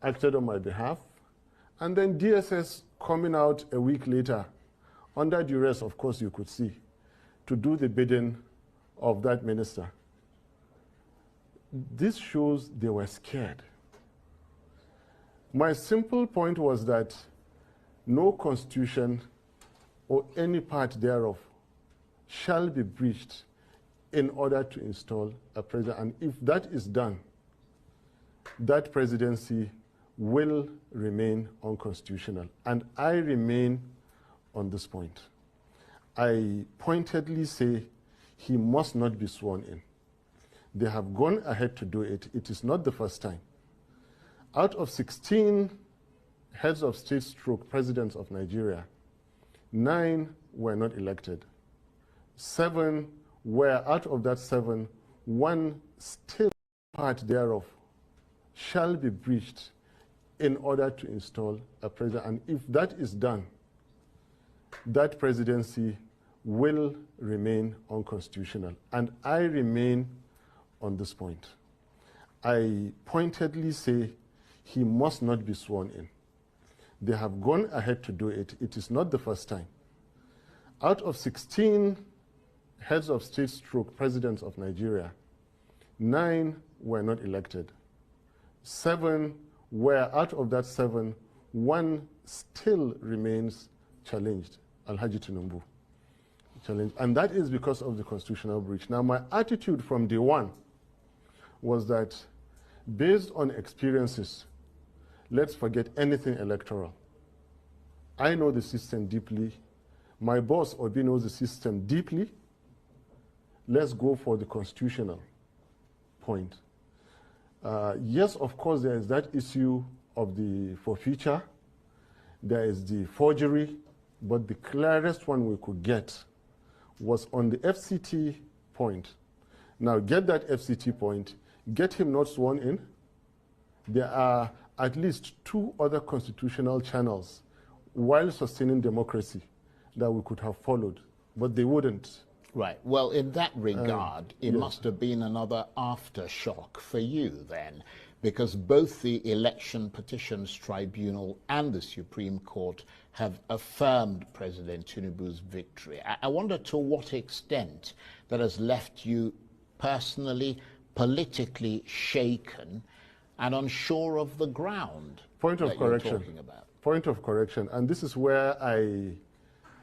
acted on my behalf. And then DSS coming out a week later, under duress, of course, you could see, to do the bidding of that minister. This shows they were scared. My simple point was that no constitution or any part thereof shall be breached in order to install a president. And if that is done, that presidency will remain unconstitutional. And I remain on this point. I pointedly say he must not be sworn in. They have gone ahead to do it. It is not the first time. Out of 16 heads of state stroke presidents of Nigeria, 9 were not elected. 7 were, out of that 7, 1 still part thereof shall be breached in order to install a president. And if that is done, that presidency will remain unconstitutional. And I remain on this point. I pointedly say he must not be sworn in. They have gone ahead to do it. It is not the first time. Out of 16 heads of state stroke presidents of Nigeria, 9 were not elected. 7 were, out of that 7, 1 still remains challenged, Alhaji Tinubu. Challenged. And that is because of the constitutional breach. Now, my attitude from day one was that, based on experiences, let's forget anything electoral. I know the system deeply. My boss, Obi, knows the system deeply. Let's go for the constitutional point. Yes, of course, there is that issue of the forfeiture. There is the forgery. But the clearest one we could get was on the FCT point. Now, get that FCT point, get him not sworn in. There are at least 2 other constitutional channels while sustaining democracy that we could have followed, but they wouldn't. Right. Well, in that regard, it must have been another aftershock for you then, because both the Election Petitions Tribunal and the Supreme Court have affirmed President Tinubu's victory. I wonder to what extent that has left you personally, politically shaken and unsure of the ground. Point of correction. Point of correction. And this is where I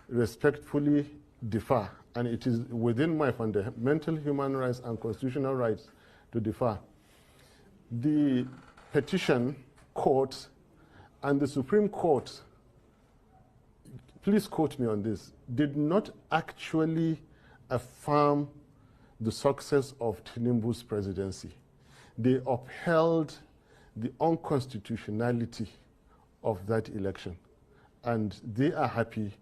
respectfully differ. And it is within my fundamental human rights and constitutional rights to differ. The petition court and the Supreme Court, please quote me on this, did not actually affirm the success of Tinubu's presidency. They upheld the unconstitutionality of that election. And they are happy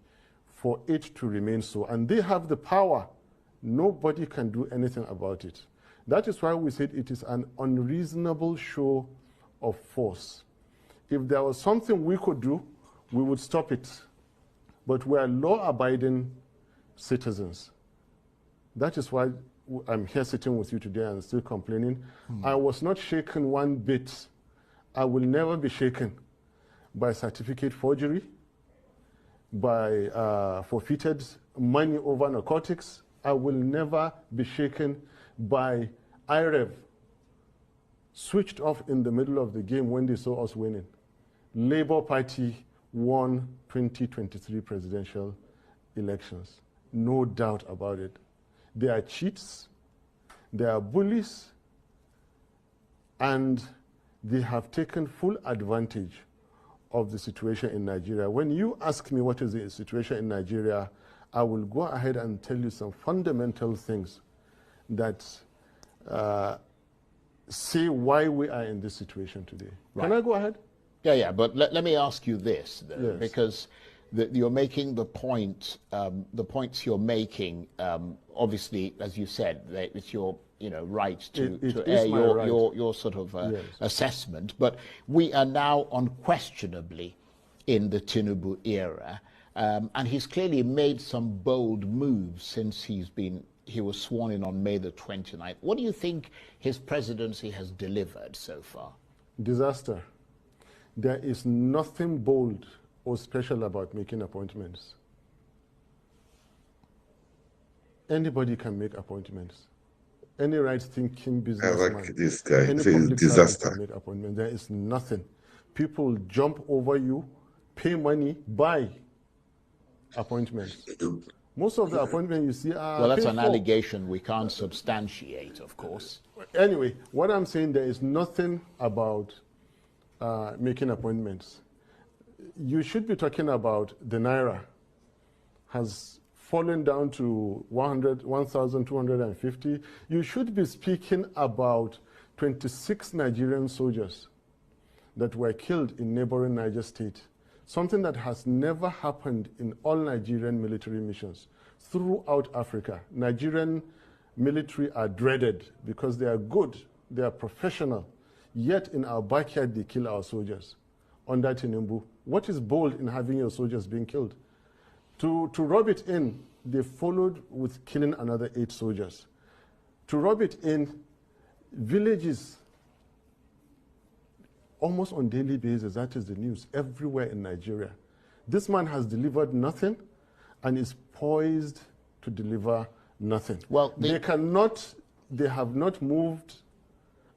for it to remain so. And they have the power. Nobody can do anything about it. That is why we said it is an unreasonable show of force. If there was something we could do, we would stop it. But we are law-abiding citizens. That is why I'm here sitting with you today and still complaining. I was not shaken one bit. I will never be shaken by certificate forgery, by forfeited money over narcotics. I will never be shaken by IREV switched off in the middle of the game when they saw us winning. Labour Party won 2023 presidential elections. No doubt about it. They are cheats, they are bullies, and they have taken full advantage of the situation in Nigeria. When you ask me what is the situation in Nigeria, I will go ahead and tell you some fundamental things that say why we are in this situation today. Right. Can I go ahead? Yeah, but let me ask you this, though, yes. Because you're making the point, the points you're making, obviously, as you said, it's your right to air your sort of yes. assessment. But we are now unquestionably in the Tinubu era, and he's clearly made some bold moves since he was sworn in on May the 29th. What do you think his presidency has delivered so far? Disaster. There is nothing bold or special about making appointments. Anybody can make appointments. Any right-thinking businessman, like this guy, any public disaster can make appointments. There is nothing. People jump over you, pay money, buy appointments. Most of the appointments you see are well, that's an allegation we can't substantiate, of course. Anyway, what I'm saying, there is nothing about making appointments. You should be talking about the Naira has fallen down to 1,250. You should be speaking about 26 Nigerian soldiers that were killed in neighboring Niger State, something that has never happened in all Nigerian military missions throughout Africa. Nigerian military are dreaded because they are good, they are professional, yet in our backyard they kill our soldiers under Tinubu. What is bold in having your soldiers being killed? To rub it in, they followed with killing another 8 soldiers. To rub it in, villages, almost on daily basis, that is the news, everywhere in Nigeria. This man has delivered nothing and is poised to deliver nothing. Well, they have not moved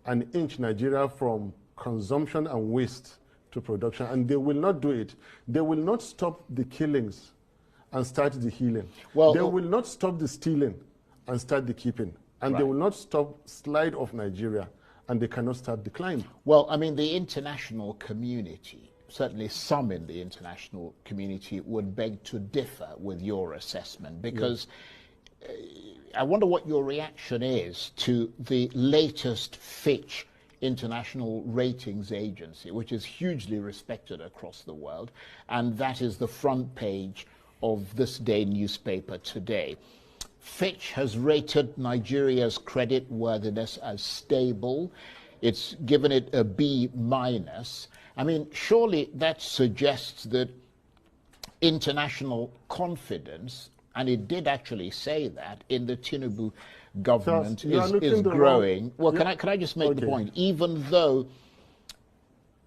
an inch Nigeria from consumption and waste to production, and they will not do it. They will not stop the killings and start the healing. Well, they will not stop the stealing and start the keeping. And they will not stop slide of Nigeria, and they cannot start the climb. Well, I mean, the international community, certainly some in the international community, would beg to differ with your assessment, because I wonder what your reaction is to the latest Fitch international ratings agency, which is hugely respected across the world, and that is the front page of this day newspaper today. Fitch has rated Nigeria's credit worthiness as stable. It's given it a B-. I mean, surely that suggests that international confidence, and it did actually say that, in the Tinubu government is growing. Well, can I just make the point? Even though,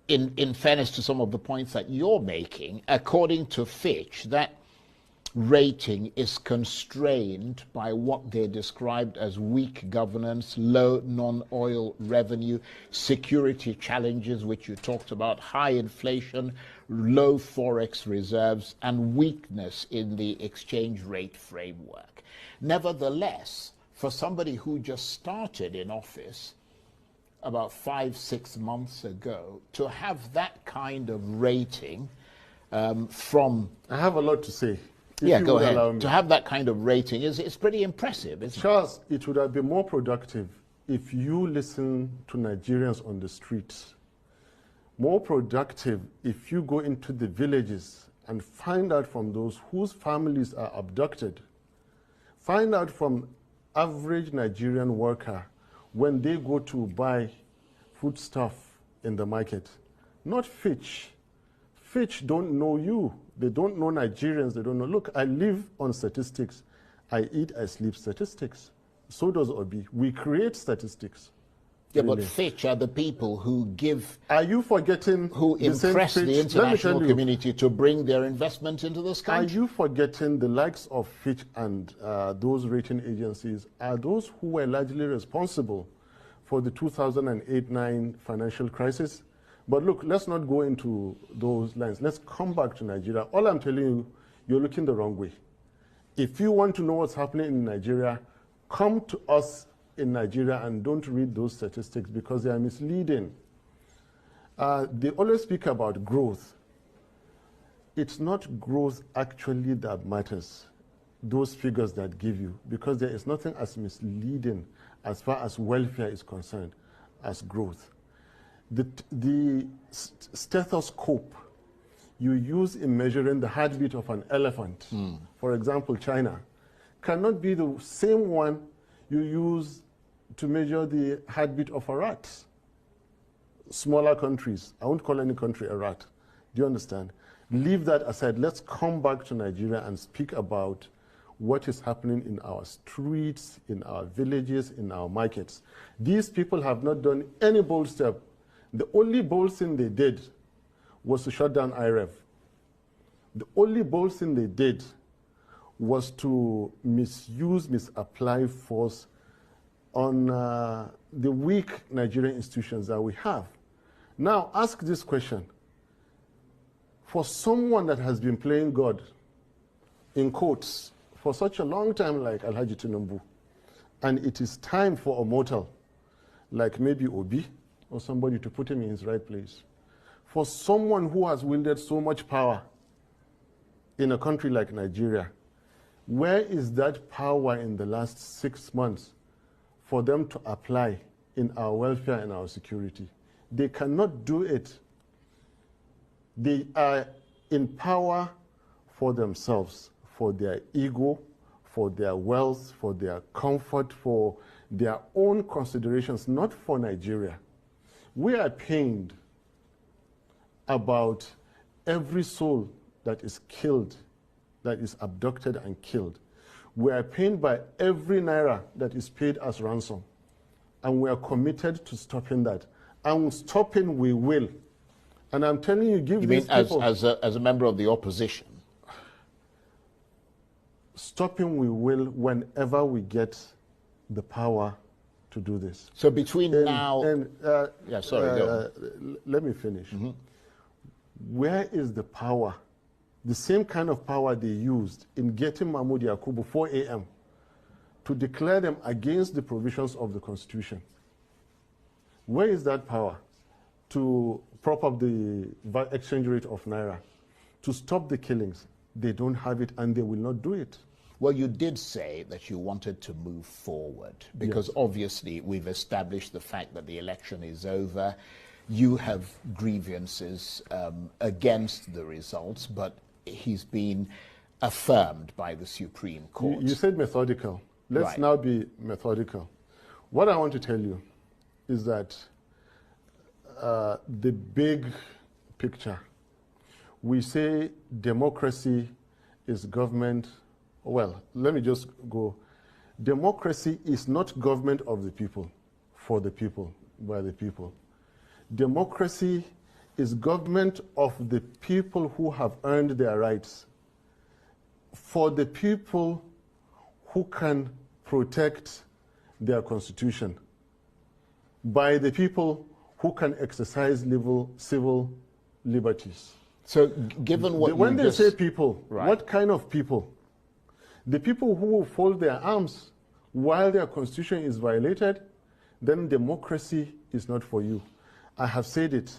in fairness to some of the points that you're making, according to Fitch, that rating is constrained by what they described as weak governance, low non-oil revenue, security challenges, which you talked about, high inflation, low forex reserves, and weakness in the exchange rate framework. Nevertheless, for somebody who just started in office about 5-6 months ago, to have that kind of rating from... I have a lot to say. Yeah, go ahead. To have that kind of rating is pretty impressive, isn't it? Charles, it would have been more productive if you listen to Nigerians on the streets. More productive if you go into the villages and find out from those whose families are abducted. Find out from average Nigerian worker when they go to buy foodstuff in the market. Not Fitch. Fitch don't know you. They don't know Nigerians. They don't know. Look, I live on statistics. I eat, I sleep statistics. So does Obi. We create statistics. Yeah, really. But Fitch are the people who give... Are you forgetting... Who impress the international community to bring their investment into this country? Are you forgetting the likes of Fitch and those rating agencies are those who were largely responsible for the 2008-9 financial crisis? But look, let's not go into those lines. Let's come back to Nigeria. All I'm telling you, you're looking the wrong way. If you want to know what's happening in Nigeria, come to us in Nigeria and don't read those statistics because they are misleading. They always speak about growth. It's not growth actually that matters, those figures that give you, because there is nothing as misleading as far as welfare is concerned as growth. The stethoscope you use in measuring the heartbeat of an elephant, for example, China, cannot be the same one you use to measure the heartbeat of a rat. Smaller countries, I won't call any country a rat. Do you understand? Leave that aside. Let's come back to Nigeria and speak about what is happening in our streets, in our villages, in our markets. These people have not done any bold step. The only bold thing they did was to shut down IREV. The only bold thing they did was to misapply force on the weak Nigerian institutions that we have. Now, ask this question. For someone that has been playing God, in quotes, for such a long time like Alhaji Tinubu, and it is time for a mortal, like maybe Obi, or somebody to put him in his right place. for someone who has wielded so much power in a country like Nigeria, where is that power in the last 6 months for them to apply in our welfare and our security? They cannot do it. They are in power for themselves, for their ego, for their wealth, for their comfort, for their own considerations, not for Nigeria. We are pained about every soul that is killed, that is abducted and killed. We are pained by every naira that is paid as ransom. And we are committed to stopping that. And stopping we will. And I'm telling you, give these people... as a member of the opposition? Stopping we will whenever we get the power to do this. So between now... yeah, sorry, let me finish. Mm-hmm. Where is the power? The same kind of power they used in getting Mahmoud Yakubu 4 a.m. to declare them against the provisions of the Constitution. Where is that power? To prop up the exchange rate of Naira, to stop the killings. They don't have it and they will not do it. Well, you did say that you wanted to move forward because yes. Obviously we've established the fact that the election is over. You have grievances against the results, but he's been affirmed by the Supreme Court. You said methodical. Let's now be methodical. What I want to tell you is that the big picture, we say democracy is government. Well, let me just go. Democracy is not government of the people, for the people, by the people. Democracy is government of the people who have earned their rights, for the people who can protect their constitution, by the people who can exercise civil liberties. So given what when they say people, what kind of people? The people who will fold their arms while their constitution is violated, then democracy is not for you. I have said it.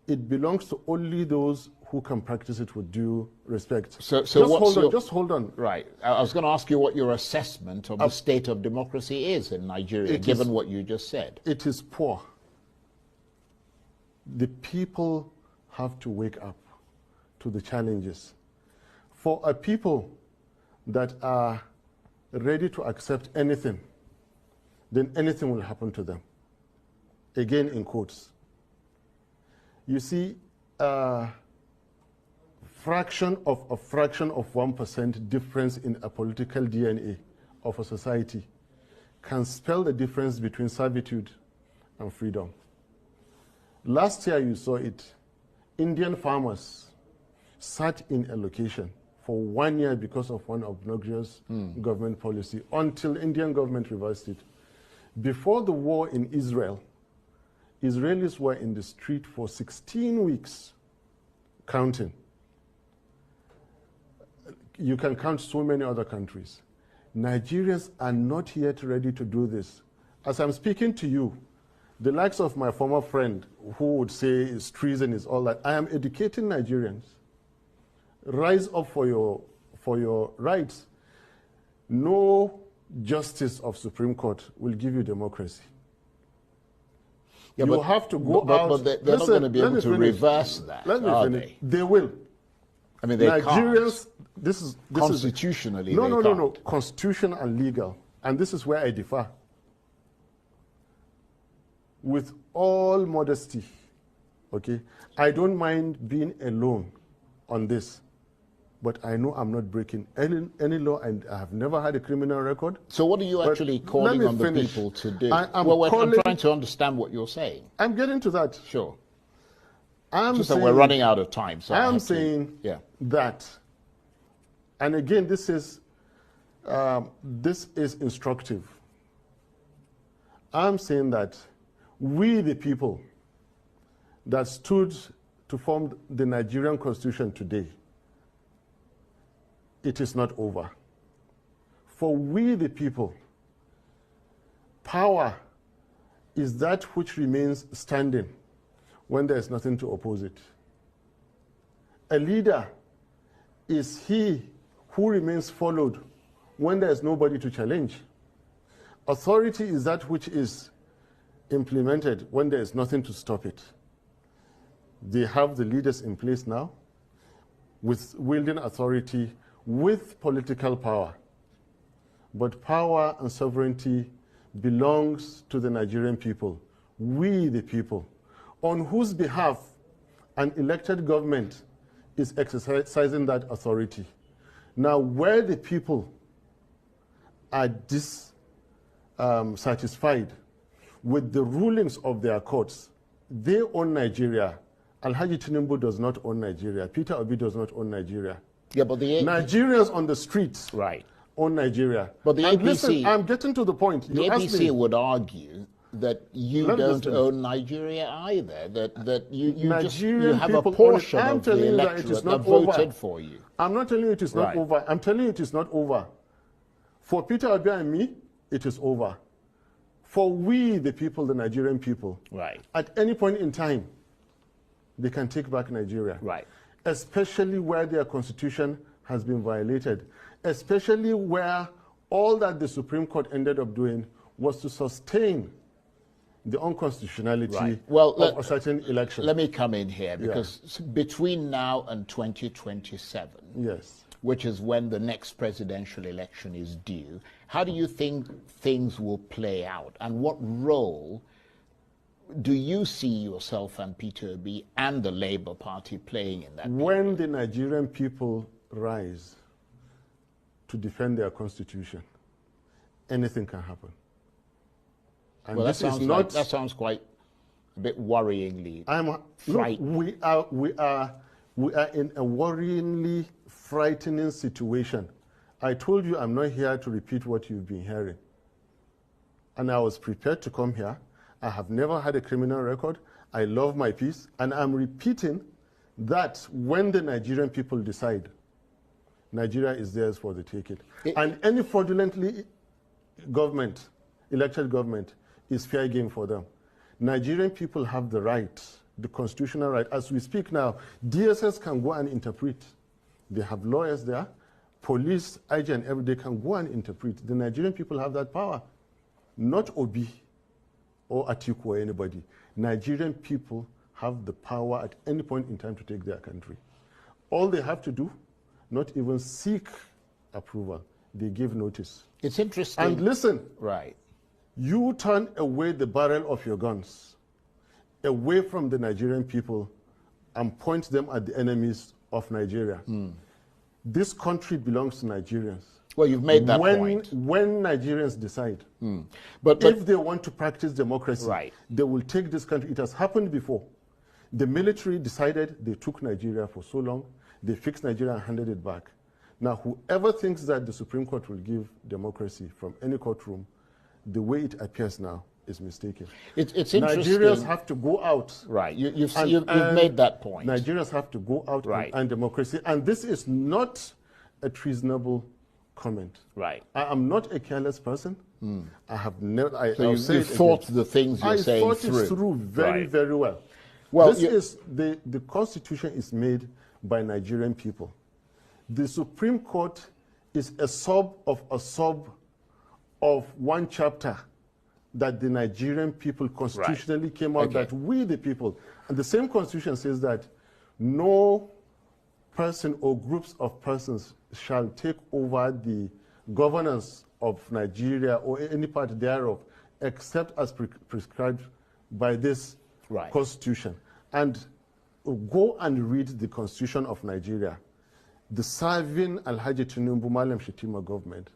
It belongs to only those who can practice it with due respect. So just hold on. Right. I was going to ask you what your assessment of the state of democracy is in Nigeria, given what you just said. It is poor. The people have to wake up to the challenges. For a people that are ready to accept anything, then anything will happen to them. Again, in quotes. You see, a fraction of 1% difference in a political DNA of a society can spell the difference between servitude and freedom. Last year you saw it. Indian farmers sat in a location for 1 year because of one obnoxious government policy until Indian government reversed it. Before the war in Israel, Israelis were in the street for 16 weeks, counting. You can count so many other countries. Nigerians are not yet ready to do this. As I'm speaking to you, the likes of my former friend who would say it's treason, is all that, I am educating Nigerians. Rise up for your rights. No justice of Supreme Court will give you democracy. Yeah, you have to go out. But they're not going to be able to reverse that, are they? They will. I mean, they Nigerians, can't. This is constitutionally. No. Constitutional and legal, and this is where I differ. With all modesty, okay, I don't mind being alone on this, but I know I'm not breaking any law, and I have never had a criminal record. So what are you actually calling on the people to do? I'm trying to understand what you're saying. I'm getting to that. Sure. Just that we're running out of time. So I'm saying that, and again, this is instructive. I'm saying that we, the people that stood to form the Nigerian Constitution today, it is not over. For we, the people, power is that which remains standing when there is nothing to oppose it. A leader is he who remains followed when there is nobody to challenge. Authority is that which is implemented when there is nothing to stop it. They have the leaders in place now with wielding authority with political power. But power and sovereignty belongs to the Nigerian people, we the people, on whose behalf an elected government is exercising that authority. Now, where the people are dissatisfied with the rulings of their courts, they own Nigeria. Alhaji Tinubu does not own Nigeria. Peter Obi does not own Nigeria. Yeah, but the Nigerians on the streets own Nigeria. But the and APC, listen, I'm getting to the point. The you APC would argue that you don't own Nigeria either. That you have a portion of the electorate that voted for you. I'm not telling you it is not over. I'm telling you it is not over. For Peter Obi and me, it is over. For we, the people, the Nigerian people, at any point in time, they can take back Nigeria. Especially where their constitution has been violated. Especially where all that the Supreme Court ended up doing was to sustain the unconstitutionality of a certain election. Let me come in here, because between now and 2027, which is when the next presidential election is due, how do you think things will play out? And what role do you see yourself and Peter Obi and the Labour Party playing in that? When the Nigerian people rise to defend their constitution, anything can happen. And well, that sounds quite a bit worryingly frightening. We are in a worryingly frightening situation. I told you I'm not here to repeat what you've been hearing. And I was prepared to come here. I have never had a criminal record. I love my peace. And I'm repeating that when the Nigerian people decide, Nigeria is theirs for the taking. And any fraudulently elected government, is fair game for them. Nigerian people have the right, the constitutional right. As we speak now, DSS can go and interpret. They have lawyers there, police, IG, and they can go and interpret. The Nigerian people have that power, not Obi or Atiku or anybody. Nigerian people have the power at any point in time to take their country. All they have to do, not even seek approval. They give notice. It's interesting. And listen, you turn away the barrel of your guns, away from the Nigerian people, and point them at the enemies of Nigeria. This country belongs to Nigerians. Well, you've made that point. When Nigerians decide, but if they want to practice democracy, they will take this country. It has happened before. The military decided, they took Nigeria for so long, they fixed Nigeria and handed it back. Now, whoever thinks that the Supreme Court will give democracy from any courtroom, the way it appears now is mistaken. It's interesting. Nigerians have to go out. You've made that point. Nigerians have to go out and democracy. And this is not a treasonable comment. I am not a careless person. I have never. So you thought the things you're saying through. I thought it through very well. Well, this is the Constitution is made by Nigerian people. The Supreme Court is a sub of one chapter that the Nigerian people constitutionally came out that we the people, and the same constitution says that no person or groups of persons shall take over the governance of Nigeria or any part thereof except as prescribed by this constitution. And go and read the constitution of Nigeria. The serving Alhaji Tinubu Malam Shetima government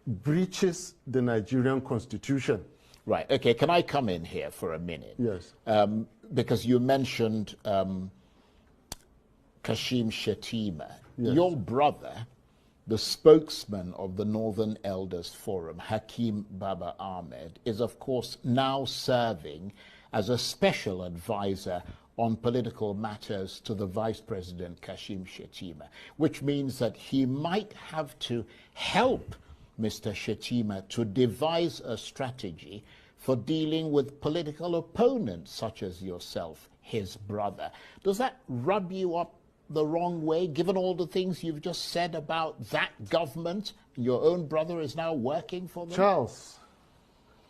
breaches the Nigerian constitution. Okay, can I come in here for a minute? Yes. Because you mentioned Kashim Shettima. Your brother, the spokesman of the Northern Elders Forum, Hakeem Baba Ahmed, is of course now serving as a special advisor on political matters to the Vice President Kashim Shettima, which means that he might have to help Mr. Shettima to devise a strategy for dealing with political opponents such as yourself, his brother. Does that rub you up the wrong way, given all the things you've just said about that government? Your own brother is now working for them? Charles,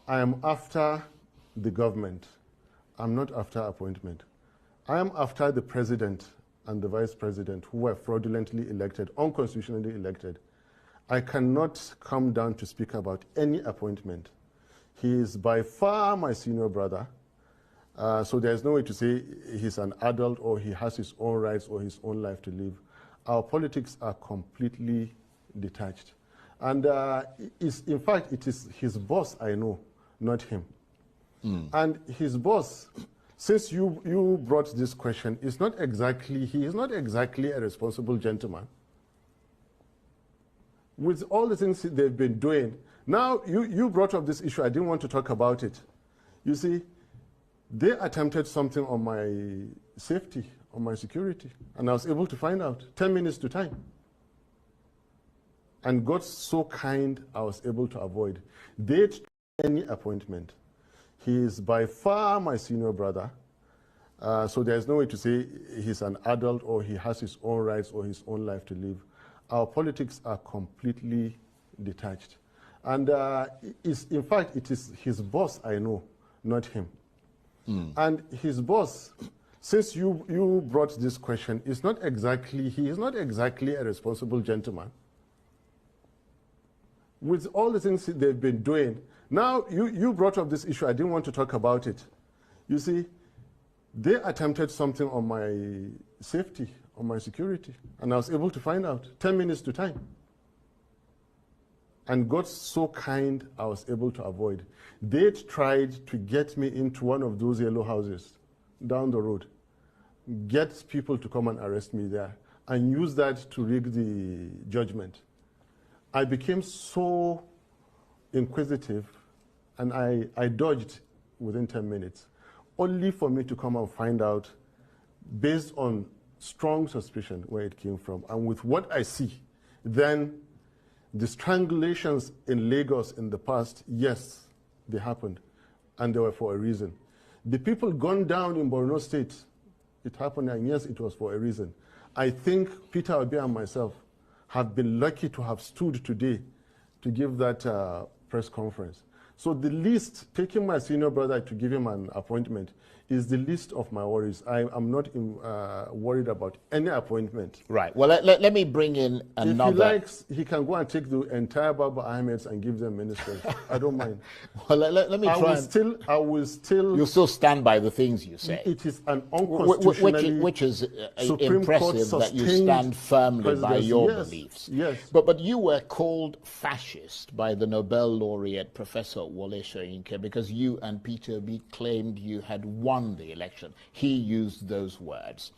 I am after the government. I'm not after appointment. I am after the president and the vice president who were fraudulently elected, unconstitutionally elected. I cannot come down to speak about any appointment. He is by far my senior brother, so there's no way to say he's an adult or he has his own rights or his own life to live. Our politics are completely detached. And in fact, it is his boss I know, not him. And his boss, since you brought this question, he is not exactly a responsible gentleman. With all the things they've been doing, now you brought up this issue, I didn't want to talk about it. You see, they attempted something on my safety, on my security, and I was able to find out 10 minutes to time. And God's so kind, I was able to avoid. They tried any appointment. He is by far my senior brother, so there's no way to say he's an adult or he has his own rights or his own life to live. Our politics are completely detached. And in fact, it is his boss I know, not him. And his boss, since you brought this question, he is not exactly a responsible gentleman. With all the things they've been doing, now you brought up this issue, I didn't want to talk about it. You see, they attempted something on my safety, on my security, and I was able to find out 10 minutes to time. And God's so kind, I was able to avoid. They tried to get me into one of those yellow houses down the road, get people to come and arrest me there, and use that to rig the judgment. I became so inquisitive, and I dodged within 10 minutes, only for me to come and find out, based on strong suspicion, where it came from. And with what I see, then the strangulations in Lagos in the past, yes, they happened, and they were for a reason. The people gunned down in Borno State, it happened, and yes, it was for a reason. I think Peter Obi and myself have been lucky to have stood today to give that press conference. So the least, taking my senior brother to give him an appointment, is the least of my worries. I am not worried about any appointment. Right. Well, let me bring in another. If he likes, he can go and take the entire Baba Ahmeds and give them ministers. I don't mind. Well, let me try. I will still. You'll still stand by the things you say. It is an unconstitutionally which is Supreme impressive Court that you stand firmly by your beliefs. Yes. But you were called fascist by the Nobel laureate Professor Wole Soyinka because you and Peter Obi claimed you had won the election. He used those words.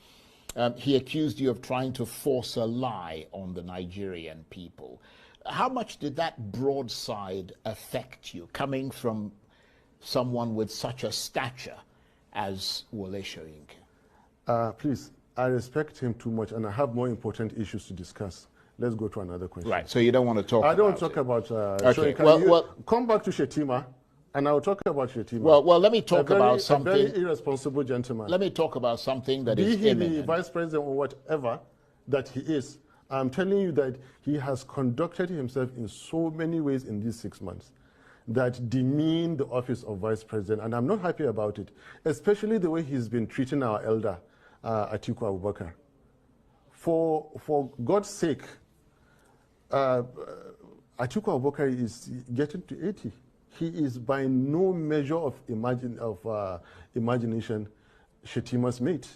He accused you of trying to force a lie on the Nigerian people. How much did that broadside affect you, coming from someone with such a stature as Wole Soyinka? Please, I respect him too much, and I have more important issues to discuss. Let's go to another question. Right, so you don't want to talk about it. I don't talk about okay. Soyinka. Come back to Shetima, and I'll talk about Shetima. Well, let me talk about something. A very irresponsible gentleman. Let me talk about something that is imminent. imminent. Be he the vice president or whatever that he is, I'm telling you that he has conducted himself in so many ways in these 6 months that demean the office of vice president, and I'm not happy about it, especially the way he's been treating our elder, Atiku Abubakar. For God's sake, Atiku Abubakar is getting to 80. He is by no measure of imagination Shetima's mate.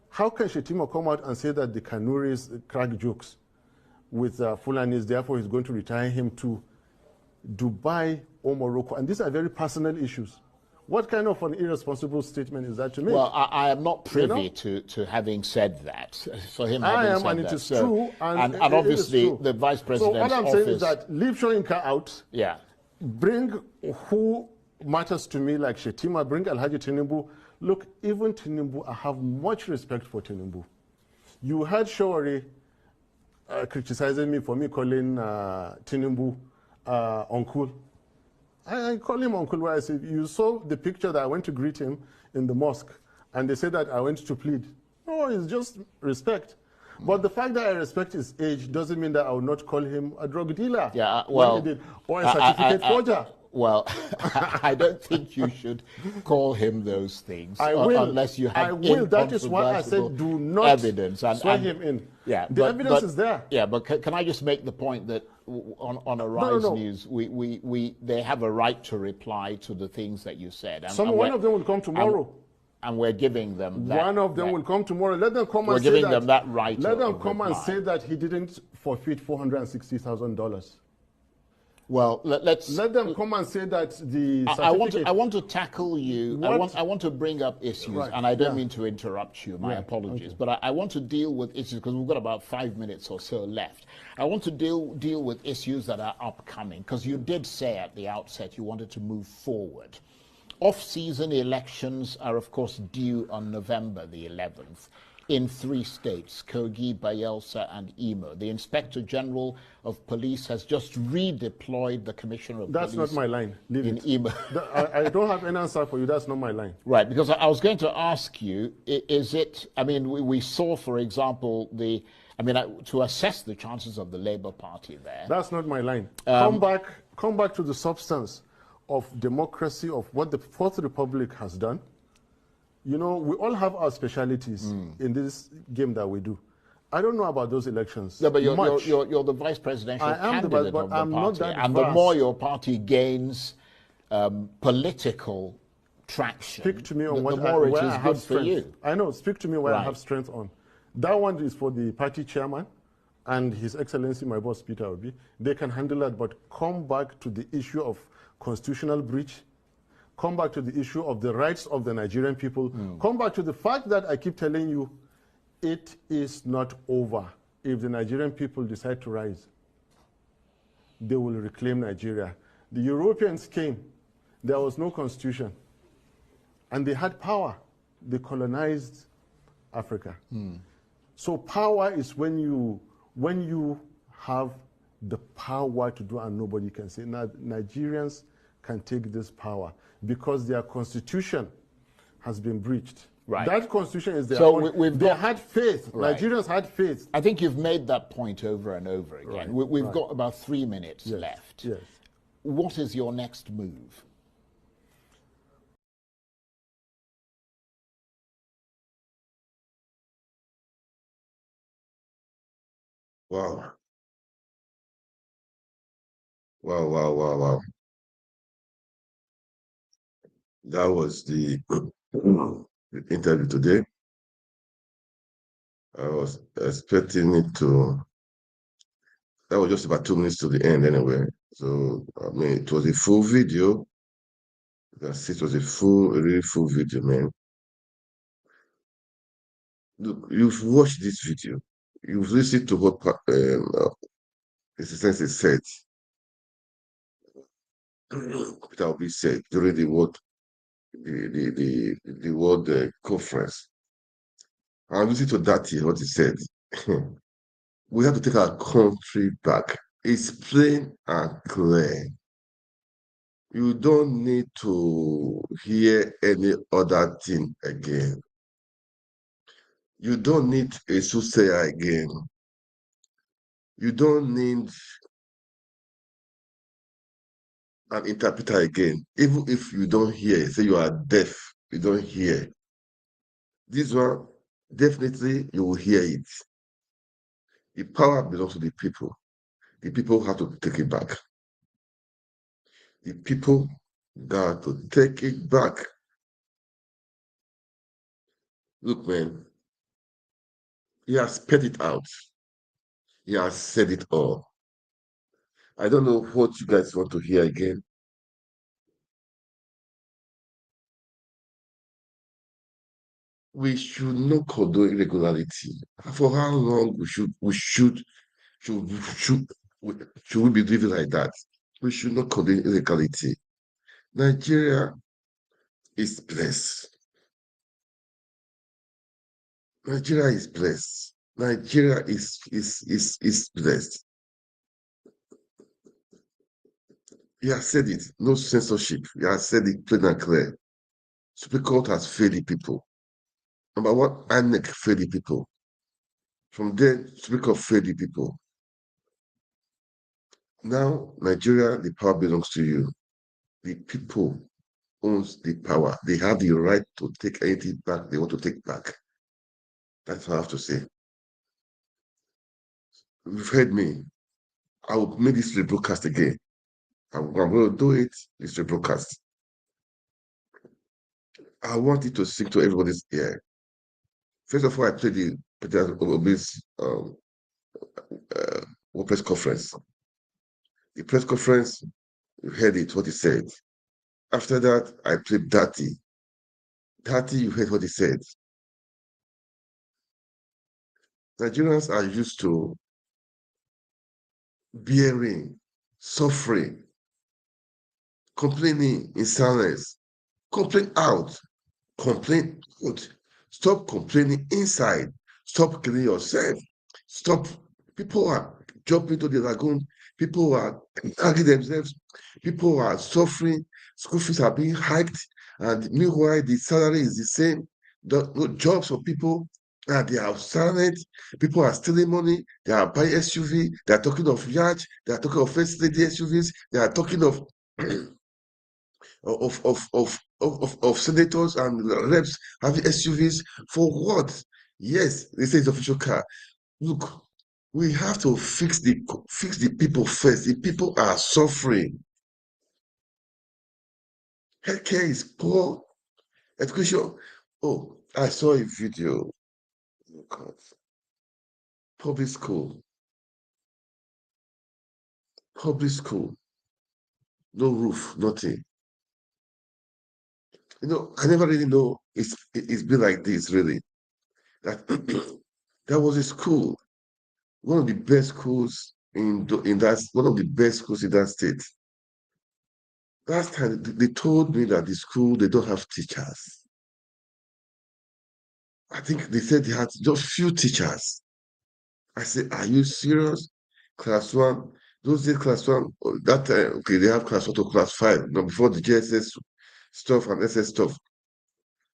How can Shetima come out and say that the Kanuris crack jokes with Fulanis, therefore he's going to retire him to Dubai or Morocco? And these are very personal issues. What kind of an irresponsible statement is that to make? Well, I am not privy to having said that. For him, I am, and it is true. And obviously, the vice president's office. So what I'm saying is that leave Soyinka out. Yeah. Bring who matters to me, like Shetima. Bring Alhaji Tinubu. Look, even Tinubu, I have much respect for Tinubu. You heard Shawari criticizing me for me calling Tinubu uncle. I call him Uncle. I said, you saw the picture that I went to greet him in the mosque, and they said that I went to plead. No, it's just respect. But the fact that I respect his age doesn't mean that I will not call him a drug dealer. Yeah, well, or a certificate forger. Well, I don't think you should call him those things unless you have I will. That is why I said do not evidence and swear him in. Yeah, the evidence is there. Yeah, but can I just make the point that on Arise News, they have a right to reply to the things that you said. One of them will come tomorrow. And we're giving them that. One of them will come tomorrow. Let them come and say that. We're giving them that right. Let them come and say that he didn't forfeit $460,000. Well, let them come and say that the I want to tackle you. I want to bring up issues, and I don't mean to interrupt you. My apologies, but I want to deal with issues because we've got about 5 minutes or so left. I want to deal with issues that are upcoming because you did say at the outset you wanted to move forward. Off-season elections are, of course, due on November the 11th in 3 states, Kogi, Bayelsa, and Imo. The Inspector General of Police has just redeployed the Commissioner of Police. That's not my line. Leave in it. Imo. I don't have any answer for you. That's not my line. Right, because I was going to ask you, is it, I mean, we saw, for example, to assess the chances of the Labour Party there. That's not my line. Come back to the substance of democracy, of what the Fourth Republic has done. You know, we all have our specialities in this game that we do. I don't know about those elections. Yeah, but you're the vice presidential candidate of the party. And the more your party gains political traction, speak to me on the more it is good for you. I know, speak to me where I have strength on. That one is for the party chairman and His Excellency, my boss, Peter Obi. They can handle that, but come back to the issue of constitutional breach. Come back to the issue of the rights of the Nigerian people. Come back to the fact that I keep telling you, it is not over. If the Nigerian people decide to rise, they will reclaim Nigeria. The Europeans came, there was no constitution, and they had power. They colonized Africa. So power is when you have the power to do and nobody can say. Now, Nigerians can take this power because their constitution has been breached. Right. That constitution is their own. They had faith. Right. Nigerians had faith. I think you've made that point over and over again. Right. We've got about 3 minutes left. Yes. What is your next move? Wow. Wow. That was the interview today. I was expecting it to, that was just about 2 minutes to the end anyway. So, I mean, it was a full video. You can see it was a really full video, man. Look, you've watched this video. You've listened to what His Excellency said. Peter Obi said during the world conference. And listen to that here, what he said. We have to take our country back. It's plain and clear. You don't need to hear any other thing again. You don't need a soothsayer again. You don't need an interpreter again. Even if you don't hear, say you are deaf, you don't hear. This one, definitely you will hear it. The power belongs to the people. The people have to take it back. The people got to take it back. Look, man, he has spent it out. He has said it all. I don't know what you guys want to hear again. We should not condone irregularity. For how long should we be living like that? We should not condone illegality. Nigeria is blessed. Nigeria is blessed. Nigeria is blessed. He has said it. No censorship. He has said it plain and clear. Supreme Court has failed the people. Number one, INEC failed the people. From there, Supreme Court failed the people. Now, Nigeria, the power belongs to you. The people owns the power. They have the right to take anything back they want to take back. That's what I have to say. You've heard me. I will make this rebroadcast again. I'm going to do it, this rebroadcast. I want it to sink to everybody's ear. First of all, I played the President Obi's press conference. The press conference, you heard it, what he said. After that, I played Dati. Dati, you heard what he said. Nigerians are used to bearing, suffering, complaining in silence. Complain out. Complain out. Stop complaining inside. Stop killing yourself. Stop. People are jumping to the lagoon. People are hurting themselves. People are suffering. School fees are being hiked. And meanwhile, the salary is the same. The jobs for people, they are silent. People are stealing money. They are buying SUV. They are talking of yacht. They are talking of first lady SUVs. They are talking of of senators and reps having SUVs for what? Yes, they say it's official car. Look, we have to fix the people first. The people are suffering. Healthcare is poor. Education. Oh, I saw a video. Oh God. Public school. Public school. No roof, nothing. You know, I never really know it's been like this, really. That there was a school, one of the best schools in that one of the best schools in that state. Last time they told me that the school they don't have teachers. I think they said they had just few teachers. I said, "Are you serious?" Class one, those days class one. That time, okay, they have class one to class five. Now before the JSS stuff and SS stuff,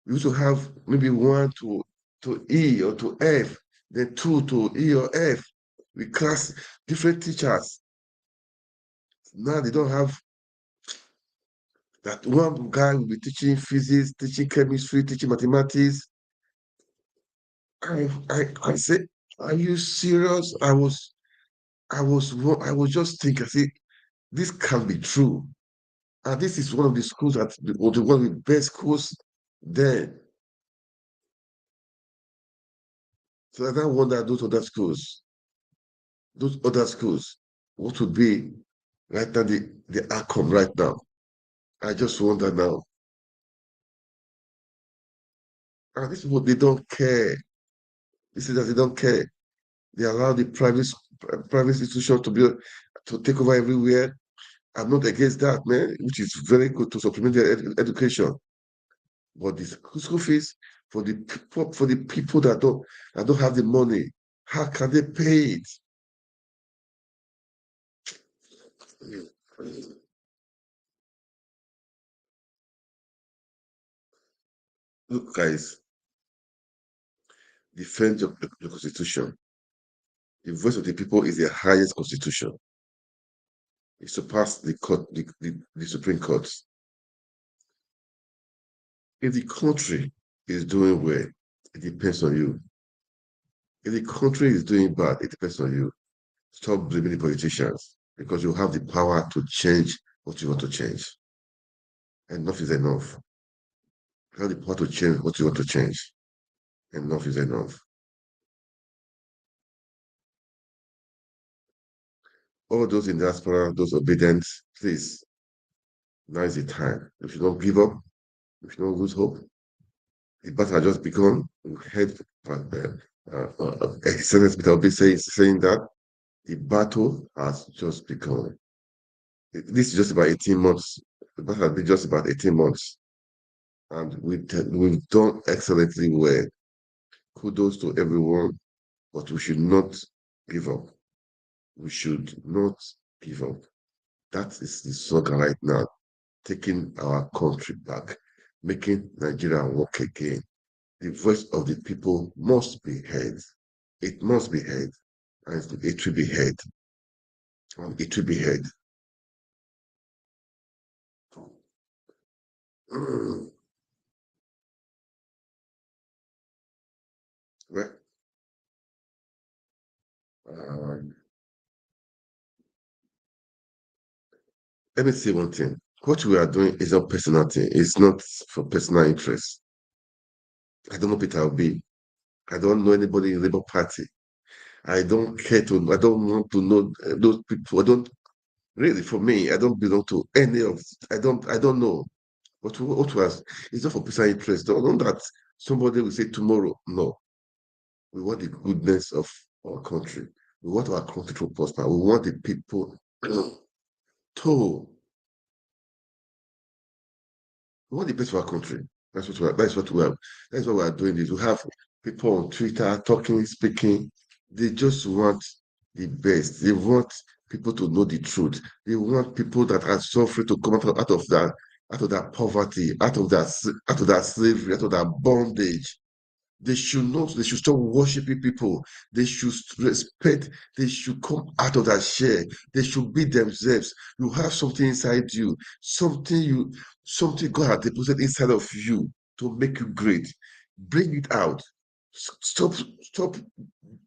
we used to have maybe one to E or to F, then two to E or F. We class different teachers. Now they don't have that. One guy will be teaching physics, teaching chemistry, teaching mathematics. I said, are you serious? I was just thinking, I said, this can't be true. And this is one of the schools that was one of the best schools there. So I don't wonder those other schools, what would be right now the outcome right now. I just wonder now. And this is what they don't care. This is that they don't care. They allow the private institution to take over everywhere. I'm not against that, man, which is very good to supplement their education. But the school fees for the people that don't have the money, how can they pay it? Look, guys, defend the constitution. The voice of the people is the highest constitution. It surpassed the court, the Supreme Court. If the country is doing well, it depends on you. If the country is doing bad, it depends on you. Stop blaming the politicians because you have the power to change what you want to change. Enough is enough. You have the power to change what you want to change. Enough is enough. All those in diaspora, those obedient, please, now is the time. If you don't give up, if you don't lose hope, the battle has just begun. We heard Excellence Peter Obi saying that the battle has just begun. This is just about 18 months. The battle has been just about 18 months. And we've done excellently well. Kudos to everyone, but we should not give up. We should not give up. That is the slogan right now, taking our country back, making Nigeria work again. The voice of the people must be heard. It must be heard. And it will be heard. And it will be heard. Well, let me say one thing. What we are doing is not personal thing. It's not for personal interest. I don't know Peter Obi. I don't know anybody in the Labour Party. I don't care to. I don't want to know those people. I don't really. For me, I don't belong to any of. I don't. I don't know. What was? It's not for personal interest. Don't know that somebody will say tomorrow. No, we want the goodness of our country. We want our country to prosper. We want the people to. We want the best for our country. That's what we are. That's what we are. That's what we are doing. This. We have people on Twitter talking, speaking. They just want the best. They want people to know the truth. They want people that are suffering to come out of that poverty, out of that slavery, out of that bondage. They should not, they should stop worshiping people. They should respect, they should come out of that share. They should be themselves. You have something inside you, something God has deposited inside of you to make you great. Bring it out. Stop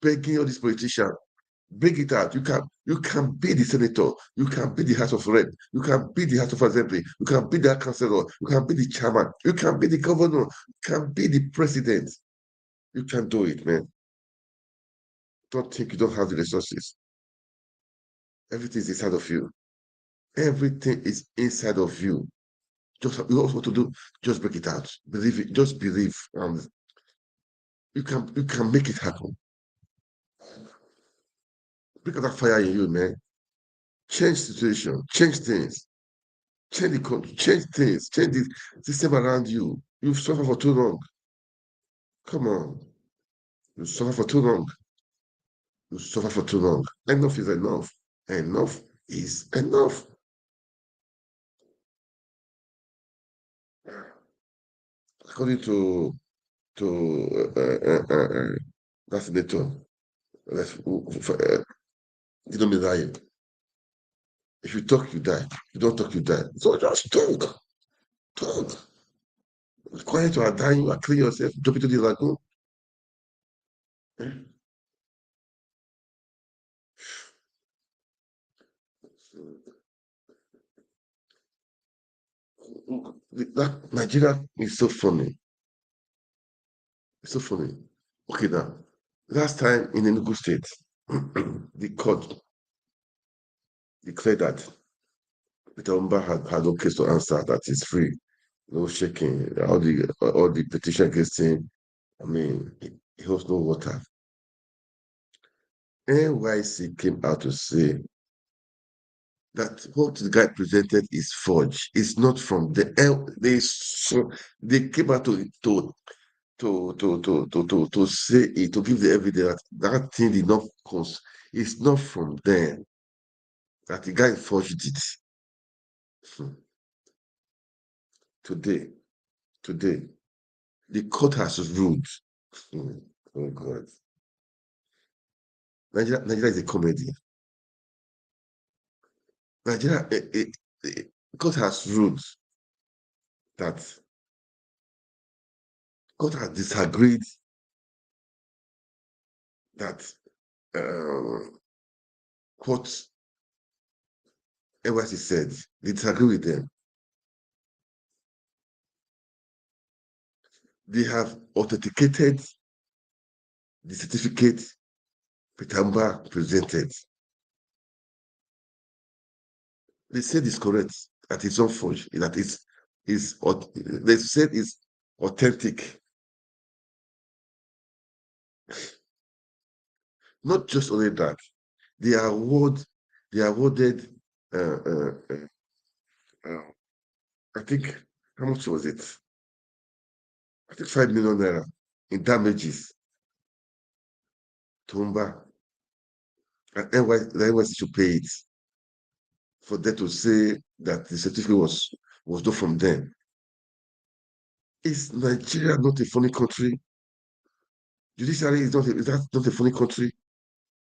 begging all these politicians. Bring it out. You can be the senator. You can be the House of Rep. You can be the House of Assembly. You can be the councillor. You can be the chairman. You can be the governor. You can be the president. You can do it, man. Don't think you don't have the resources. Everything is inside of you. Everything is inside of you. Just you also to do, just break it out. Believe it, just believe. You can make it happen. Break out that fire in you, man. Change situation, change things, change the country, change things, change the system around you. You've suffered for too long. Come on. You suffer for too long. You suffer for too long. Enough is enough. Enough is enough. According to that senator, you don't be lying. If you talk, you die. If you don't talk, you die. So just talk. Talk. Quiet, you are dying, you are killing yourself, jump into the lagoon. That Nigeria is so funny. It's so funny. Okay, now, last time in Enugu State, the court declared that Peter Umba had no case to answer, that is free, no shaking, all the petition against him. I mean, he holds no water. NYC came out to say that what the guy presented is forged. It's not from the they came out to say it, to give the evidence that thing did not cause. It's not from them that the guy forged it. Today, the court has ruled. Oh God, Nigeria is a comedy. Nigeria, court has ruled that court has disagreed that what NYC said. They disagree with them. They have authenticated the certificate Pitamba presented. They said it's correct, that it's not forged, that they said it's authentic. Not just only that, they awarded I think, how much was it? I think 5 million naira in damages to Umba, and the NYC should pay it. for them to say that the certificate was not from them. Is Nigeria not a funny country? Judiciary is that not a funny country?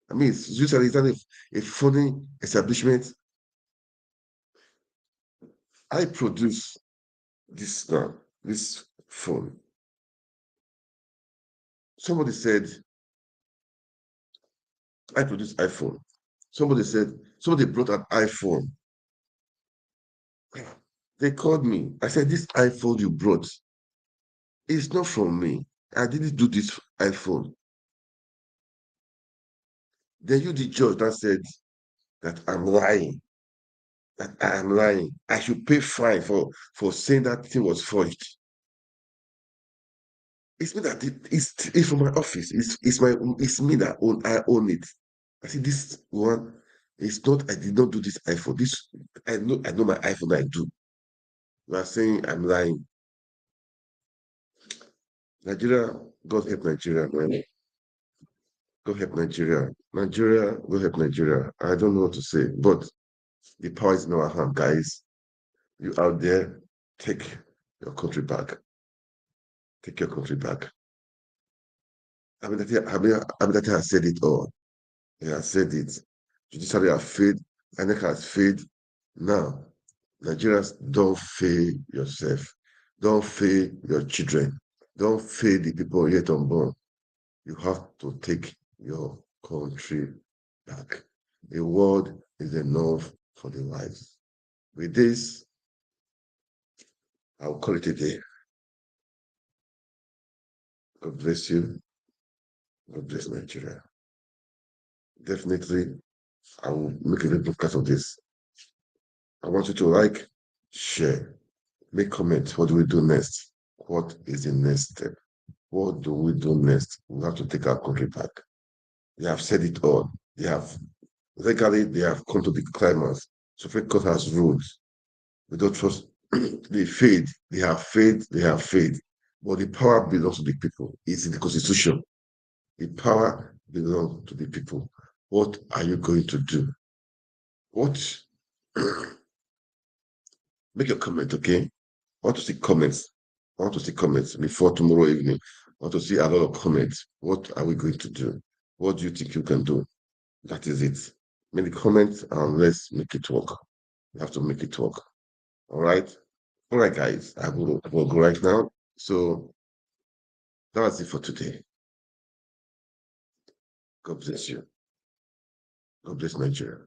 I mean, judiciary is that a funny establishment? I produce this now, this phone. Somebody said, I produce iPhone. Somebody brought an iPhone. They called me. I said, this iPhone you brought is not from me. I didn't do this iPhone. Then you, the judge, that said that I'm lying. That I am lying. I should pay fine for saying that thing was forged. It's me that it's from my office. It's me that I own it. I see this one. It's not. I did not do this iPhone. This I know my iPhone. I do. You are saying I'm lying. Nigeria, God help Nigeria, man. God help Nigeria. Nigeria, God help Nigeria. I don't know what to say, but the power is in our hand, guys. You out there, take your country back. Take your country back. I mean, that has said it all. He has said it. Judiciary has failed. INEC has failed. Now, Nigerians, don't fail yourself. Don't fail your children. Don't fail the people yet unborn. You have to take your country back. A word is enough for the wise. With this, I'll call it a day. God bless you. God bless Nigeria. Definitely, I will make a broadcast of this. I want you to like, share, make comments. What do we do next? What is the next step? What do we do next? We have to take our country back. They have said it all. They have come to the climax. Supreme Court has ruled. We don't trust. They failed. They have failed. They have failed. But the power belongs to the people. It's in the Constitution. The power belongs to the people. What are you going to do? What? Make your comment, okay? I want to see comments. I want to see comments before tomorrow evening. I want to see a lot of comments. What are we going to do? What do you think you can do? That is it. Make the comments and let's make it work. We have to make it work. All right? All right, guys. I will go right now. So that's it for today. God bless you. God bless Nigeria.